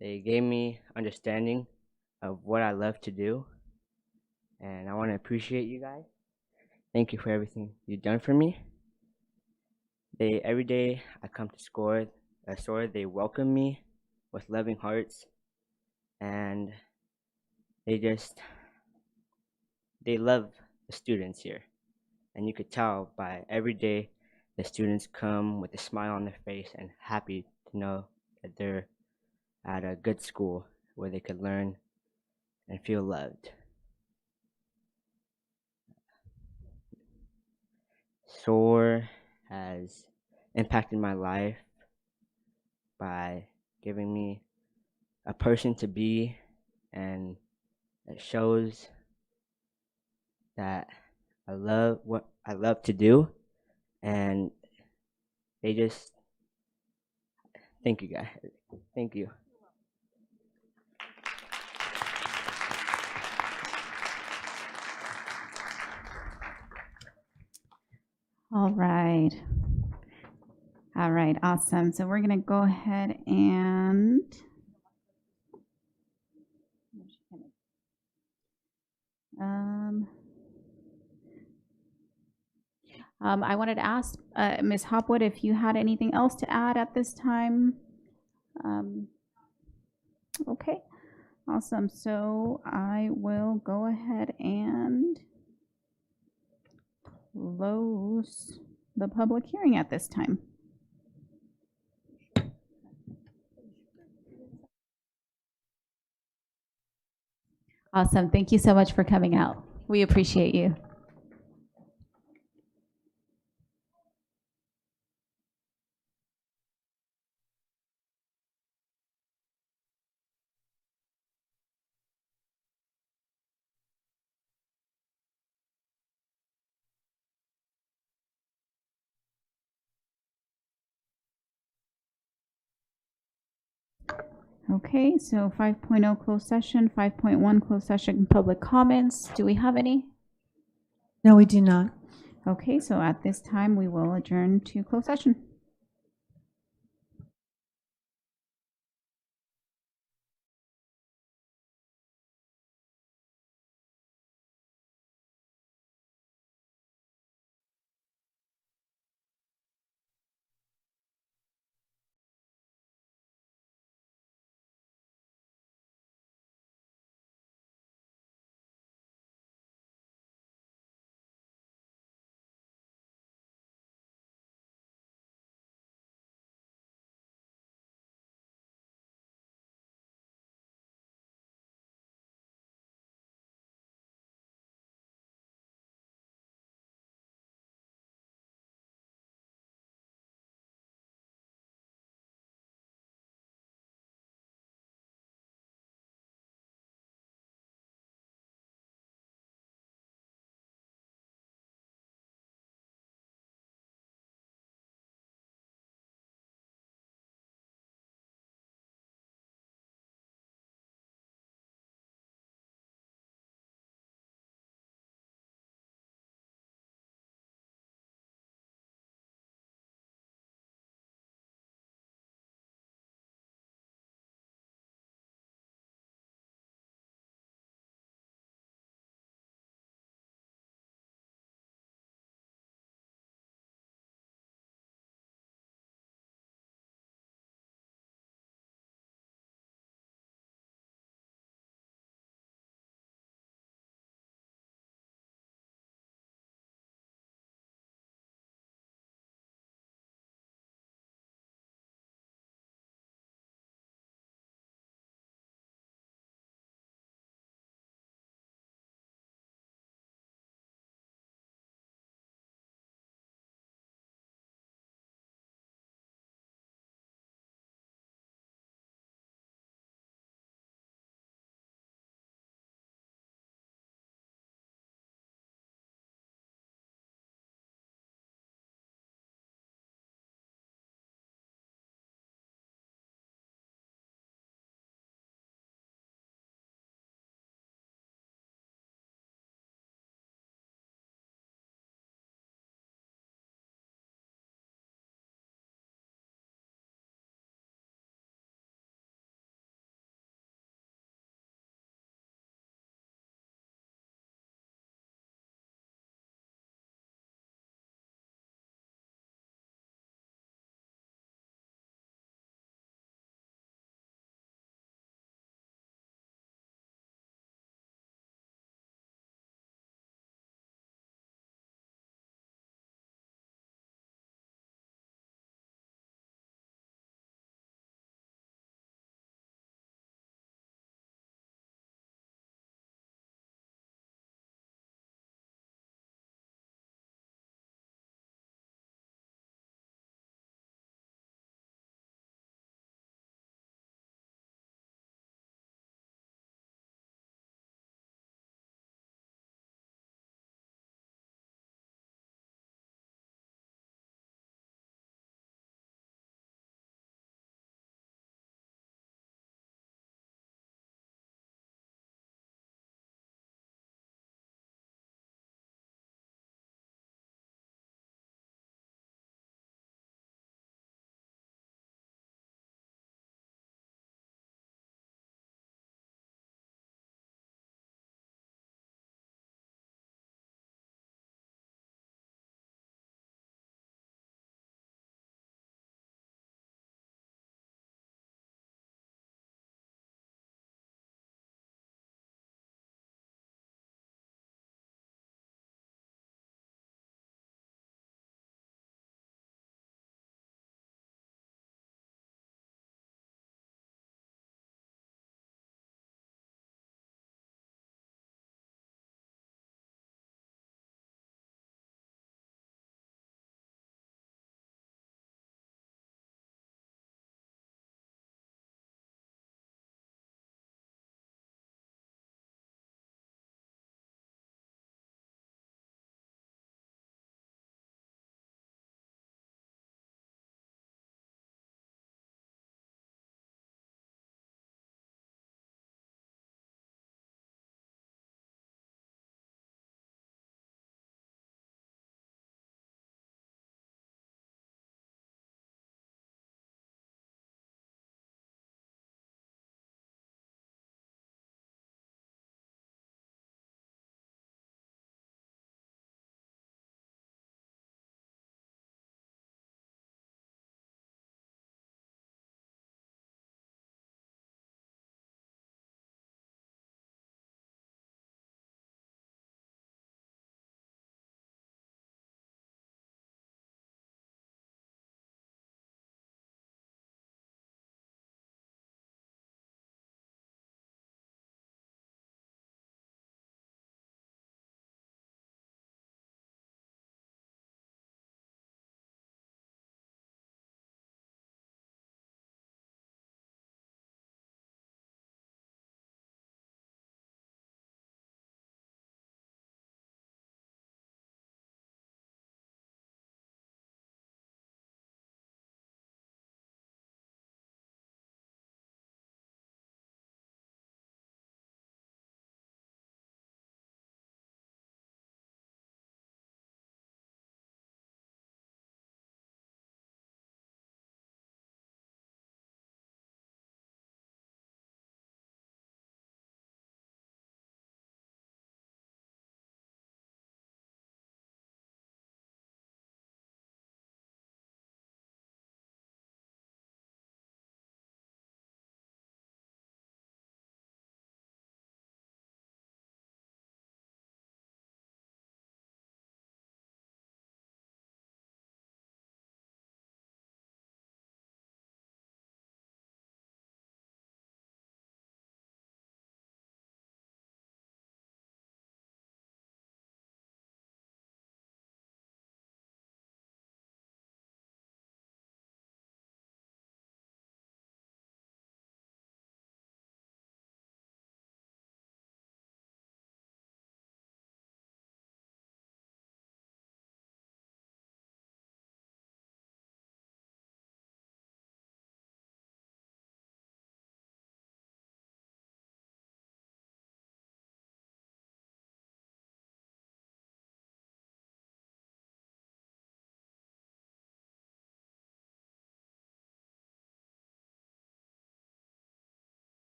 They gave me understanding of what I love to do, and I want to appreciate you guys. Thank you for everything you've done for me. Every day I come to SOAR, they welcome me with loving hearts, and they love the students here. And you could tell by every day the students come with a smile on their face and happy to know that they're at a good school where they could learn and feel loved. SOAR has impacted my life by giving me a person to be, and it shows that I love what I love to do, and they just thank you guys. Thank you. All right. All right, awesome. So we're going to go ahead and I wanted to ask Ms. Hopwood if you had anything else to add at this time. Okay, awesome. So I will go ahead and close the public hearing at this time. Awesome. Thank you so much for coming out. We appreciate you. Okay, so 5.0 closed session, 5.1 closed session, public comments. Do we have any? No, we do not. Okay, so at this time, we will adjourn to closed session.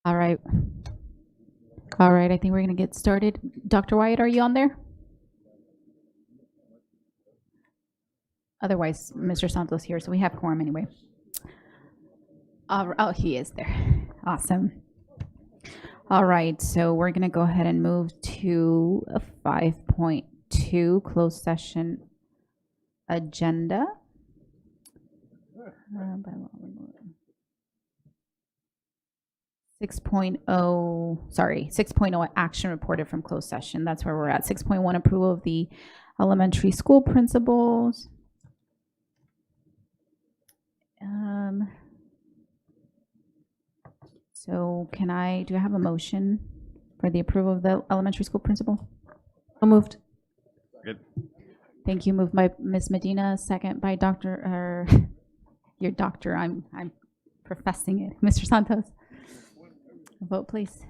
All right. All right, I think we're going to get started. Dr. Wyatt, are you on there? Otherwise, Mr. Santos here, so we have quorum anyway. Oh, he is there. Awesome. All right, so we're going to go ahead and move to a 5.2 closed session agenda. 6.0 action reported from closed session. That's where we're at. 6.1 approval of the elementary school principals. So do I have a motion for the approval of the elementary school principal? So moved. Good. Thank you. Moved by Ms. Medina, second by your doctor. I'm professing it. Mr. Santos. Vote, please.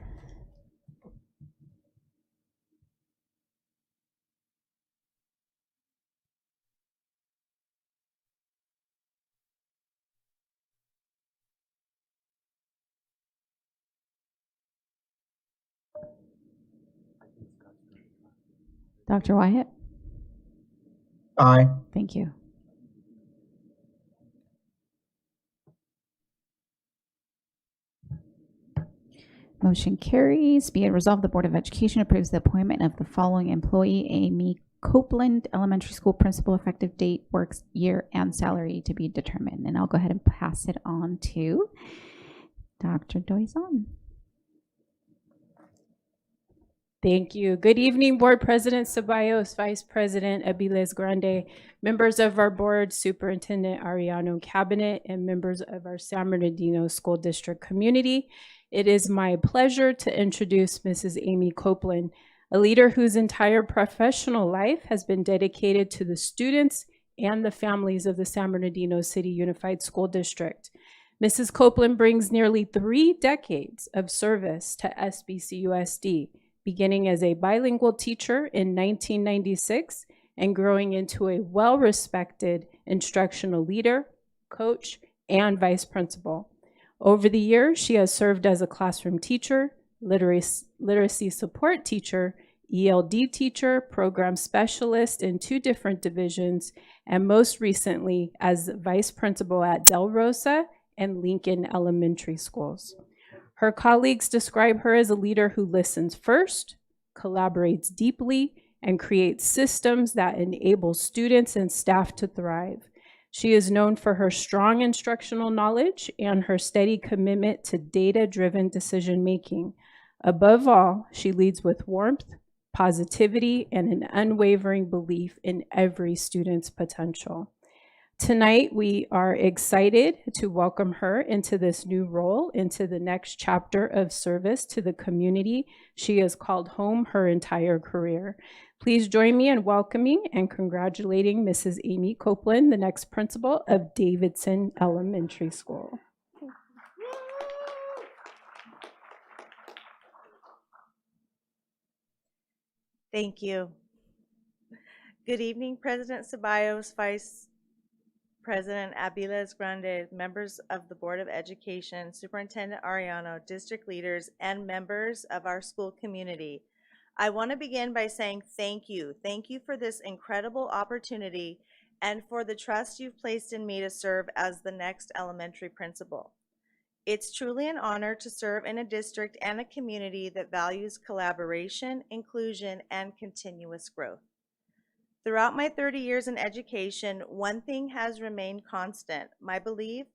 Dr. Wyatt? Aye. Thank you. Motion carries. Be it resolved, the Board of Education approves the appointment of the following employee: Amy Copeland, elementary school principal, effective date, works year, and salary to be determined. And I'll go ahead and pass it on to Dr. Doizon. Thank you. Good evening, Board President Ceballos, Vice President Abiles Grande, members of our board, Superintendent Ariano Cabinet, and members of our San Bernardino School District community. It is my pleasure to introduce Mrs. Amy Copeland, a leader whose entire professional life has been dedicated to the students and the families of the San Bernardino City Unified School District. Mrs. Copeland brings nearly 3 decades of service to SBCUSD, beginning as a bilingual teacher in 1996 and growing into a well-respected instructional leader, coach, and vice principal. Over the years, she has served as a classroom teacher, literacy support teacher, ELD teacher, program specialist in 2 different divisions, and most recently as vice principal at Del Rosa and Lincoln Elementary Schools. Her colleagues describe her as a leader who listens first, collaborates deeply, and creates systems that enable students and staff to thrive. She is known for her strong instructional knowledge and her steady commitment to data-driven decision-making. Above all, she leads with warmth, positivity, and an unwavering belief in every student's potential. Tonight, we are excited to welcome her into this new role, into the next chapter of service to the community she has called home her entire career. Please join me in welcoming and congratulating Mrs. Amy Copeland, the next principal of Davidson Elementary School. Thank you. Good evening, President Ceballos, Vice President Abiles Grande, members of the Board of Education, Superintendent Ariano, district leaders, and members of our school community. I want to begin by saying thank you. Thank you for this incredible opportunity and for the trust you've placed in me to serve as the next elementary principal. It's truly an honor to serve in a district and a community that values collaboration, inclusion, and continuous growth. Throughout my 30 years in education, one thing has remained constant: my belief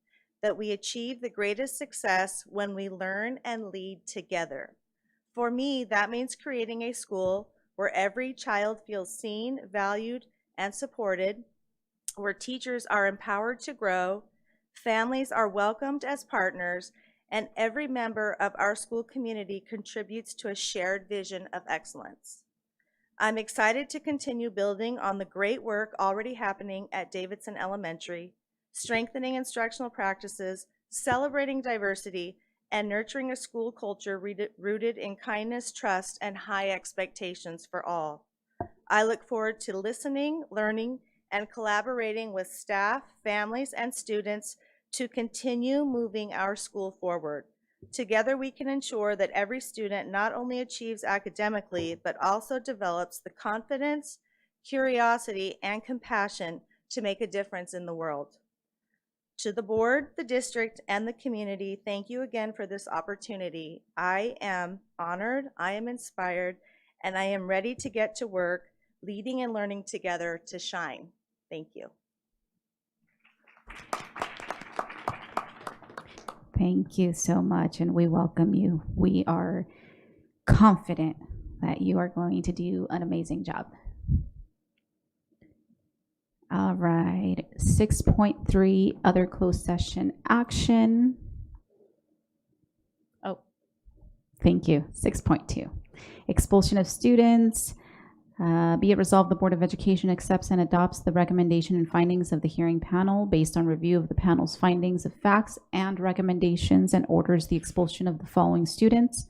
that we achieve the greatest success when we learn and lead together. For me, that means creating a school where every child feels seen, valued, and supported, where teachers are empowered to grow, families are welcomed as partners, and every member of our school community contributes to a shared vision of excellence. I'm excited to continue building on the great work already happening at Davidson Elementary, strengthening instructional practices, celebrating diversity, and nurturing a school culture rooted in kindness, trust, and high expectations for all. I look forward to listening, learning, and collaborating with staff, families, and students to continue moving our school forward. Together, we can ensure that every student not only achieves academically, but also develops the confidence, curiosity, and compassion to make a difference in the world. To the board, the district, and the community, thank you again for this opportunity. I am honored, I am inspired, and I am ready to get to work, leading and learning together to shine. Thank you. Thank you so much, and we welcome you. We are confident that you are going to do an amazing job. All right, 6.3, other closed session action. Oh, thank you. 6.2, expulsion of students. Be it resolved, the Board of Education accepts and adopts the recommendation and findings of the hearing panel based on review of the panel's findings of facts and recommendations, and orders the expulsion of the following students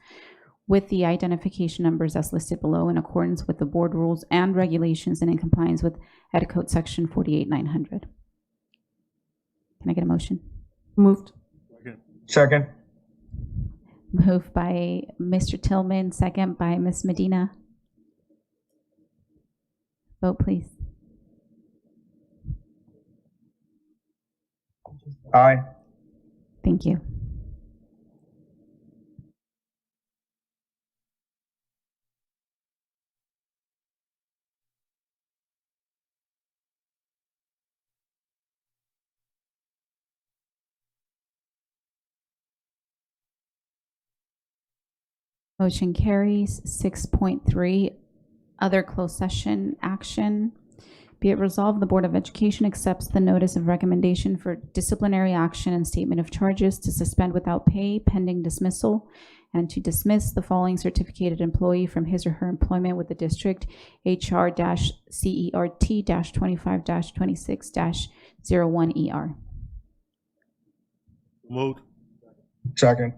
with the identification numbers as listed below in accordance with the board rules and regulations and in compliance with Ed Code Section 48900. Can I get a motion? Moved. Second. Moved by Mr. Tillman, second by Ms. Medina. Vote, please. Aye. Thank you. Motion carries. 6.3, other closed session action. Be it resolved, the Board of Education accepts the notice of recommendation for disciplinary action and statement of charges to suspend without pay pending dismissal, and to dismiss the following certificated employee from his or her employment with the district, HR-CERT-25-26-01ER. Moved. Second.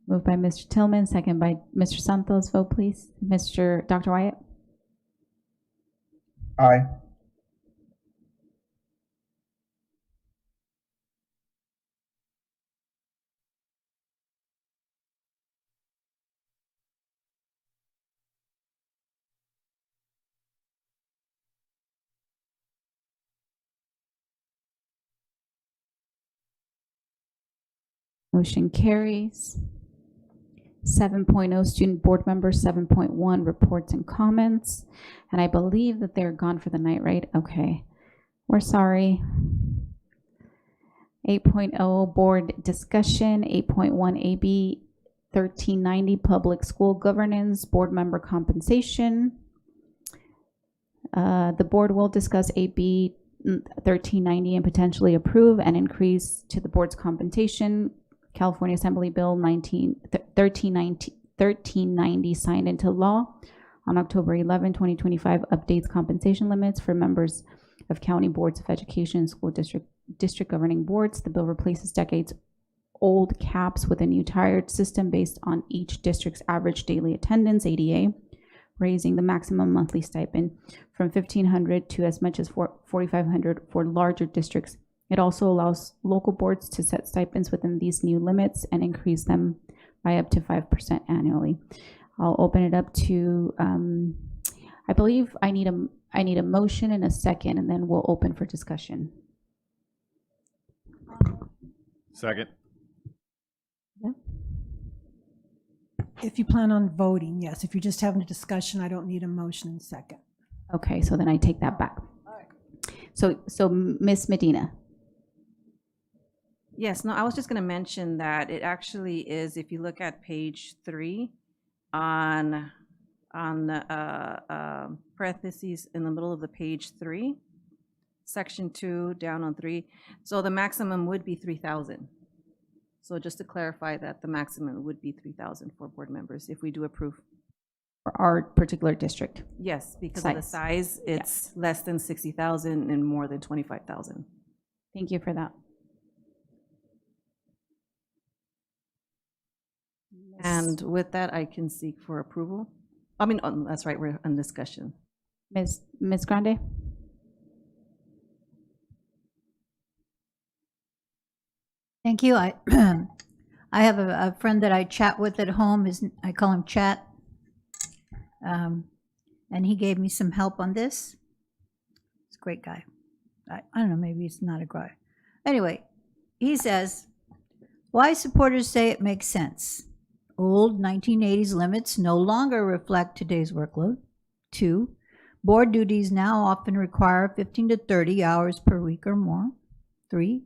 Moved by Mr. Tillman, second by Mr. Santos. Vote, please. Dr. Wyatt? Aye. Motion carries. 7.0, student board members. 7.1, reports and comments. And I believe that they're gone for the night, right? Okay. We're sorry. 8.0, board discussion. 8.1, AB 1390, public school governance, board member compensation. The board will discuss AB 1390 and potentially approve and increase to the board's compensation. California Assembly Bill 1390 signed into law on October 11, 2025, updates compensation limits for members of county boards of education, school district governing boards. The bill replaces decades-old caps with a new tiered system based on each district's average daily attendance, ADA, raising the maximum monthly stipend from $1,500 to as much as $4,500 for larger districts. It also allows local boards to set stipends within these new limits and increase them by up to 5% annually. I'll open it up to, I believe I need a motion and a second, and then we'll open for discussion. Second. Yeah. If you plan on voting, yes. If you're just having a discussion, I don't need a motion and second. Okay, so then I take that back. So Ms. Medina. Yes, no, I was just going to mention that it actually is, if you look at page 3 on the parentheses in the middle of the page 3, section 2 down on 3. So the maximum would be 3,000. So just to clarify that the maximum would be 3,000 for board members if we do approve. For our particular district. Yes, because of the size, it's less than 60,000 and more than 25,000. Thank you for that. And with that, I can seek for approval. I mean, that's right, we're on discussion. Ms. Grande? Thank you. I have a friend that I chat with at home. I call him Chat. And he gave me some help on this. He's a great guy. I don't know, maybe he's not a guy. Anyway, he says, why supporters say it makes sense. Old 1980s limits no longer reflect today's workload. 2, board duties now often require 15 to 30 hours per week or more. 3,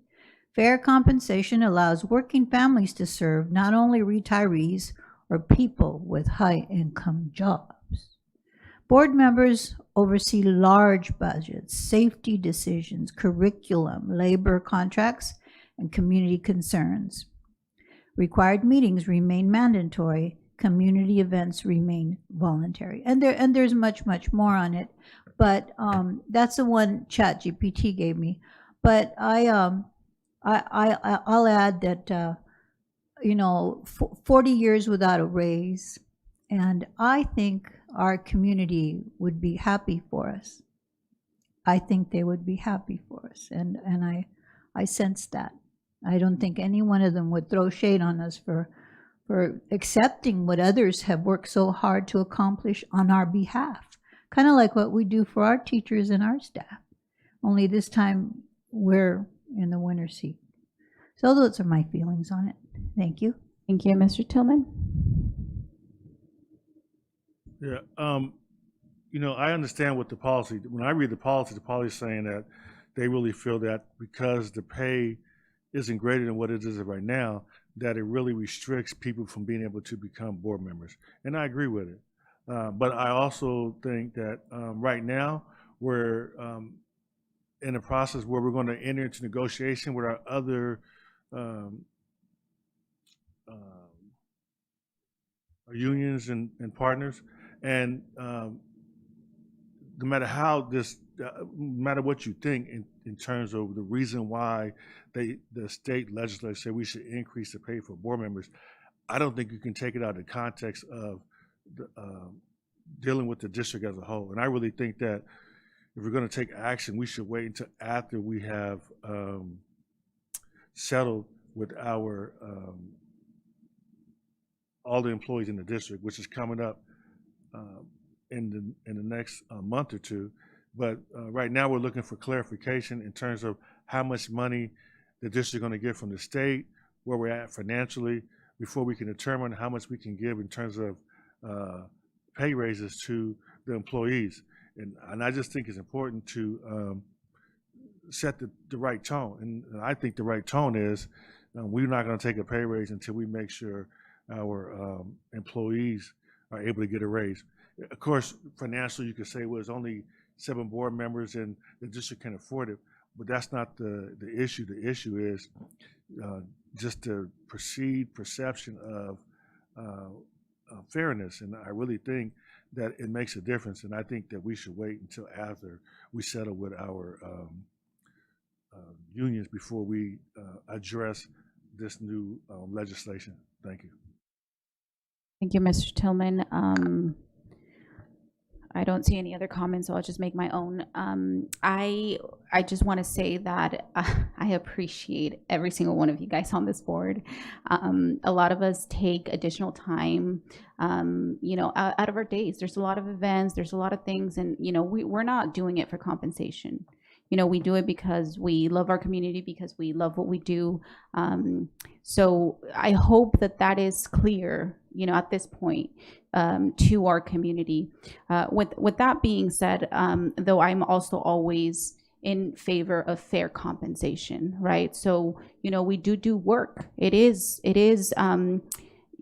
fair compensation allows working families to serve, not only retirees or people with high-income jobs. Board members oversee large budgets, safety decisions, curriculum, labor contracts, and community concerns. Required meetings remain mandatory. Community events remain voluntary. And there's much, much more on it. But that's the one ChatGPT gave me. But I'll add that, 40 years without a raise. And I think our community would be happy for us. I think they would be happy for us. And I sense that. I don't think any one of them would throw shade on us for accepting what others have worked so hard to accomplish on our behalf. Kind of like what we do for our teachers and our staff. Only this time we're in the winner's seat. So those are my feelings on it. Thank you. Thank you, Mr. Tillman. Yeah, I understand what the policy, when I read the policy is saying that they really feel that because the pay isn't greater than what it is right now, that it really restricts people from being able to become board members. And I agree with it. But I also think that right now we're in a process where we're going to enter into negotiation with our other unions and partners. And no matter how this, no matter what you think in terms of the reason why the state legislature said we should increase the pay for board members, I don't think you can take it out of the context of dealing with the district as a whole. And I really think that if we're going to take action, we should wait until after we have settled with our all the employees in the district, which is coming up in the next month or two. But right now we're looking for clarification in terms of how much money the district is going to get from the state, where we're at financially, before we can determine how much we can give in terms of pay raises to the employees. And I just think it's important to set the right tone. And I think the right tone is we're not going to take a pay raise until we make sure our employees are able to get a raise. Of course, financially, you could say, well, it's only 7 board members and the district can afford it, but that's not the issue. The issue is just the perceived perception of fairness. And I really think that it makes a difference. And I think that we should wait until after we settle with our unions before we address this new legislation. Thank you. Thank you, Mr. Tillman. I don't see any other comments, so I'll just make my own. I just want to say that I appreciate every single one of you guys on this board. A lot of us take additional time, out of our days. There's a lot of events, there's a lot of things, and we're not doing it for compensation. We do it because we love our community, because we love what we do. So I hope that is clear, at this point, to our community. With that being said, though, I'm also always in favor of fair compensation, right? So, we do work. It is,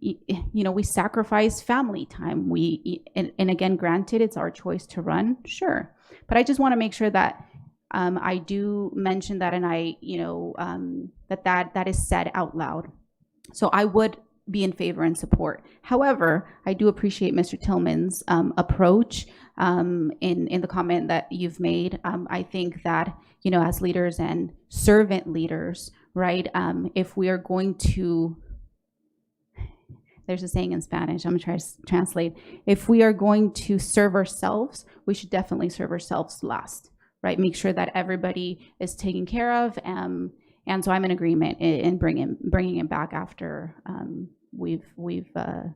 we sacrifice family time. And again, granted, it's our choice to run, sure. But I just want to make sure that I do mention that, and I, that is said out loud. So I would be in favor and support. However, I do appreciate Mr. Tillman's approach in the comment that you've made. I think that, as leaders and servant leaders, right, if we are going to, there's a saying in Spanish, I'm gonna try to translate. If we are going to serve ourselves, we should definitely serve ourselves last, right? Make sure that everybody is taken care of. And so I'm in agreement in bringing it back after we've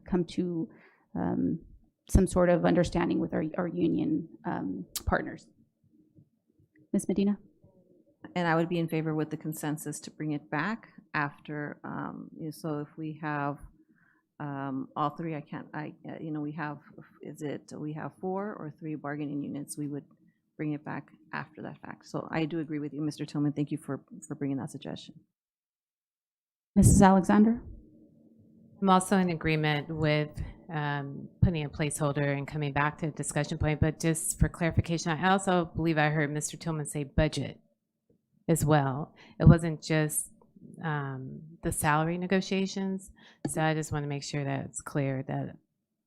come to some sort of understanding with our union partners. Ms. Medina? And I would be in favor with the consensus to bring it back after, so if we have all three, we have 4 or 3 bargaining units, we would bring it back after that fact. So I do agree with you, Mr. Tillman. Thank you for bringing that suggestion. Mrs. Alexander? I'm also in agreement with putting a placeholder and coming back to the discussion point, but just for clarification, I also believe I heard Mr. Tillman say budget as well. It wasn't just the salary negotiations. So I just want to make sure that it's clear that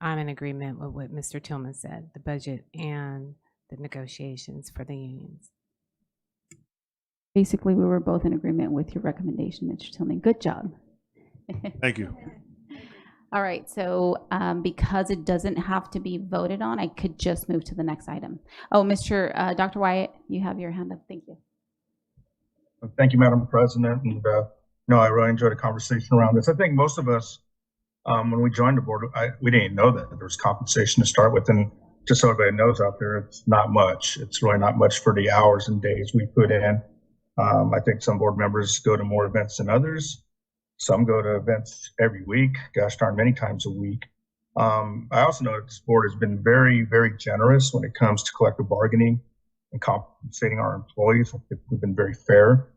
I'm in agreement with what Mr. Tillman said, the budget and the negotiations for the unions. Basically, we were both in agreement with your recommendation, Mr. Tillman. Good job. Thank you. All right, so because it doesn't have to be voted on, I could just move to the next item. Oh, Dr. Wyatt, you have your hand up. Thank you. Thank you, Madam President. And I really enjoyed the conversation around this. I think most of us, when we joined the board, we didn't know that there was compensation to start with. And just so everybody knows out there, it's not much. It's really not much for the hours and days we put in. I think some board members go to more events than others. Some go to events every week, gosh darn, many times a week. I also know that this board has been very, very generous when it comes to collective bargaining and compensating our employees. We've been very fair.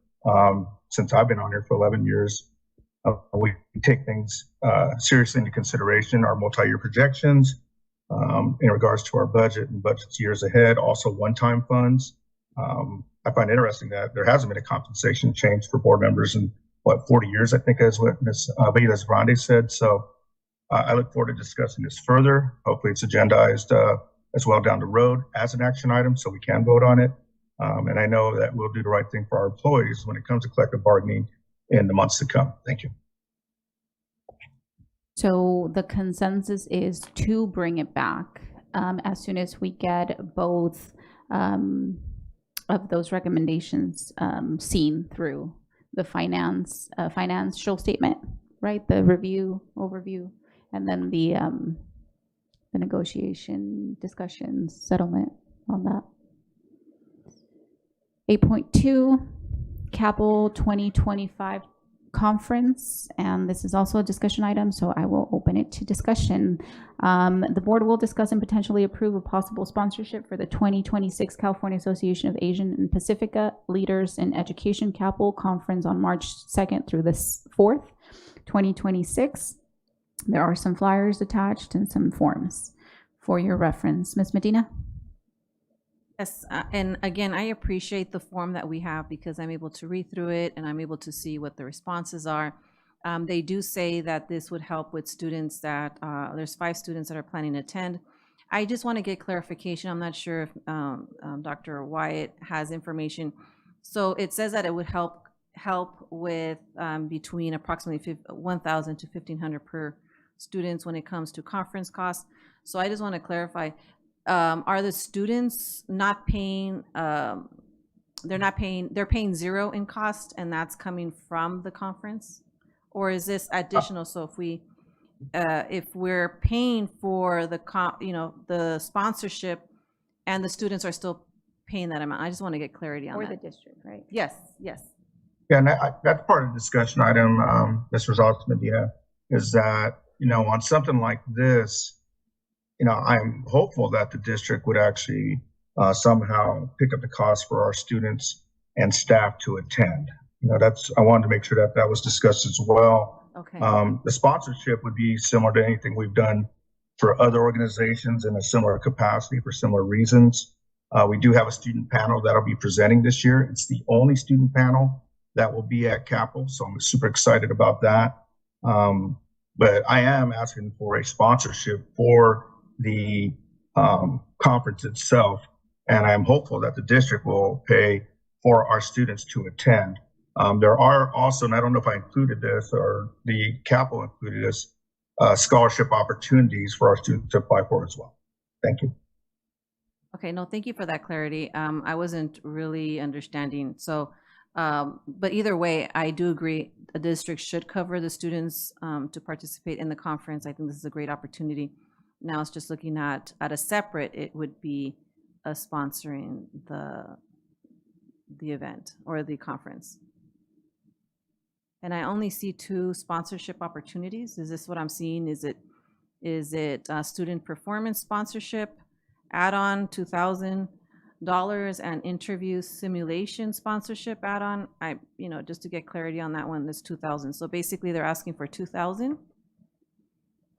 Since I've been on here for 11 years, we take things seriously into consideration, our multi-year projections in regards to our budget and budgets years ahead, also one-time funds. I find it interesting that there hasn't been a compensation change for board members in 40 years, I think, is what Ms. Villas Grande said. So I look forward to discussing this further. Hopefully it's agendized as well down the road as an action item so we can vote on it. And I know that we'll do the right thing for our employees when it comes to collective bargaining in the months to come. Thank you. So the consensus is to bring it back as soon as we get both of those recommendations seen through the financial statement, right? The review, overview, and then the negotiation, discussions, settlement on that. 8.2, Capel 2025 conference, and this is also a discussion item, so I will open it to discussion. The board will discuss and potentially approve a possible sponsorship for the 2026 California Association of Asian and Pacifica Leaders in Education Capel conference on March 2nd through the 4th, 2026. There are some flyers attached and some forms for your reference. Ms. Medina? Yes, and again, I appreciate the form that we have because I'm able to read through it and I'm able to see what the responses are. They do say that this would help with students that, there's 5 students that are planning to attend. I just want to get clarification. I'm not sure if Dr. Wyatt has information. So it says that it would help with between approximately 1,000 to 1,500 per students when it comes to conference costs. So I just want to clarify. Are the students not paying, they're paying 0 in cost and that's coming from the conference? Or is this additional? So if we're paying for the sponsorship and the students are still paying that amount, I just want to get clarity on that. Or the district, right? Yes, yes. Yeah, and that's part of the discussion item, Ms. Rosales Medina, is that, on something like this, I'm hopeful that the district would actually somehow pick up the cost for our students and staff to attend. I wanted to make sure that was discussed as well. Okay. The sponsorship would be similar to anything we've done for other organizations in a similar capacity for similar reasons. We do have a student panel that'll be presenting this year. It's the only student panel that will be at Capel, so I'm super excited about that. But I am asking for a sponsorship for the conference itself, and I'm hopeful that the district will pay for our students to attend. There are also, and I don't know if I included this or the Capel included this, scholarship opportunities for our students to apply for as well. Thank you. Okay, no, thank you for that clarity. I wasn't really understanding. So But either way, I do agree, a district should cover the students to participate in the conference. I think this is a great opportunity. Now it's just looking at a separate, it would be sponsoring the event or the conference. And I only see 2 sponsorship opportunities. Is this what I'm seeing? Is it student performance sponsorship, add-on $2,000, and interview simulation sponsorship add-on? Just to get clarity on that one, this $2,000. So basically, they're asking for $2,000.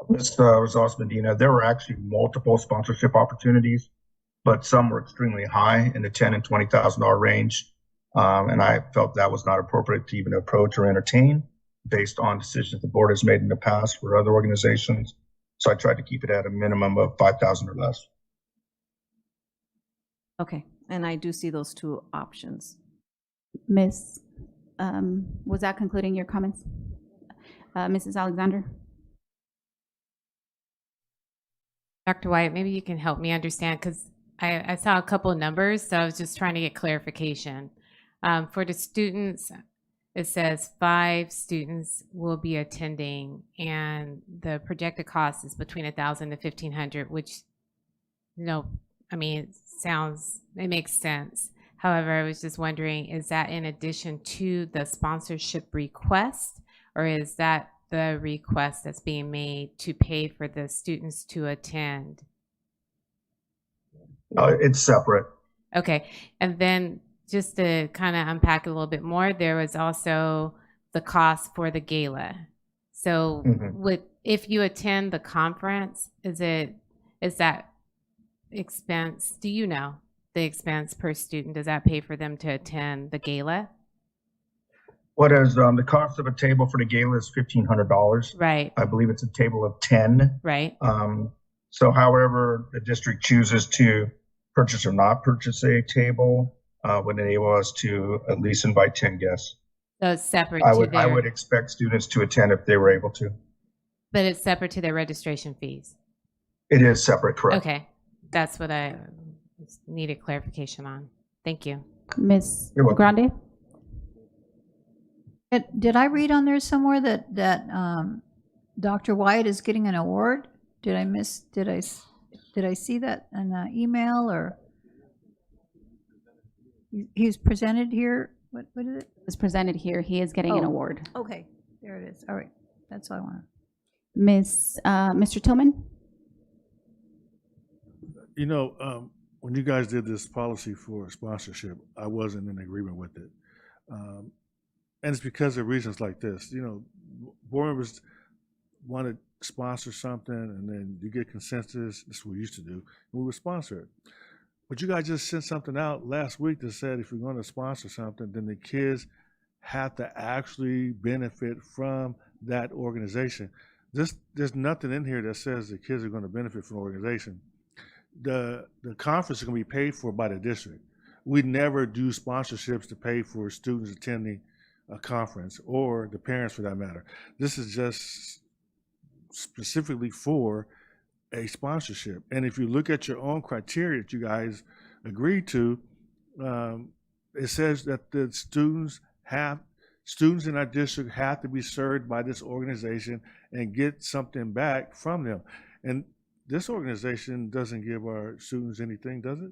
Ms. Rosales Medina, there were actually multiple sponsorship opportunities, but some were extremely high in the $10,000 and $20,000 range. And I felt that was not appropriate to even approach or entertain based on decisions the board has made in the past for other organizations. So I tried to keep it at a minimum of $5,000 or less. Okay, and I do see those 2 options. Ms., was that concluding your comments? Mrs. Alexander? Dr. Wyatt, maybe you can help me understand, because I saw a couple of numbers, so I was just trying to get clarification. For the students, it says 5 students will be attending, and the projected cost is between $1,000 to $1,500, which, it makes sense. However, I was just wondering, is that in addition to the sponsorship request, or is that the request that's being made to pay for the students to attend? It's separate. Okay, and then just to kind of unpack it a little bit more, there was also the cost for the gala. So if you attend the conference, is that expense, do you know the expense per student? Does that pay for them to attend the gala? What is the cost of a table for the gala is $1,500. Right. I believe it's a table of 10. Right. So however the district chooses to purchase or not purchase a table would enable us to at least invite 10 guests. So it's separate I would expect students to attend if they were able to. But it's separate to their registration fees? It is separate, correct. Okay. That's what I needed clarification on. Thank you. Ms. Grande? Did I read on there somewhere that Dr. Wyatt is getting an award? Did I see that in an email, or he's presented here? What is it? It was presented here. He is getting an award. Okay, there it is. All right, that's all I want. Mr. Tillman? When you guys did this policy for sponsorship, I wasn't in agreement with it. And it's because of reasons like this. Board members want to sponsor something, and then you get consensus. This is what we used to do, and we would sponsor it. But you guys just sent something out last week that said if you're going to sponsor something, then the kids have to actually benefit from that organization. There's nothing in here that says the kids are going to benefit from the organization. The conference is going to be paid for by the district. We never do sponsorships to pay for students attending a conference, or the parents for that matter. This is just specifically for a sponsorship. And if you look at your own criteria that you guys agreed to, it says that the students in our district have to be served by this organization and get something back from them. And this organization doesn't give our students anything, does it?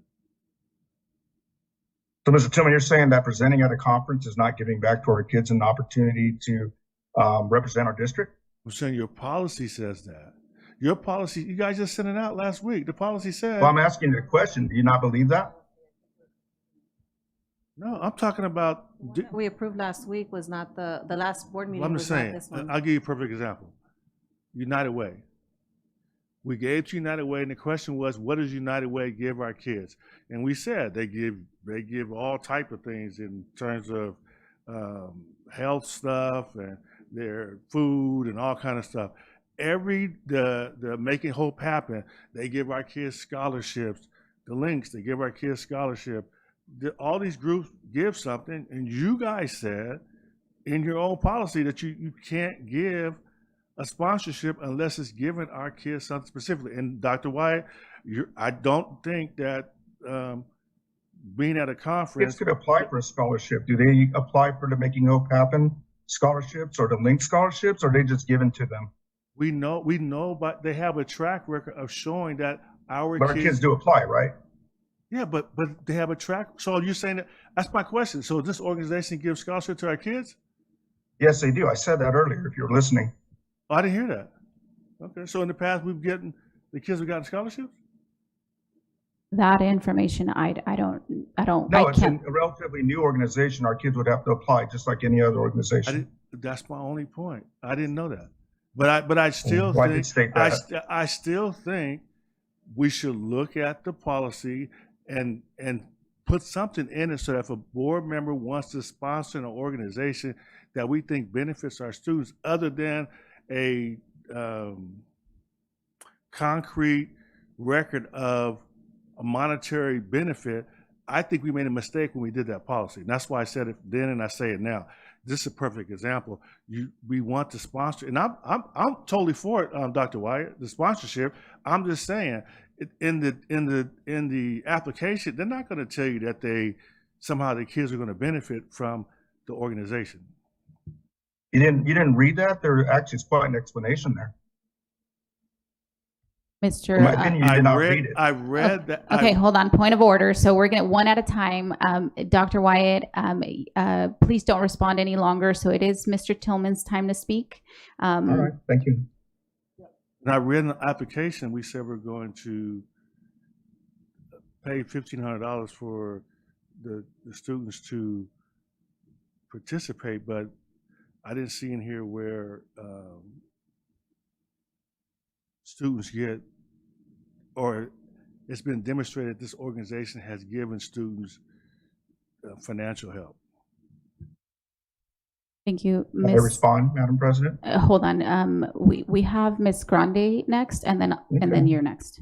So, Mr. Tillman, you're saying that presenting at a conference is not giving back to our kids an opportunity to represent our district? I'm saying your policy says that. Your policy, you guys just sent it out last week. The policy said. Well, I'm asking you a question. Do you not believe that? No, I'm talking about. We approved last week was not the last board meeting. I'm was just not saying, this one. I'll give you a perfect example. United Way. We gave to United Way, and the question was, what does United Way give our kids? And we said they give all type of things in terms of health stuff and their food and all kind of stuff. The Making Hope Happen, they give our kids scholarships. The Links, they give our kids scholarship. All these groups give something, and you guys said in your own policy that you can't give a sponsorship unless it's giving our kids something specifically. And Dr. Wyatt, I don't think that being at a Kids conference. could apply for a scholarship. Do they apply for the Making Hope Happen scholarships or the Link scholarships, or are they just given to them? We know, but they have a track record of showing that our But our kids do apply, right? Yeah, but they have a track. So you're saying that's my question. So this organization gives scholarship to our kids? Yes, they do. I said that earlier, if you're listening. Oh, I didn't hear that. Okay, so in the past the kids have gotten scholarships? That information, I don't, No, I it's can't. a relatively new organization. Our kids would have to apply just like any other organization. That's my only point. I didn't know that. But I still Why did think you state that? I still think we should look at the policy and put something in it so that if a board member wants to sponsor an organization that we think benefits our students other than a concrete record of a monetary benefit, I think we made a mistake when we did that policy. And that's why I said it then and I say it now. This is a perfect example. We want to sponsor, and I'm totally for it, Dr. Wyatt, the sponsorship. I'm just saying, in the application, they're not going to tell you that somehow the kids are going to benefit from the organization. You didn't read that? There actually is quite an explanation there. Mr. In my opinion, you did not read it. I read that. Okay, hold on. Point of order. So we're going to one at a time. Dr. Wyatt, please don't respond any longer. So it is Mr. Tillman's time to speak. All right, thank you. And I read in the application, we said we're going to pay $1,500 for the students to participate, but I didn't see in here where students get, or it's been demonstrated this organization has given students financial help. Thank you, May I respond, Madam President? Hold on. We have Ms. Grande next, and then you're next.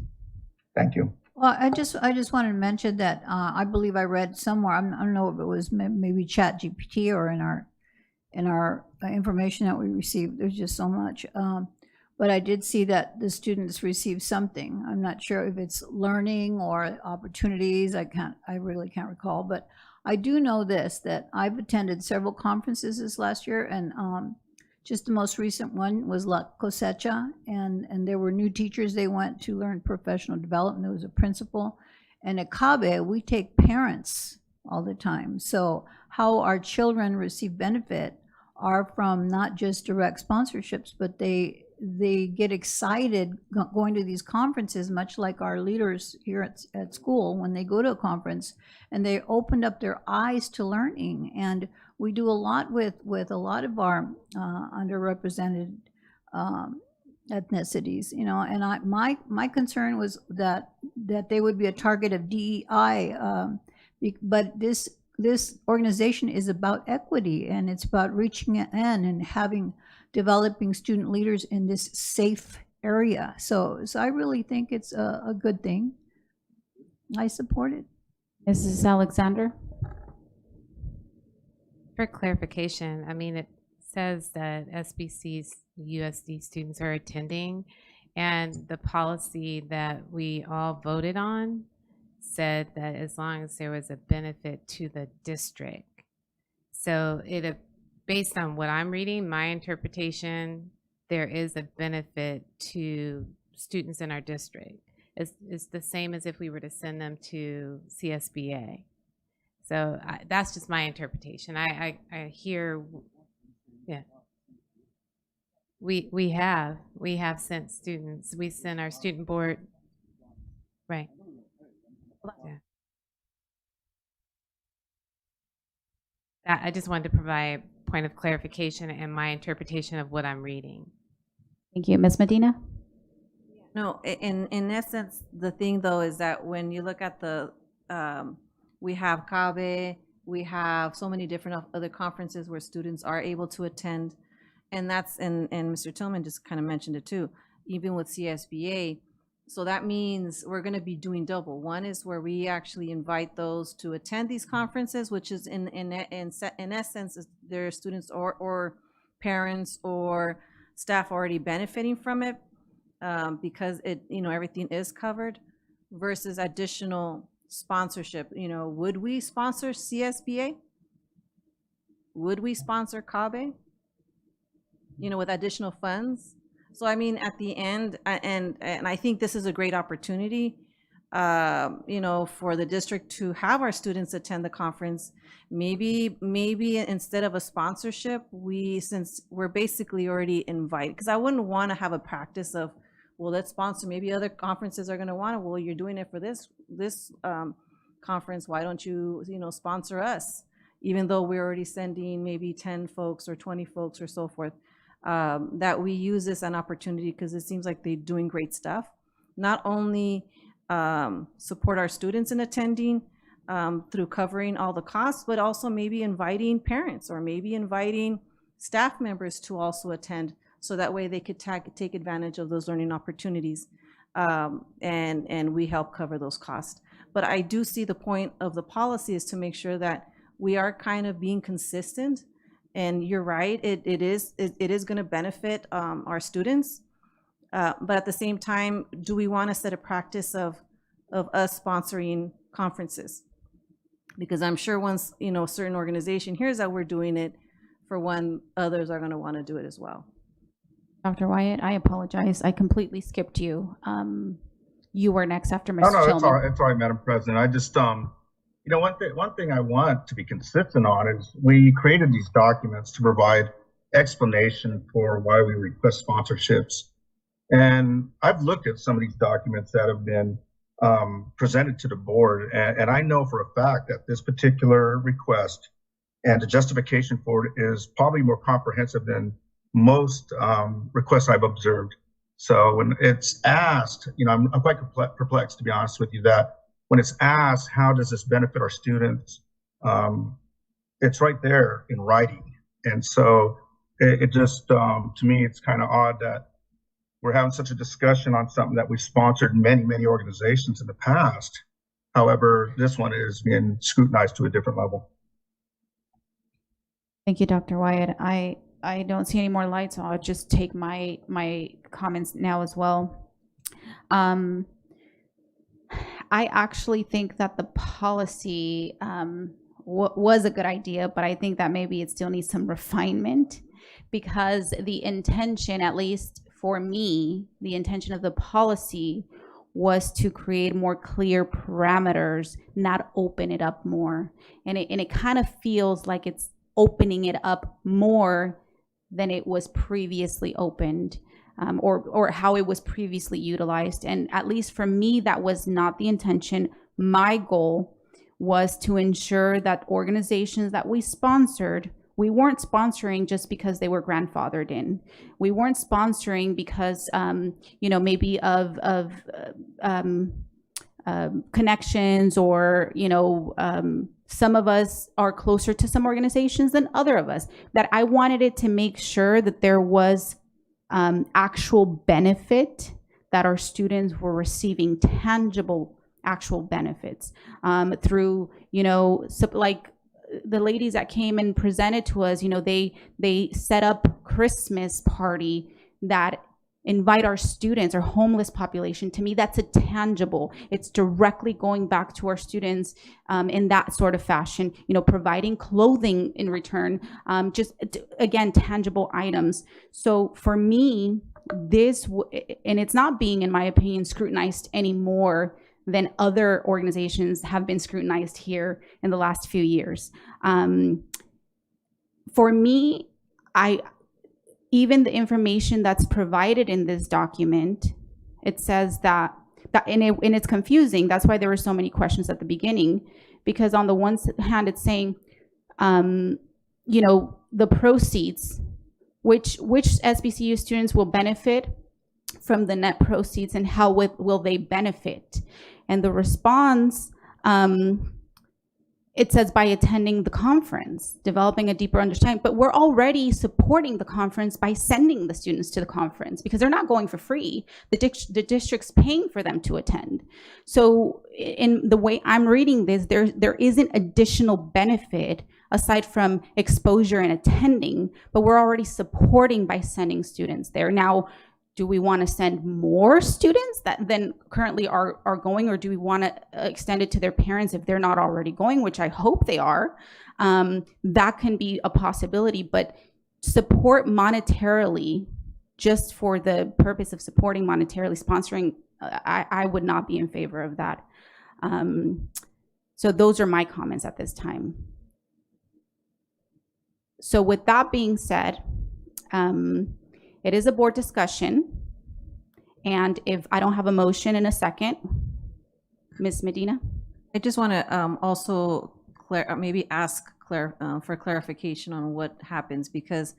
Thank you. Well, I just wanted to mention that I believe I read somewhere. I don't know if it was maybe Chat GPT or in our information that we received. There's just so much. But I did see that the students receive something. I'm not sure if it's learning or opportunities. I really can't recall. But I do know this, that I've attended several conferences this last year, and just the most recent one was La Cosecha, and there were new teachers. They went to learn professional development. There was a principal. And at CABE, we take parents all the time. So how our children receive benefit are from not just direct sponsorships, but they get excited going to these conferences, much like our leaders here at school when they go to a conference, and they opened up their eyes to learning. And we do a lot with a lot of our underrepresented ethnicities, and my concern was that they would be a target of DEI, but this organization is about equity, and it's about reaching in and developing student leaders in this safe area. So I really think it's a good thing. I support it. Mrs. Alexander? For clarification, I mean, it says that SBC's USD students are attending, and the policy that we all voted on said that as long as there was a benefit to the district. So based on what I'm reading, my interpretation, there is a benefit to students in our district. It's the same as if we were to send them to CSBA. So that's just my interpretation. I hear, yeah. We have sent students. We sent our student board, right. Yeah. I just wanted to provide a point of clarification and my interpretation of what I'm reading. Thank you. Ms. Medina? No, in essence, the thing though is that when you look at we have CABE, we have so many different other conferences where students are able to attend, and Mr. Tillman just kind of mentioned it too, even with CSBA. So that means we're going to be doing double. One is where we actually invite those to attend these conferences, which is in essence, their students or parents or staff already benefiting from it, because everything is covered, versus additional sponsorship, would we sponsor CSBA? Would we sponsor CABE? With additional funds? So I mean, at the end, and I think this is a great opportunity, for the district to have our students attend the conference. Maybe instead of a sponsorship, since we're basically already invited, because I wouldn't want to have a practice of, well, let's sponsor. Maybe other conferences are going to want to. Well, you're doing it for this conference. Why don't you, sponsor us? Even though we're already sending maybe 10 folks or 20 folks or so forth. That we use this as an opportunity, because it seems like they're doing great stuff. Not only support our students in attending through covering all the costs, but also maybe inviting parents or maybe inviting staff members to also attend, so that way they could take advantage of those learning opportunities, and we help cover those costs. But I do see the point of the policy is to make sure that we are kind of being consistent. And you're right, it is going to benefit our students, but at the same time, do we want to set a practice of us sponsoring conferences? Because I'm sure once a certain organization hears that we're doing it, for one, others are going to want to do it as well. Dr. Wyatt, I apologize. I completely skipped you. You were next after Mr. No, it's Tillman. all right. It's all right, Madam President. I just, one thing I want to be consistent on is we created these documents to provide explanation for why we request sponsorships. And I've looked at some of these documents that have been presented to the board, and I know for a fact that this particular request and the justification for it is probably more comprehensive than most requests I've observed. So when it's asked, I'm quite perplexed, to be honest with you, that when it's asked, how does this benefit our students? It's right there in writing. And so it just, to me, it's kind of odd that we're having such a discussion on something that we've sponsored many, many organizations in the past. However, this one is being scrutinized to a different level. Thank you, Dr. Wyatt. I don't see any more lights, so I'll just take my comments now as well. I actually think that the policy was a good idea, but I think that maybe it still needs some refinement, because the intention, at least for me, the intention of the policy was to create more clear parameters, not open it up more. And it kind of feels like it's opening it up more than it was previously opened. Or how it was previously utilized. And at least for me, that was not the intention. My goal was to ensure that organizations that we sponsored, we weren't sponsoring just because they were grandfathered in. We weren't sponsoring because, maybe of connections, or, some of us are closer to some organizations than other of us. That I wanted it to make sure that there was actual benefit, that our students were receiving tangible actual benefits through, like the ladies that came and presented to us, they set up Christmas party that invite our students, our homeless population. To me, that's a tangible. It's directly going back to our students in that sort of fashion, providing clothing in return, just again, tangible items. So for me, and it's not being, in my opinion, scrutinized anymore than other organizations have been scrutinized here in the last few years. For me, even the information that's provided in this document, it says that and it's confusing. That's why there were so many questions at the beginning, because on the one hand, it's saying, the proceeds, which SBCU students will benefit from the net proceeds, and how will they benefit? And the response, it says by attending the conference, developing a deeper understanding. But we're already supporting the conference by sending the students to the conference, because they're not going for free. The district's paying for them to attend. So in the way I'm reading this, there isn't additional benefit aside from exposure and attending, but we're already supporting by sending students there. Now, do we want to send more students that then currently are going, or do we want to extend it to their parents if they're not already going, which I hope they are? That can be a possibility, but support monetarily just for the purpose of supporting monetarily, sponsoring, I would not be in favor of that. So those are my comments at this time. So with that being said, it is a board discussion. And if I don't have a motion in a second, Ms. Medina? I just want to also maybe ask for clarification on what happens, because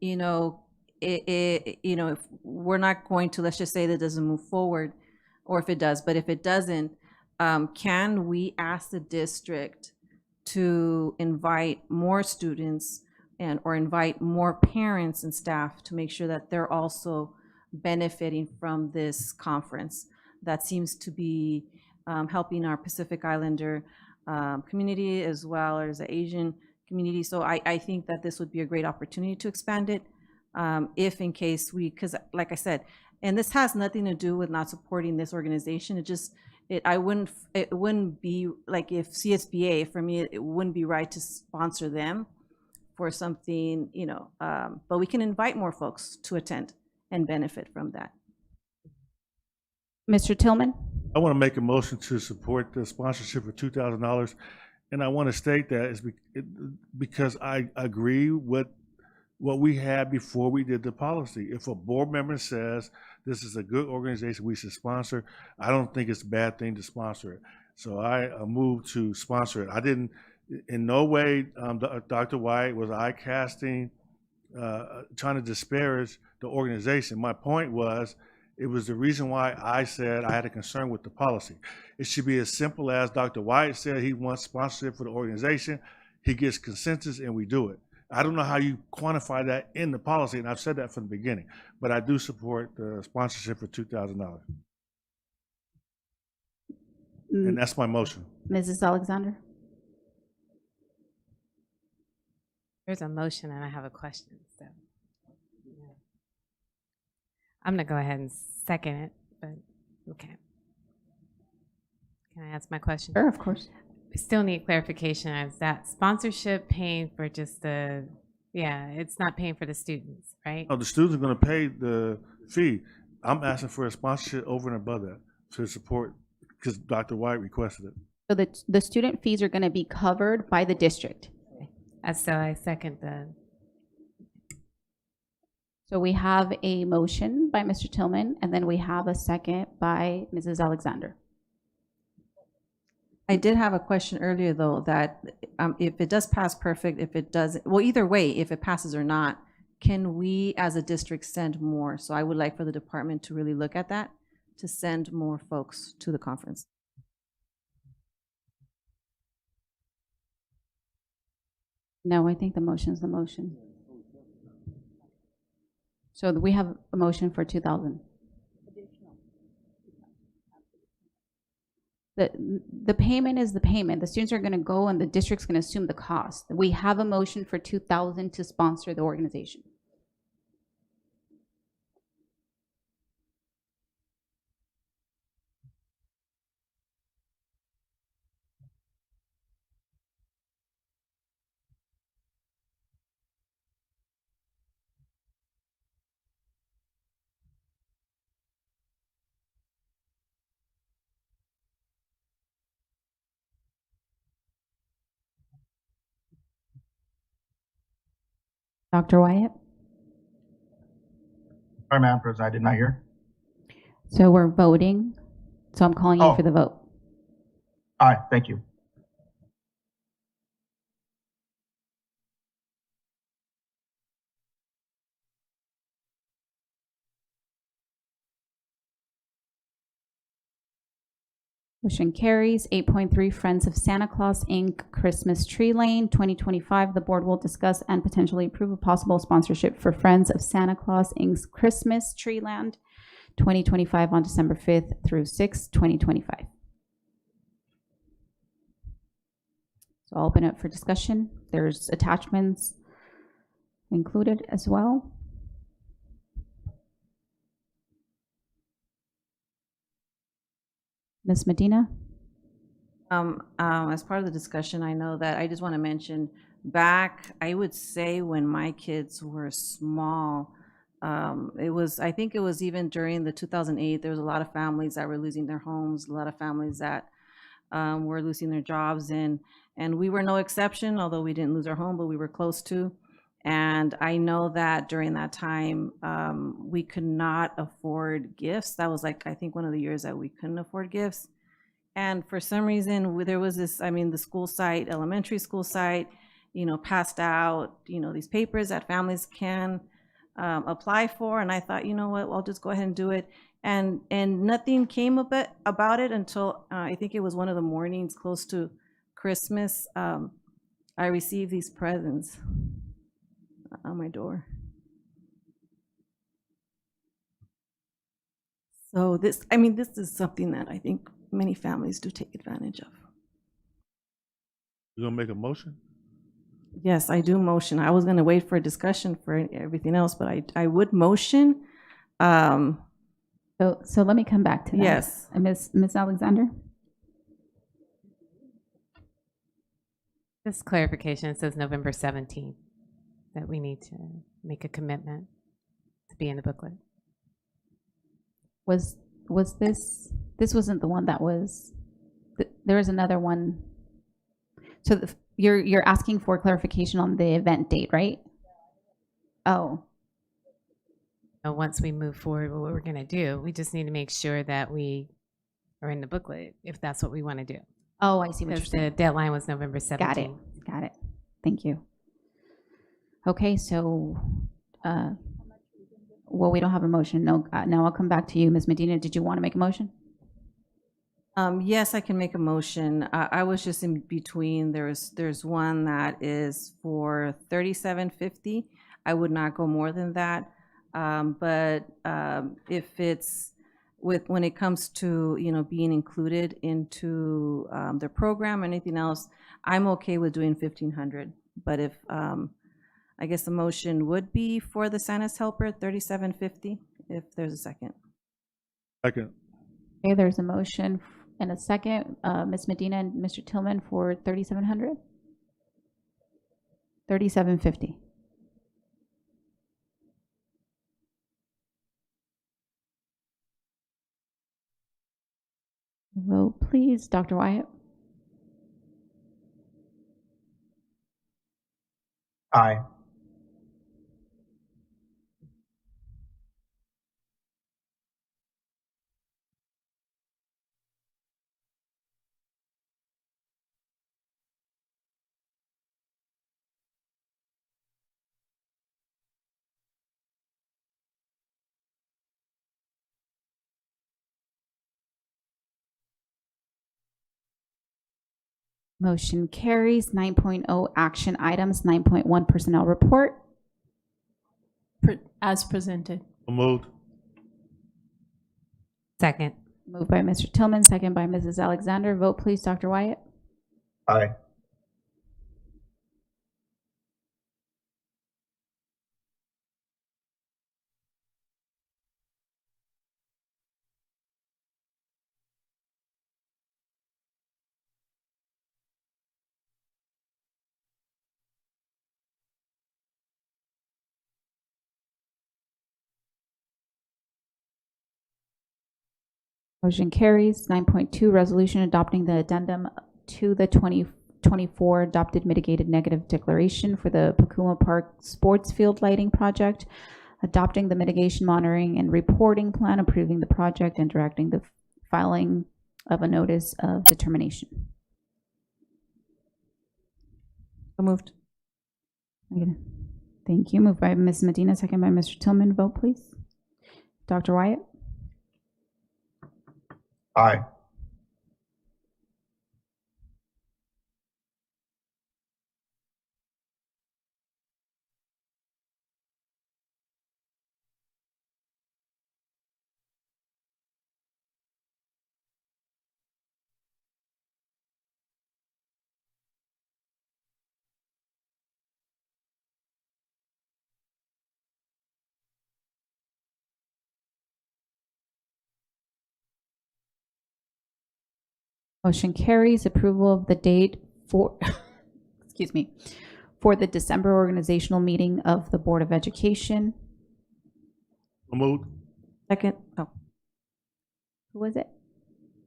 you know, if we're not going to, let's just say that it doesn't move forward, or if it does, but if it doesn't, can we ask the district to invite more students or invite more parents and staff to make sure that they're also benefiting from this conference that seems to be helping our Pacific Islander community as well as the Asian community. So I think that this would be a great opportunity to expand it if in case because like I said, and this has nothing to do with not supporting this organization. It wouldn't be like if CSBA, for me, it wouldn't be right to sponsor them for something, but we can invite more folks to attend and benefit from that. Mr. Tillman? I want to make a motion to support the sponsorship for $2,000. And I want to state that is because I agree with what we had before we did the policy. If a board member says this is a good organization we should sponsor, I don't think it's a bad thing to sponsor it. So I moved to sponsor it. I didn't, in no way, Dr. White, was I casting, trying to disparage the organization. My point was, it was the reason why I said I had a concern with the policy. It should be as simple as Dr. White said he wants sponsorship for the organization. He gets consensus and we do it. I don't know how you quantify that in the policy, and I've said that from the beginning, but I do support the sponsorship for $2,000. And that's my motion. Mrs. Alexander? There's a motion and I have a question, so. Yeah. I'm gonna go ahead and second it, but okay. Can I ask my question? Sure, of course. We still need clarification. Is that sponsorship paying for just it's not paying for the students, right? Oh, the students are going to pay the fee. I'm asking for a sponsorship over and above that to support, because Dr. White requested it. So the student fees are going to be covered by the district. So I second the. So we have a motion by Mr. Tillman, and then we have a second by Mrs. Alexander. I did have a question earlier, though, that if it does pass, perfect. If it doesn't, well, either way, if it passes or not, can we as a district send more? So I would like for the department to really look at that, to send more folks to the conference. No, I think the motion is the motion. So we have a motion for 2,000. The payment is the payment. The students are going to go and the district's going to assume the cost. We have a motion for 2,000 to sponsor the organization. Dr. Wyatt? Sorry, Madam President, I did not hear. So we're voting. So I'm calling you for the vote. All right, thank you. Motion carries. 8.3, Friends of Santa Claus, Inc., Christmas Tree Lane, 2025. The board will discuss and potentially approve a possible sponsorship for Friends of Santa Claus, Inc.'s Christmas Tree Land, 2025 on December 5th through 6th, 2025. So I'll open it for discussion. There's attachments included as well. Ms. Medina? As part of the discussion, I know that I just want to mention back, I would say when my kids were small, I think it was even during the 2008, there was a lot of families that were losing their homes, a lot of families that were losing their jobs, and we were no exception, although we didn't lose our home, but we were close to. And I know that during that time, we could not afford gifts. That was like, I think one of the years that we couldn't afford gifts. And for some reason, there was this, I mean, the school site, elementary school site, passed out, these papers that families can apply for. And I thought, you know what, I'll just go ahead and do it. And nothing came about it until I think it was one of the mornings close to Christmas. I received these presents on my door. So this is something that I think many families do take advantage of. You gonna make a motion? Yes, I do motion. I was gonna wait for a discussion for everything else, but I would motion. So let me come back to that. Yes. Ms. Alexander? Just clarification, it says November 17th, that we need to make a commitment to be in the booklet. Was this wasn't the one that was, there was another one. So you're asking for clarification on the event date, right? Oh. Once we move forward with what we're going to do, we just need to make sure that we are in the booklet if that's what we want to do. Oh, I see what you're Because saying. the deadline was November 17th. Got it. Thank you. Okay, so, well, we don't have a motion. No, now I'll come back to you. Ms. Medina, did you want to make a motion? Yes, I can make a motion. I was just in between. There's one that is for $37.50. I would not go more than that. But if it's when it comes to being included into the program or anything else, I'm okay with doing $1,500. But if I guess the motion would be for the Santa's helper, $37.50. If there's a second. Second. Okay, there's a motion and a second. Ms. Medina and Mr. Tillman for $3,700. $3,750. Vote, please. Dr. Wyatt? Aye. Motion carries. 9.0 action items. 9.1 personnel report. As presented. Moved. Second. Moved by Mr. Tillman, second by Mrs. Alexander. Vote, please. Dr. Wyatt? Aye. Motion carries. 9.2 resolution adopting the addendum to the 2024 adopted mitigated negative declaration for the Pacuma Park Sports Field Lighting Project, adopting the mitigation monitoring and reporting plan, approving the project, and directing the filing of a notice of determination. So moved. Thank you. Moved by Ms. Medina, second by Mr. Tillman. Vote, please. Dr. Wyatt? Aye. Motion carries. Approval of the date for, excuse me, for the December organizational meeting of the Board of Education. So moved. Second. Oh. Who was it?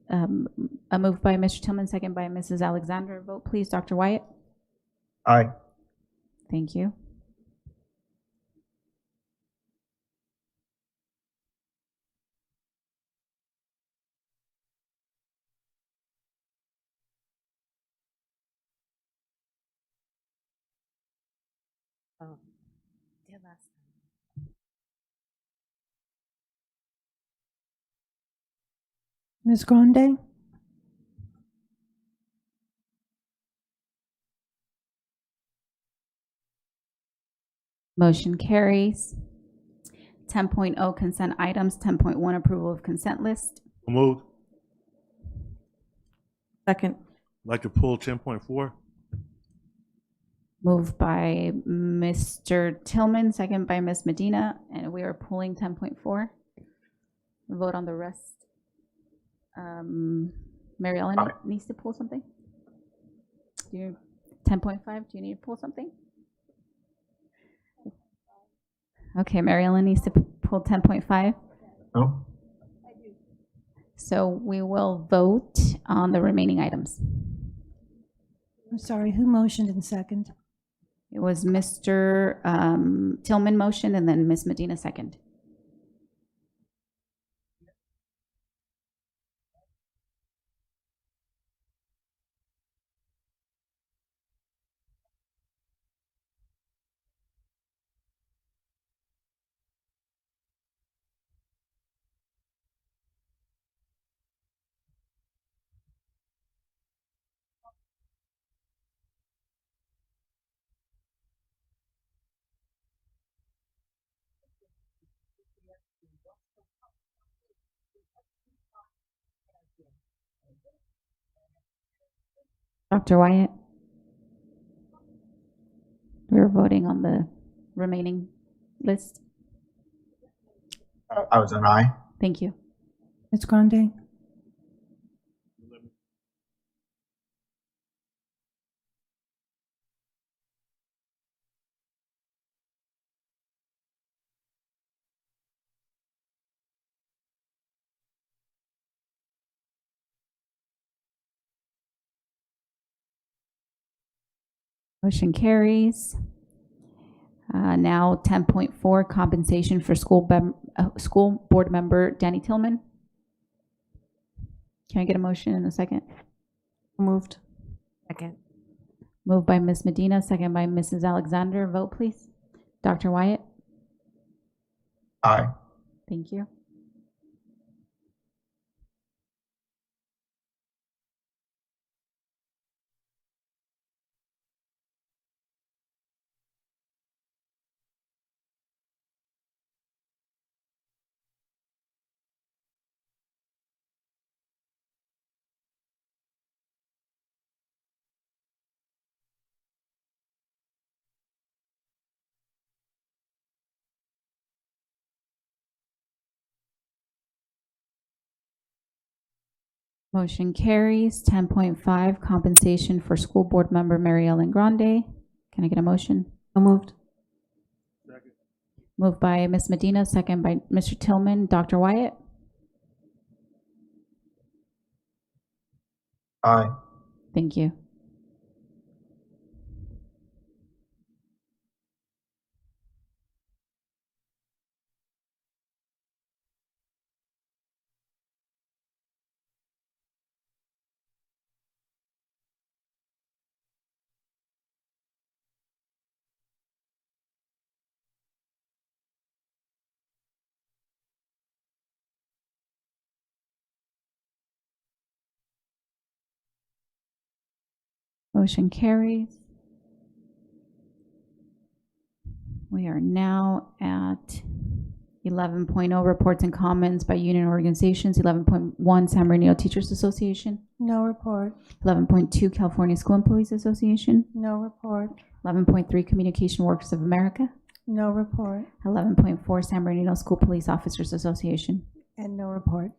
A move by Mr. Tillman, second by Mrs. Alexander. Vote please, Dr. Wyatt. Aye. Thank you. Oh, did last time. Ms. Grande? Motion carries. 10.0 consent items. 10.1 approval of consent list. So moved. Second. Like to pull 10.4. Moved by Mr. Tillman, second by Ms. Medina, and we are pulling 10.4. Vote on the rest. Mary Ellen needs to pull something? 10.5, do you need to pull something? Okay, Mary Ellen needs to pull 10.5. No. So we will vote on the remaining items. I'm sorry, who motioned in second? It was Mr. Tillman motion and then Ms. Medina second. Dr. Wyatt? We're voting on the remaining list. I was an aye. Thank you. Ms. Grande? Motion carries. Now 10.4 compensation for school board member Danny Tillman. Can I get a motion in a second? Moved. Second. Moved by Ms. Medina, second by Mrs. Alexander. Vote please. Dr. Wyatt? Aye. Thank you. Motion carries. 10.5 compensation for school board member Mary Ellen Grande. Can I get a motion? Moved. Second. Moved by Ms. Medina, second by Mr. Tillman. Dr. Wyatt? Aye. Thank you. Motion carries. We are now at 11.0 reports and comments by union organizations. 11.1 San Bernardino Teachers Association. No report. 11.2 California School Employees Association. No report. 11.3 Communication Workers of America. No report. 11.4 San Bernardino School Police Officers Association. And no report.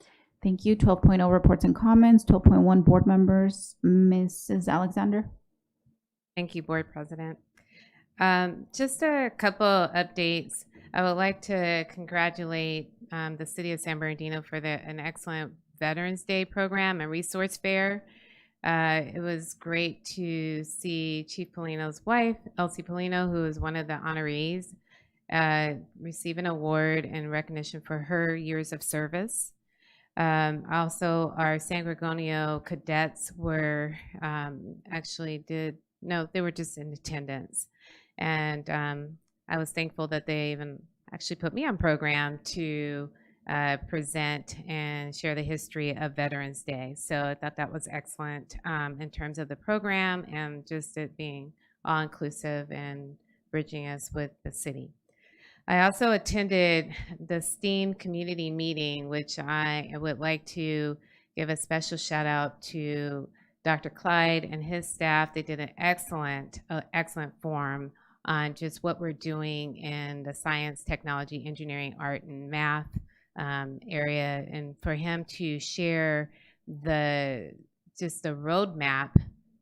Thank you. 12.0 reports and comments. 12.1 board members. Mrs. Alexander. Thank you, Board President. Just a couple updates. I would like to congratulate the City of San Bernardino for an excellent Veterans Day program and resource fair. It was great to see Chief Polino's wife, Elsie Polino, who is one of the honorees, receive an award in recognition for her years of service. Also, our San Gregorio cadets were they were just in attendance. And I was thankful that they even actually put me on program to present and share the history of Veterans Day. So I thought that was excellent in terms of the program and just it being all-inclusive and bridging us with the city. I also attended the STEAM community meeting, which I would like to give a special shout out to Dr. Clyde and his staff. They did an excellent forum on just what we're doing in the science, technology, engineering, art, and math area, and for him to share the roadmap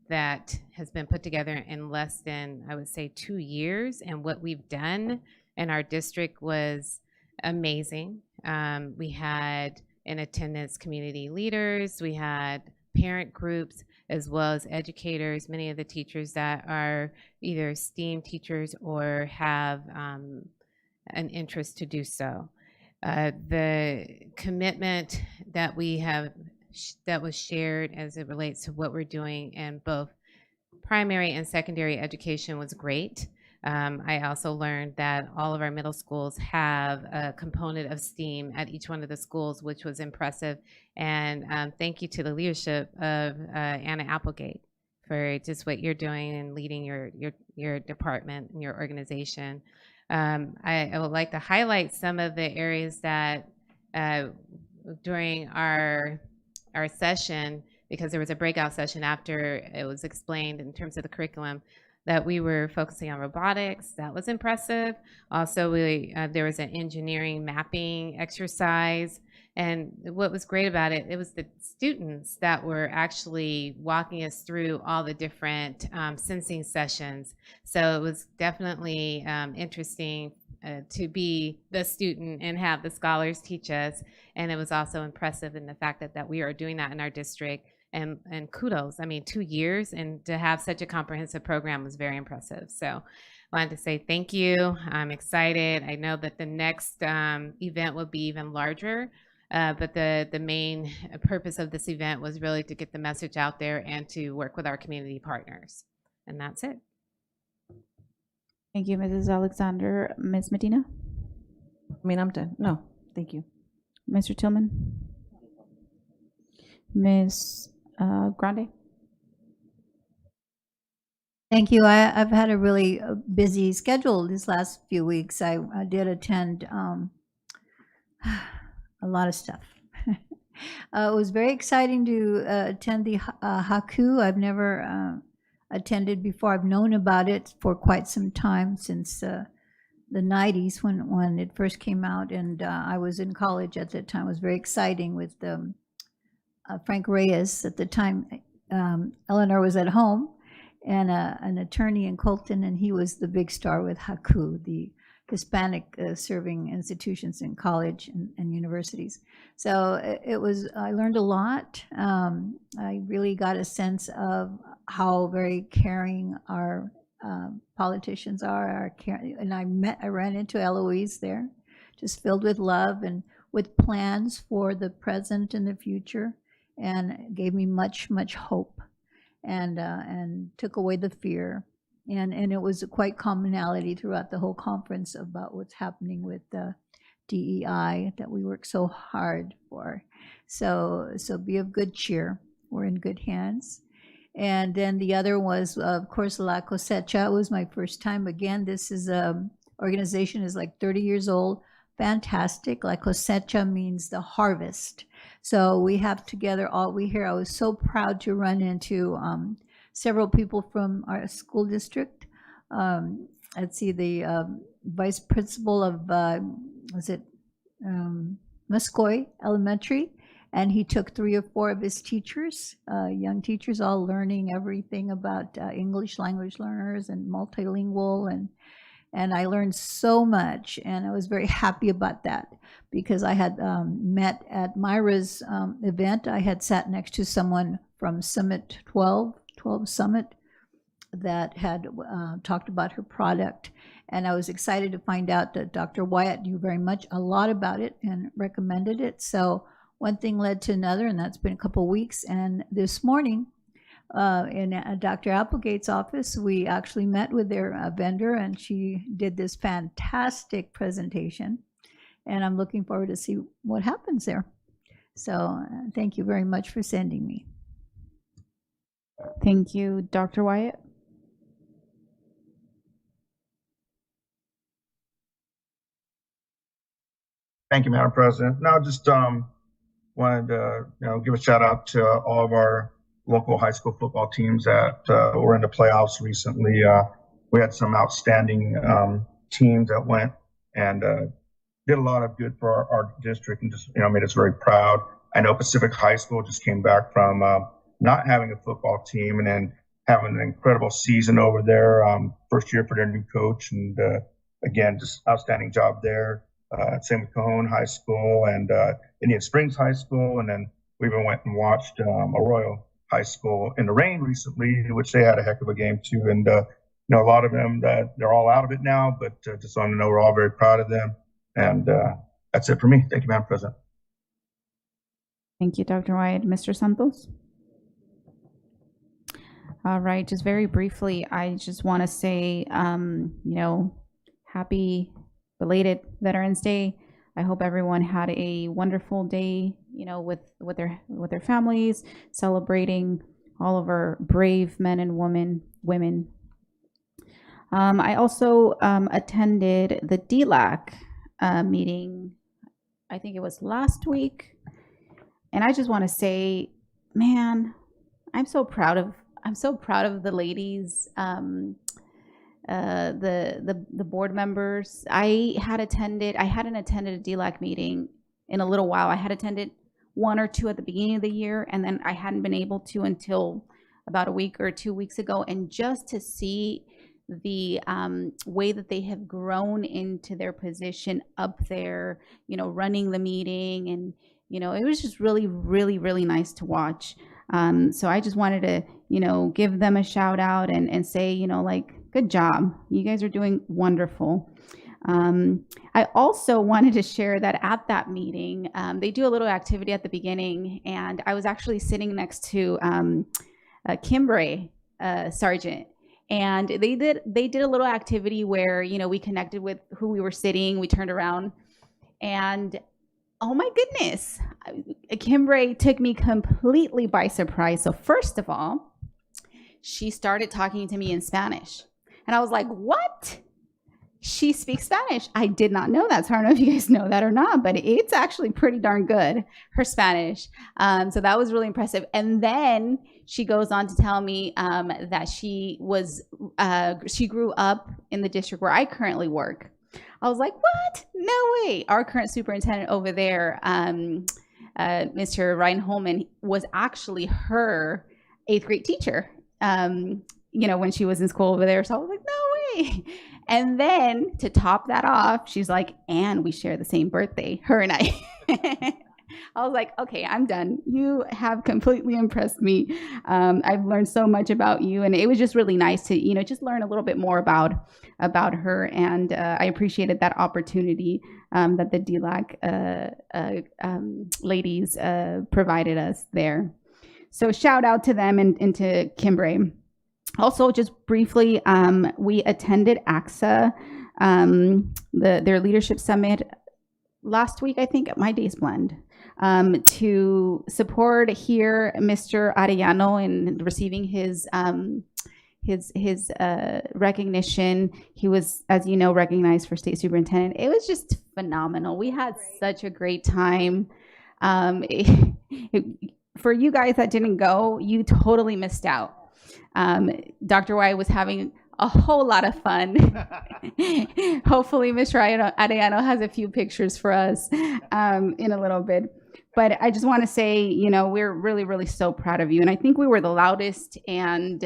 that has been put together in less than, I would say, 2 years, and what we've done in our district was amazing. We had in attendance community leaders, we had parent groups, as well as educators, many of the teachers that are either STEAM teachers or have an interest to do so. The commitment that we have that was shared as it relates to what we're doing in both primary and secondary education was great. I also learned that all of our middle schools have a component of STEAM at each one of the schools, which was impressive. And thank you to the leadership of Anna Applegate for just what you're doing and leading your department and your organization. I would like to highlight some of the areas that during our session, because there was a breakout session after it was explained in terms of the curriculum, that we were focusing on robotics. That was impressive. Also, there was an engineering mapping exercise. And what was great about it, it was the students that were actually walking us through all the different sensing sessions. So it was definitely interesting to be the student and have the scholars teach us. And it was also impressive in the fact that we are doing that in our district. And kudos, I mean, 2 years and to have such a comprehensive program was very impressive. So I wanted to say thank you. I'm excited. I know that the next event will be even larger, but the main purpose of this event was really to get the message out there and to work with our community partners. And that's it. Thank you, Mrs. Alexander. Ms. Medina? I mean, I'm done. No, thank you. Mr. Tillman? Ms. Grande? Thank you. I've had a really busy schedule these last few weeks. I did attend a lot of stuff. It was very exciting to attend the Haku. I've never attended before. I've known about it for quite some time, since the 90s when it first came out, and I was in college at that time. It was very exciting with Frank Reyes at the time. Eleanor was at home, and an attorney in Colton, and he was the big star with Haku, the Hispanic serving institutions in college and universities. So I learned a lot. I really got a sense of how very caring our politicians are, and I ran into Eloise there, just filled with love and with plans for the present and the future, and gave me much hope, and took away the fear, and it was quite commonality throughout the whole conference about what's happening with the DEI that we work so hard for. So be of good cheer. We're in good hands. And then the other was, of course, La Cosecha. It was my first time. Again, this is organization is like 30 years old. Fantastic. La Cosecha means the harvest. So we have together all we hear. I was so proud to run into several people from our school district. Let's see, the vice principal of, Muscoy Elementary, And he took 3 or 4 of his teachers, young teachers, all learning everything about English language learners and multilingual. And I learned so much, and I was very happy about that because I had met at Myra's event. I had sat next to someone from Summit 12 Summit, that had talked about her product. And I was excited to find out that Dr. Wyatt knew a lot about it and recommended it. So one thing led to another, and that's been a couple weeks. And this morning in Dr. Applegate's office, we actually met with their vendor, and she did this fantastic presentation. And I'm looking forward to see what happens there. So thank you very much for sending me. Thank you, Dr. Wyatt. Thank you, Madam President. Now, just wanted to give a shout out to all of our local high school football teams that were in the playoffs recently. We had some outstanding teams that went and did a lot of good for our district, and just made us very proud. I know Pacific High School just came back from not having a football team and then having an incredible season over there. First year for their new coach, and again, just outstanding job there. Same with Cajon High School and Indian Springs High School. And then we even went and watched Arroyo High School in the rain recently, which they had a heck of a game too. And a lot of them, they're all out of it now, but just want to know we're all very proud of them. And that's it for me. Thank you, Madam President. Thank you, Dr. Wyatt. Mr. Santos? All right, just very briefly, I just want to say, happy belated Veterans Day. I hope everyone had a wonderful day, with their families, celebrating all of our brave men and women. I also attended the DLAC meeting. I think it was last week, and I just want to say, man, I'm so proud of the ladies. The board members. I hadn't attended a DLAC meeting in a little while. I had attended 1 or 2 at the beginning of the year, and then I hadn't been able to until about a week or 2 weeks ago. And just to see the way that they have grown into their position up there, running the meeting, and it was just really, really, really nice to watch. So I just wanted to, give them a shout out and say, good job. You guys are doing wonderful. I also wanted to share that at that meeting, they do a little activity at the beginning, and I was actually sitting next to Kimbre Sargent, and they did a little activity where, we connected with who we were sitting, we turned around, and oh my goodness, Kimbre took me completely by surprise. So first of all, she started talking to me in Spanish. And I was like, what? She speaks Spanish. I did not know that. So I don't know if you guys know that or not, but it's actually pretty darn good, her Spanish. So that was really impressive. And then she goes on to tell me that she grew up in the district where I currently work. I was like, what? No way. Our current superintendent over there, Mr. Ryan Holman, was actually her 8th grade teacher, when she was in school over there. So I was like, no way. And then to top that off, she's like, and we share the same birthday, her and I. I was like, okay, I'm done. You have completely impressed me. I've learned so much about you, and it was just really nice to, just learn a little bit more about her. And I appreciated that opportunity that the DLAC ladies provided us there. So shout out to them and to Kimbre. Also, just briefly, we attended AXA, their leadership summit last week, I think, at My Days Blend, to support here Mr. Arellano in receiving his recognition. He was, as you know, recognized for state superintendent. It was just phenomenal. We had such a great time. For you guys that didn't go, you totally missed out. Dr. Wyatt was having a whole lot of fun. Hopefully, Mr. Arellano has a few pictures for us in a little bit. But I just want to say, you know, we're really, really so proud of you. And I think we were the loudest and,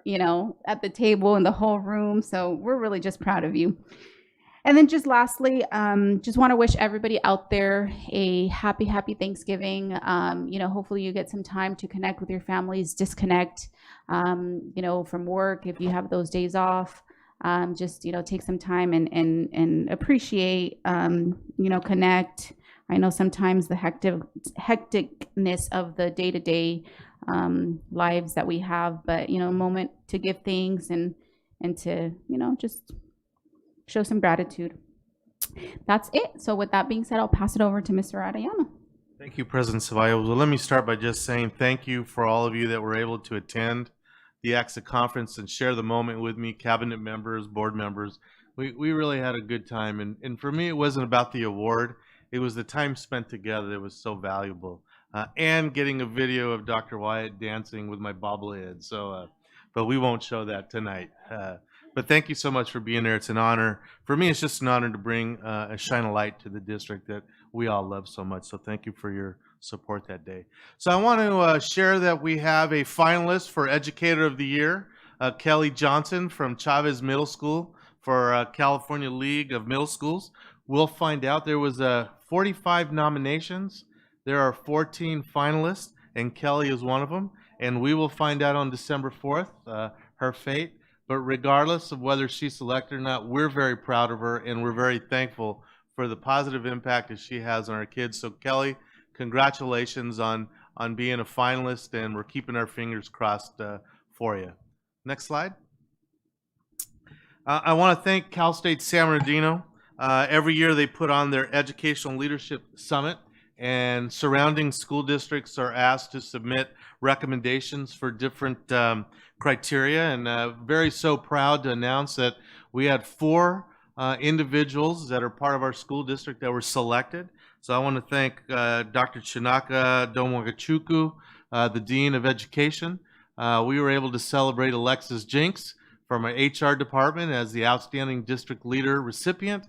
you know, at the table in the whole room. So we're really just proud of you. And then just lastly, just want to wish everybody out there a happy, happy Thanksgiving. You know, hopefully you get some time to connect with your families, disconnect, you know, from work if you have those days off. Just, you know, take some time and appreciate, you know, connect. I know sometimes the hecticness of the day-to-day lives that we have, but, you know, a moment to give thanks and to, you know, just show some gratitude. That's it. So with that being said, I'll pass it over to Mr. Arellano. Thank you, President Ceballos. Well, let me start by just saying thank you for all of you that were able to attend the AXA conference and share the moment with me, cabinet members, board members. We really had a good time. And for me, it wasn't about the award. It was the time spent together that was so valuable. And getting a video of Dr. Wyatt dancing with my bobblehead. So, but we won't show that tonight. But thank you so much for being there. It's an honor. For me, it's just an honor to bring shine a light to the district that we all love so much. So thank you for your support that day. So I want to share that we have a finalist for Educator of the Year, Kelly Johnson from Chavez Middle School for California League of Middle Schools. We'll find out. There was 45 nominations. There are 14 finalists, and Kelly is one of them. And we will find out on December 4th her fate. But regardless of whether she's selected or not, we're very proud of her, and we're very thankful for the positive impact that she has on our kids. So Kelly, congratulations on being a finalist, and we're keeping our fingers crossed for you. Next slide. I want to thank Cal State San Bernardino. Every year they put on their Educational Leadership Summit, and surrounding school districts are asked to submit recommendations for different criteria, and very so proud to announce that we had 4 individuals that are part of our school district that were selected. So I want to thank Dr. Chinaka Domwagachuku, the Dean of Education. We were able to celebrate Alexis Jinks from our HR department as the Outstanding District Leader recipient.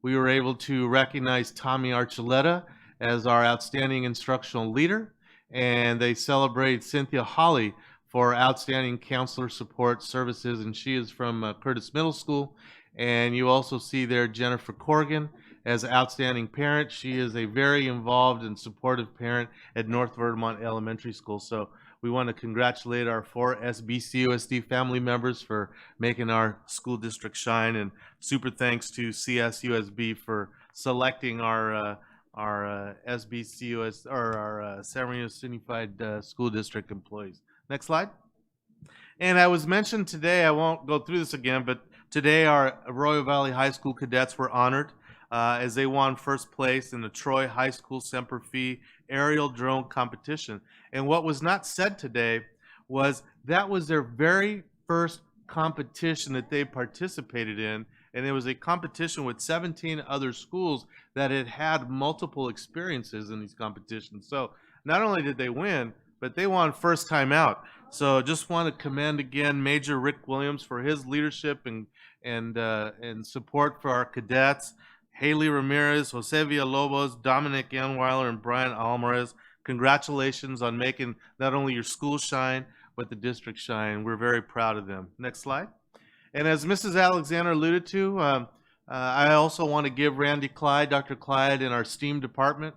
We were able to recognize Tommy Archuleta as our Outstanding Instructional Leader, and they celebrate Cynthia Hawley for Outstanding Counselor Support Services, and she is from Curtis Middle School. And you also see there Jennifer Corrigan as Outstanding Parent. She is a very involved and supportive parent at North Vermont Elementary School. So we want to congratulate our 4 SBCUSD family members for making our school district shine, and super thanks to CSUSB for selecting our SBCUS or our San Marino Unified School District employees. Next slide. And I was mentioned today, I won't go through this again, but today our Arroyo Valley High School cadets were honored as they won first place in the Troy High School Semper Fi aerial drone competition. And what was not said today was that was their very first competition that they participated in, and it was a competition with 17 other schools that had had multiple experiences in these competitions. So not only did they win, but they won first time out. So just want to commend again Major Rick Williams for his leadership and support for our cadets. Haley Ramirez, Jose Villalobos, Dominic Anweiler, and Brian Alvarez. Congratulations on making not only your school shine, but the district shine. We're very proud of them. Next slide. And as Mrs. Alexander alluded to, I also want to give Randy Clyde, Dr. Clyde, and our STEAM department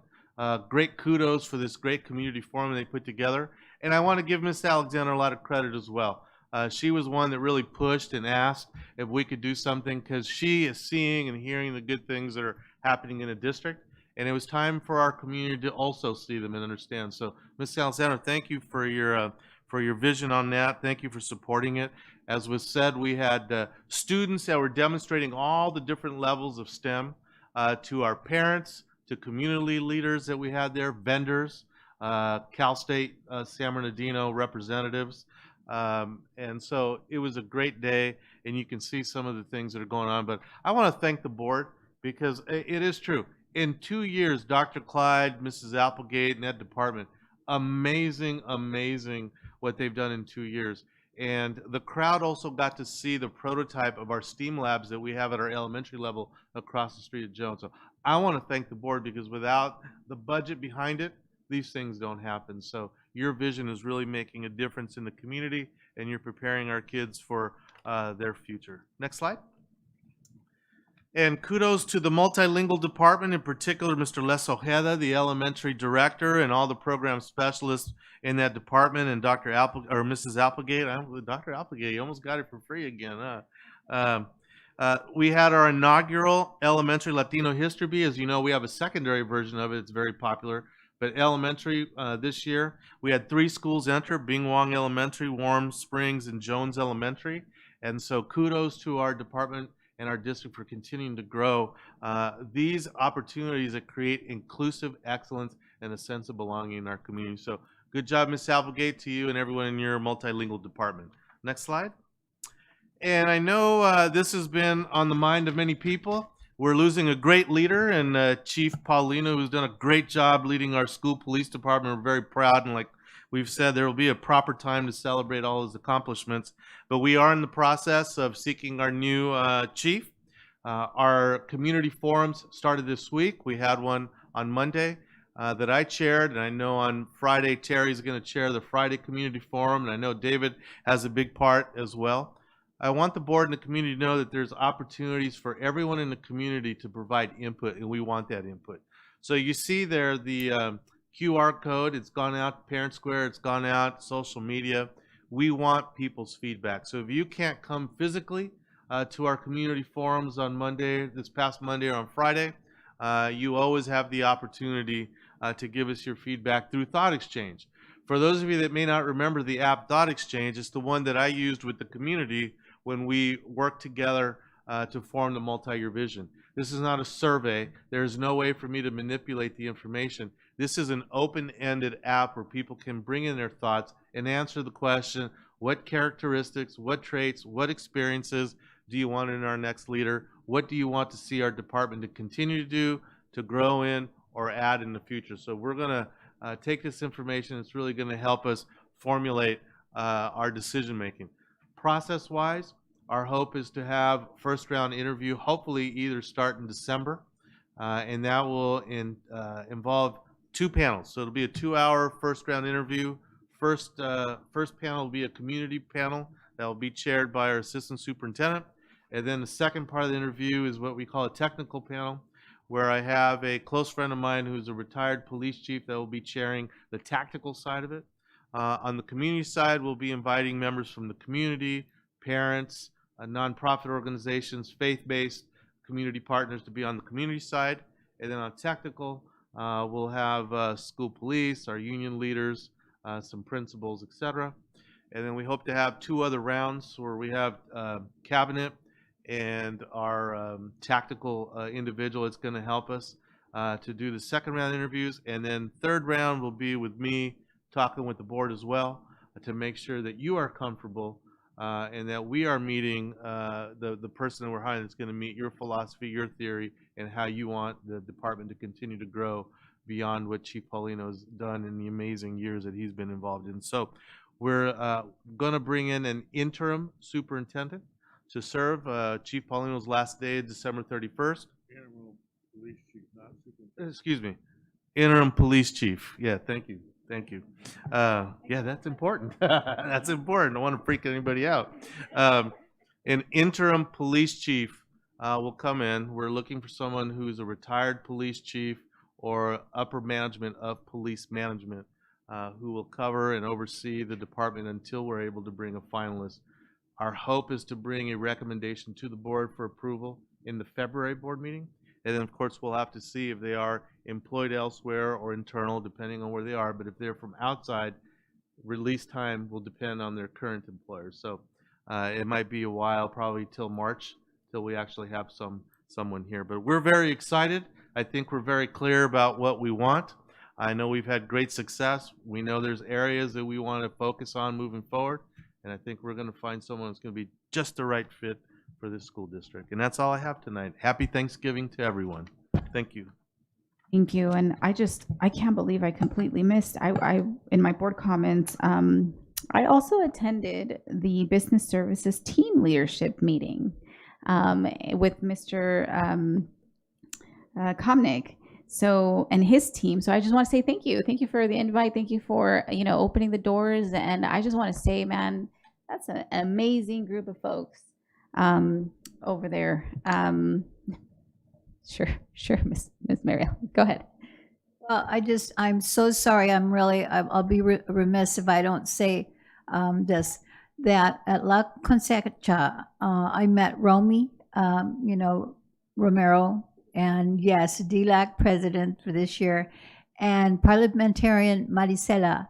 great kudos for this great community forum they put together. And I want to give Ms. Alexander a lot of credit as well. She was one that really pushed and asked if we could do something, because she is seeing and hearing the good things that are happening in the district. And it was time for our community to also see them and understand. So, Ms. Alexander, thank you for your vision on that. Thank you for supporting it. As was said, we had students that were demonstrating all the different levels of STEM to our parents, to community leaders that we had there, vendors, Cal State San Bernardino representatives. And so it was a great day, and you can see some of the things that are going on. But I want to thank the board, because it is true. In 2 years, Dr. Clyde, Mrs. Applegate, and that department, amazing what they've done in 2 years. And the crowd also got to see the prototype of our STEAM labs that we have at our elementary level across the street at Jones. So I want to thank the board, because without the budget behind it, these things don't happen. So your vision is really making a difference in the community, and you're preparing our kids for their future. Next slide. And kudos to the multilingual department, in particular Mr. Les Ojeda, the elementary director, and all the program specialists in that department, and Dr. Mrs. Applegate. Dr. Applegate, you almost got it for free again, huh? We had our inaugural elementary Latino history bee. As you know, we have a secondary version of it. It's very popular. But elementary this year, we had 3 schools enter: Bing Wong Elementary, Warm Springs, and Jones Elementary. And so kudos to our department and our district for continuing to grow these opportunities that create inclusive excellence and a sense of belonging in our community. So good job, Ms. Applegate, to you and everyone in your multilingual department. Next slide. And I know this has been on the mind of many people. We're losing a great leader, and Chief Paulino, who's done a great job leading our school police department. We're very proud, and like we've said, there will be a proper time to celebrate all his accomplishments. But we are in the process of seeking our new chief. Our community forums started this week. We had one on Monday that I chaired, and I know on Friday Terry's going to chair the Friday Community Forum, and I know David has a big part as well. I want the board and the community to know that there's opportunities for everyone in the community to provide input, and we want that input. So you see there the QR code. It's gone out to Parent Square. It's gone out social media. We want people's feedback. So if you can't come physically to our community forums on Monday, this past Monday or on Friday, you always have the opportunity to give us your feedback through Thought Exchange. For those of you that may not remember the app Thought Exchange, it's the one that I used with the community when we worked together to form the multi-year vision. This is not a survey. There's no way for me to manipulate the information. This is an open-ended app where people can bring in their thoughts and answer the question, what characteristics, what traits, what experiences do you want in our next leader? What do you want to see our department to continue to do, to grow in, or add in the future? So we're going to take this information. It's really going to help us formulate our decision-making. Process-wise, our hope is to have first-round interview, hopefully either start in December, and that will involve 2 panels. So it'll be a 2-hour first-round interview. First panel will be a community panel that will be chaired by our assistant superintendent, and then the second part of the interview is what we call a technical panel, where I have a close friend of mine who's a retired police chief that will be chairing the tactical side of it. On the community side, we'll be inviting members from the community, parents, nonprofit organizations, faith-based community partners to be on the community side. And then on technical, we'll have school police, our union leaders, some principals, etc. And then we hope to have 2 other rounds where we have cabinet and our tactical individual that's going to help us to do the second round interviews. And then third round will be with me talking with the board as well to make sure that you are comfortable and that we are meeting the person that we're hiring that's going to meet your philosophy, your theory, and how you want the department to continue to grow beyond what Chief Paulino's done in the amazing years that he's been involved in. So we're going to bring in an interim superintendent to serve. Chief Paulino's last day is December 31st. Interim police chief, not superintendent. Excuse me. Interim police chief. Yeah, thank you. Thank you. Yeah, that's important. That's important. I don't want to freak anybody out. An interim police chief will come in. We're looking for someone who's a retired police chief or upper management of police management who will cover and oversee the department until we're able to bring a finalist. Our hope is to bring a recommendation to the board for approval in the February board meeting. And then, of course, we'll have to see if they are employed elsewhere or internal, depending on where they are. But if they're from outside, release time will depend on their current employer. So it might be a while, probably till March, till we actually have someone here. But we're very excited. I think we're very clear about what we want. I know we've had great success. We know there's areas that we want to focus on moving forward. And I think we're going to find someone that's going to be just the right fit for this school district. And that's all I have tonight. Happy Thanksgiving to everyone. Thank you. Thank you. And I can't believe I completely missed, I in my board comments, I also attended the business services team leadership meeting with Mr. Komnick. So, and his team. So I just want to say thank you. Thank you for the invite. Thank you for, opening the doors. And I just want to say, man, that's an amazing group of folks over there. Sure, Miss Mariel. Go ahead. Well, I'm so sorry. I'll be remiss if I don't say this, that at La Consecha, I met Romy, Romero, and yes, DLAC president for this year, and parliamentarian Maricela,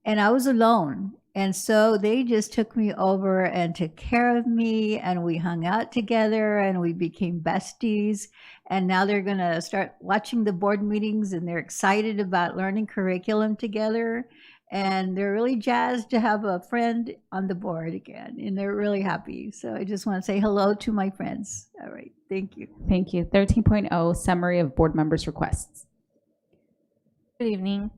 and I was alone. And so they just took me over and took care of me, and we hung out together and we became besties. And now they're going to start watching the board meetings, and they're excited about learning curriculum together. And they're really jazzed to have a friend on the board again, and they're really happy. So I just want to say hello to my friends. All right, thank you. Thank you. 13.0 summary of board members' requests. Good evening.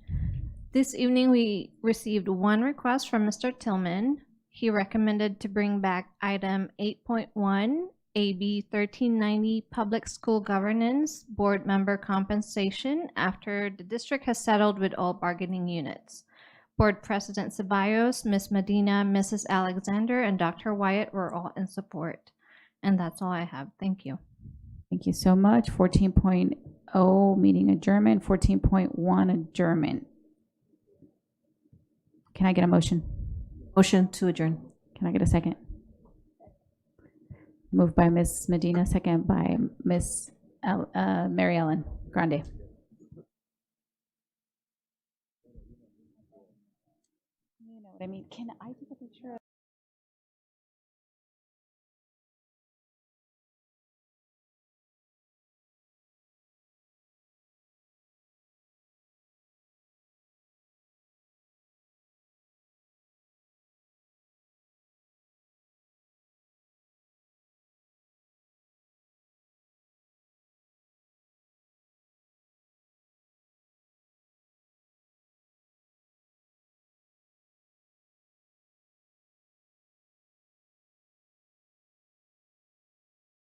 This evening we received one request from Mr. Tillman. He recommended to bring back item 8.1, AB 1390, Public School Governance, Board Member Compensation, after the district has settled with all bargaining units. Board President Ceballos, Ms. Medina, Mrs. Alexander, and Dr. Wyatt were all in support. And that's all I have. Thank you. Thank you so much. 14.0 meeting adjournment. 14.1 adjournment. Can I get a motion? Motion to adjourn. Can I get a second? Moved by Ms. Medina, second by Ms. Mary Ellen Grande. You know what I mean? Can I take a